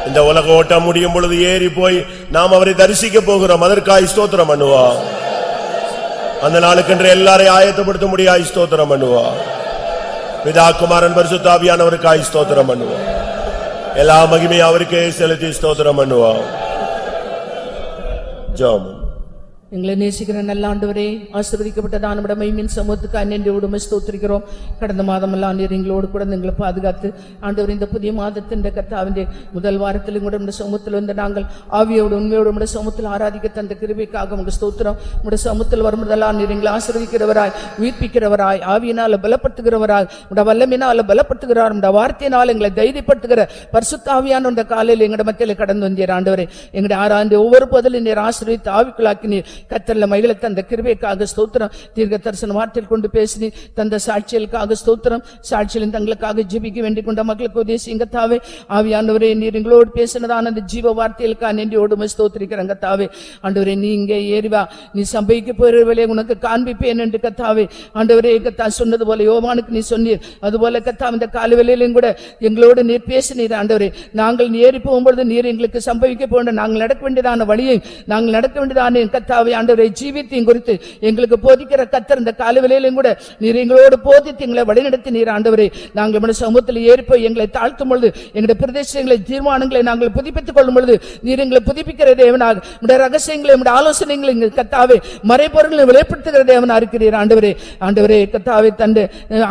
இந்த உலக ஓட்டம் முடியும் பொழுது ஏறி போய் நாம் அவரை தரிசிக்க போகிறோம். அதற்காய் ஸ்தோத்திரம் பண்ணுவோம். அந்த நாளுக்கென்று எல்லாரையும் ஆயத்தப்படுத்த முடியாய் ஸ்தோத்திரம் பண்ணுவோம். பிதா குமாரன் பரிசுத்த ஆவியானவருக்காய் ஸ்தோத்திரம் பண்ணுவோம். எல்லா மகிமையும் அவருக்கே செலுத்தி ஸ்தோத்திரம் பண்ணுவோம். ஜெபம். எங்களை நேசிக்கிற நல்ல ஆண்டவரே, ஆசீர்வதிக்கப்பட்டதான நம்முடைய மகிமையின் சமூகத்துக்கு நன்றியோடு உம்மை ஸ்தோத்திரிக்கிறோம். கடந்த மாதமெல்லாம் நீர் எங்களோடு கூட எங்களை பாதுகாத்து ஆண்டவர் இந்த புதிய மாதத்தின் கர்த்தாவிന്റെ முதல் வாரத்திலும் கூட நம்முடைய சமூகத்தில் வந்து நாங்கள் ஆவியோடு உண்மையோடு நம்முடைய சமூகத்தில் ஆராதிக்க தந்த கிருபைக்காக உங்கள் ஸ்தோத்திரம். நம்முடைய சமூகத்தில் வரும்போதெல்லாம் நீர் எங்களை ஆசீர்வதிக்கிறவராய், உயிர்ப்பிக்கிறவராய், ஆவியினால் பலப்படுத்துகிறவராய், நம்முடைய வல்லமையினால் பலப்படுத்துகிறார், நம்முடைய வார்த்தையினால் எங்களை தைரியப்படுத்துகிற பரிசுத்த ஆவியான இந்த காலையில் எங்களுடைய மத்தியில் கடந்து வந்தீர் ஆண்டவரே. எங்களுடைய ஆராய்ந்து ஒவ்வொரு பதிலும் நீர் ஆசீர்வதித்து ஆவிக்குள்ளாக்கி நீர் கர்த்தர்ல மகிழ தந்த கிருபைக்காக ஸ்தோத்திரம். தீர்க்க தரிசன வார்த்தையில் கொண்டு பேசி தந்த சாட்சிகளுக்காக ஸ்தோத்திரம். சாட்சியிலும் தங்களுக்காக ஜெபிக்க வேண்டிக் கொண்ட மக்களுக்கு உதேசிங்க தாவே. ஆவியானவரே, நீர் எங்களோடு பேசினதான அந்த ஜீவ வார்த்தைகளுக்காக நன்றியோடு ஸ்தோத்திரிக்கிறங்க தாவே. ஆண்டவரே, நீ இங்கே ஏறிவா, நீ சம்பவிக்க போறவர்களே உனக்கு காண்பிப்பேன் என்று கத்தாவே. ஆண்டவரே, கத்தா சொன்னது போல யோவானுக்கு நீ சொன்னீர், அதுபோல கத்தா இந்த காலவேளையிலும் கூட எங்களோடு நீர் பேசினீர் ஆண்டவரே. நாங்கள் ஏறி போகும்பொழுது நீர் எங்களுக்கு சம்பவிக்க போன்ற நாங்கள் நடக்க வேண்டியதான வழியை, நாங்கள் நடக்க வேண்டியதான கத்தாவே ஆண்டவரே ஜீவித்தையும் குறித்து எங்களுக்கு போதிக்கிற கர்த்தர் இந்த காலவேளையிலும் கூட நீர் எங்களோடு போதித்து எங்களை வழிநடத்தி நீர் ஆண்டவரே. நாங்கள் நம்முடைய சமூகத்தில் ஏறிப்போய் எங்களை தாழ்த்தும் பொழுது எங்களுடைய பிரதேசங்களை தீர்மானங்களை நாங்கள் புதுப்பித்துக் கொள்ளும் பொழுது நீர் எங்களை புதுப்பிக்கிற தேவனாக, நம்முடைய ரகசியங்களை நம்முடைய ஆலோசனைகளை எங்கள் கர்த்தாவே மறைபொருளை வெளிப்படுத்துகிற தேவனா இருக்கிறீர் ஆண்டவரே. ஆண்டவரே கர்த்தாவே, தந்தை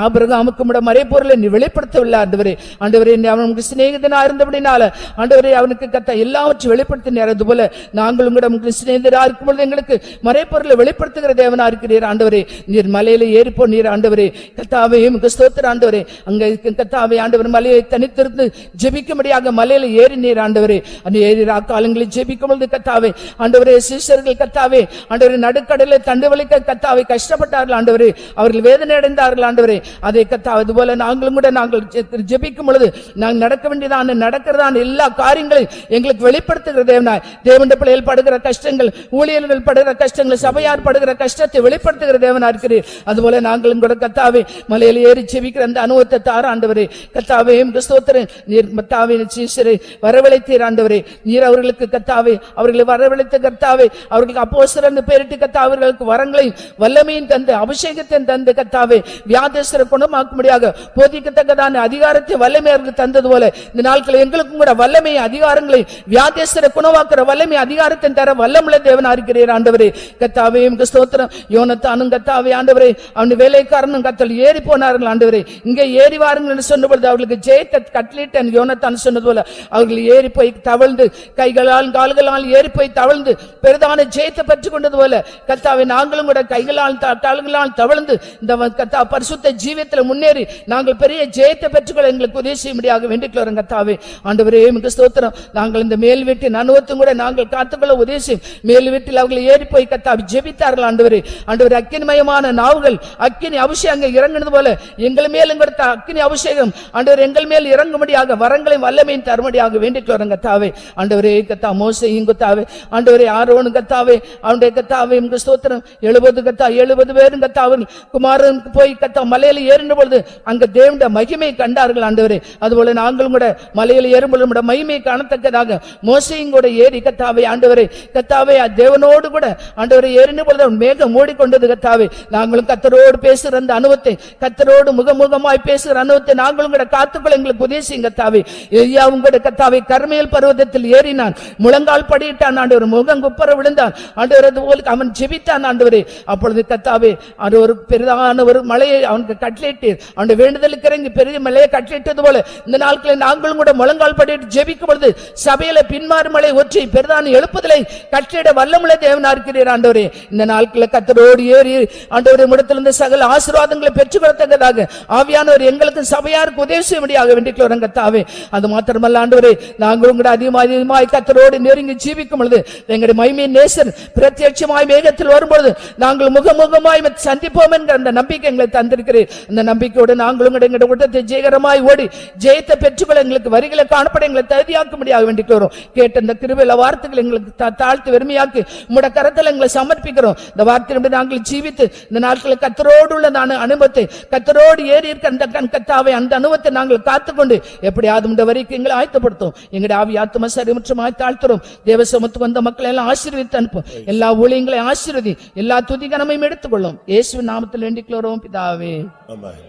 ஆபிரகாமுக்கு நம்முடைய மறைபொருளை நீ வெளிப்படுத்தவில்லை ஆண்டவரே. ஆண்டவரே, அவனுக்கு சிநேகிதனா இருந்தபடினால ஆண்டவரே அவனுக்கு கர்த்தா எல்லாவற்றையும் வெளிப்படுத்தினார். அதுபோல நாங்கள் உங்களிடம் சிநேகிதரா இருக்கும் பொழுது எங்களுக்கு எங்களுக்கு மறைபொருளை வெளிப்படுத்துகிற தேவனா இருக்கிறீர் ஆண்டவரே. நீர் மலையில ஏறிப்போ நீர் ஆண்டவரே. கர்த்தாவே உமக்கு ஸ்தோத்திரம் ஆண்டவரே. அங்க கர்த்தாவே ஆண்டவர் மலையை தனித்திருந்து ஜெபிக்கும்படியாக மலையில ஏறி நீர் ஆண்டவரே. அந்த ஏறி காலங்களில் ஜெபிக்கும் பொழுது கர்த்தாவே ஆண்டவரே சீஷர்கள் கர்த்தாவே ஆண்டவரே நடுக்கடலை தண்டுவலிக்க கர்த்தாவே கஷ்டப்பட்டார்கள் ஆண்டவரே. அவர்கள் வேதனை அடைந்தார்கள் ஆண்டவரே. அதை கர்த்தாவே அதுபோல நாங்களும் கூட நாங்கள் ஜெபிக்கும் பொழுது நாங்கள் நடக்க வேண்டியதான நடக்கிறதான எல்லா காரியங்களையும் எங்களுக்கு வெளிப்படுத்துகிற தேவனாய், தேவனுடைய பிள்ளைகள் படுகிற கஷ்டங்கள், ஊழியர்கள் படுகிற கஷ்டங்கள், சபையார் படுகிற கஷ்டத்தை வெளிப்படுத்துகிற தேவனா இருக்கிறீர். அதுபோல நாங்களும் கூட கர்த்தாவே மலையில ஏறி ஜெபிக்கிற அந்த அனுபவத்தை தார ஆண்டவரே. கர்த்தாவே உமக்கு ஸ்தோத்திரம். நீர் கர்த்தாவே சீஷரை வரவழைத்தீர் ஆண்டவரே. நீர் அவர்களுக்கு கர்த்தாவே அவர்களை வரவழைத்த கர்த்தாவே அவர்களுக்கு அப்போஸ்தலர் என்று பெயரிட்டு கர்த்தாவே அவர்களுக்கு வரங்களையும் வல்லமையும் தந்து அபிஷேகத்தையும் தந்து கர்த்தாவே வியாதியஸ்தரை குணமாக்கும்படியாக போதிக்கத்தக்கதான அதிகாரத்தை வல்லமை அவர்களுக்கு தந்தது போல இந்த நாட்களில் எங்களுக்கும் கூட வல்லமை அதிகாரங்களை வியாதியஸ்தரை குணமாக்குற வல்லமை அதிகாரத்தை தர வல்லமுள்ள தேவனா இருக்கிறீர் ஆண்டவரே. கர்த்தாவே உமக்கு ஸ்தோத்திரம். யோனத்தானும் கர்த்தாவே ஆண்டவரே அவன் வேலைக்காரனும் கர்த்தர் ஏறி போனார்கள் ஆண்டவரே. இங்கே ஏறி வாருங்கள் என்று சொன்னபொழுது அவர்களுக்கு ஜெயத்தை கட்டளையிட்ட யோனத்தான் சொன்னது போல அவர்கள் ஏறி போய் தவழ்ந்து கைகளால் கால்களால் ஏறி போய் தவழ்ந்து பெரிதான ஜெயத்தை பெற்றுக் கொண்டது போல கர்த்தாவே நாங்களும் கூட கைகளால் கால்களால் தவழ்ந்து இந்த கர்த்தா பரிசுத்த ஜீவியத்தில் முன்னேறி நாங்கள் பெரிய ஜெயத்தை பெற்றுக்கொள்ள எங்களுக்கு உதவி செய்யும்படியாக வேண்டிக்கிறோம் கர்த்தாவே. ஆண்டவரே உமக்கு ஸ்தோத்திரம். நாங்கள் இந்த மேல் வீட்டின் அனுபவத்தும் கூட நாங்கள் காத்துக்கொள்ள உதவி செய்யும். மேல் வீட்டில் அவர்கள் ஏறி போய் கர்த்தாவே ஜெபித்தார்கள் ஆண்டவரே. ஆண்டவரே அக்கினிமயமான நாவுகள் அக்கினி அபிஷேகம் இறங்கினது போல எங்கள் மேலும் கொடுத்த அக்கினி அபிஷேகம் ஆண்டவர் எங்கள் மேல் இறங்கும்படியாக வரங்களையும் வல்லமையும் தரும்படியாக வேண்டிக்கிறோம் கர்த்தாவே. ஆண்டவரே கர்த்தா மோசேயும் கர்த்தாவே ஆண்டவரே ஆரோனும் கர்த்தாவே அவனுடைய கர்த்தாவே உமக்கு ஸ்தோத்திரம். 70 பேரும் கர்த்தாவே குமாரன் போய் கர்த்தா மலையில ஏறின பொழுது அங்க தேவனுடைய மகிமை கண்டார்கள் ஆண்டவரே. அதுபோல நாங்களும் கூட மலையில ஏறும் பொழுது நம்முடைய மகிமை காணத்தக்கதாக மோசேயும் கூட ஏறி கர்த்தாவே ஆண்டவரே கர்த்தாவே தேவனோடு கூட ஆண்டவரை ஏறின பொழுது அவன் மேகம் மூடிக்கொண்டது கர்த்தாவே. நாங்களும் கர்த்தரோடு பேசுகிற அந்த அனுபவத்தை கர்த்தரோடு முகமுகமாய் பேசுகிற அனுபவத்தை நாங்களும் கூட காத்துக்கொள்ள எங்களுக்கு உதவி செய்யுங்க கர்த்தாவே. எலியாவும் கூட கர்த்தாவே கர்மேல் பர்வதத்தில் ஏறினான், முழங்கால் படியிட்டான் ஆண்டவர், முகம் குப்புற விழுந்தான் ஆண்டவர். அதுபோல அவன் ஜெபித்தான் ஆண்டவரே. அப்பொழுது கர்த்தாவே அது ஒரு பெரிதான ஒரு மலையை அவனுக்கு கட்டளையிட்டு அவனுடைய வேண்டுதலுக்கு இறங்கி பெரிய மலையை கட்டளையிட்டது போல இந்த நாட்களில் நாங்களும் கூட முழங்கால் படியிட்டு ஜெபிக்கும் பொழுது சபையில பின்மாறு மலை ஒற்றி பெரிதான எழுப்புதலை கட்டளையிட வல்லமுள்ள தேவனா இருக்கிறீர் ஆண்டவரே. இந்த நாட்களில் கர்த்தரோடு ஏறி ஆண்டவரே இடத்திலிருந்து சகல ஆசீர்வாதங்களை பெற்றுக்கொள்ளத்தக்கதாக ஆவியானவர் எங்களுக்கு சபையாருக்கு உதவி செய்யும்படியாக வேண்டிக்கிறோம் கர்த்தாவே. அது மாத்திரமல்ல ஆண்டவரே நாங்களும் கூட அதிகமாய் கர்த்தரோடு நெருங்கி ஜீவிக்கும் பொழுது எங்களுடைய மகிமையின் நேசர் பிரத்யட்சமாய் மேகத்தில் வரும்பொழுது நாங்கள் முகமுகமாய் சந்திப்போம் என்கிற அந்த நம்பிக்கை எங்களை தந்திருக்கிறேன். அந்த நம்பிக்கையோடு நாங்களும் எங்களுடைய உடத்தை ஜெயகரமாய் ஓடி ஜெயத்தை பெற்றுக்கொள்ள எங்களுக்கு வரிகளை காணப்பட எங்களை தகுதியாக்கும்படியாக வேண்டிக்கிறோம். கேட்ட இந்த கிருபையில வார்த்தைகள் எங்களுக்கு தாழ்த்து வெறுமையாக்கி உம்முடைய கரத்தில் எங்களை சமர்ப்பிக்கிறோம். இந்த வார்த்தையின்படி நாங்கள் ஜீவித்து இந்த நாட்களில் கர்த்தரோடு உள்ள அனுபவத்தை கர்த்தரோடு ஏறி இருக்க அந்த கர்த்தாவை அந்த அனுபவத்தை நாங்கள் காத்துக்கொண்டு எப்படியாவது இந்த வரைக்கும் எங்களை ஆயத்தப்படுத்தும். எங்களுடைய ஆவி ஆத்தும சரிமுற்றமாய் தாழ்த்துறோம். தேவ சமூகத்துக்கு வந்த மக்களை எல்லாம் ஆசீர்வதித்து அனுப்பும். எல்லா ஊழியங்களை ஆசீர்வதி, எல்லா துதிகனமையும் எடுத்துக்கொள்ளும். இயேசுவின் நாமத்தில் வேண்டிக்கிறோம் பிதாவே. ஆமென்.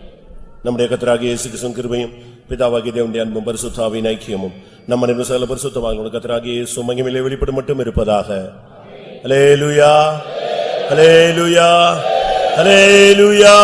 நம்முடைய கர்த்தராகிய இயேசு கிறிஸ்துவின் கிருபையும் பிதாவாகிய தேவனுடைய அன்பும் பரிசுத்த ஆவியின் ஐக்கியமும் நம்ம சகல பரிசுத்தவான்களுடைய கர்த்தராகிய இயேசு மகிமையிலே வெளிப்படும் மட்டும் இருப்பதாக. அல்லேலூயா, அல்லேலூயா, அல்லேலூயா.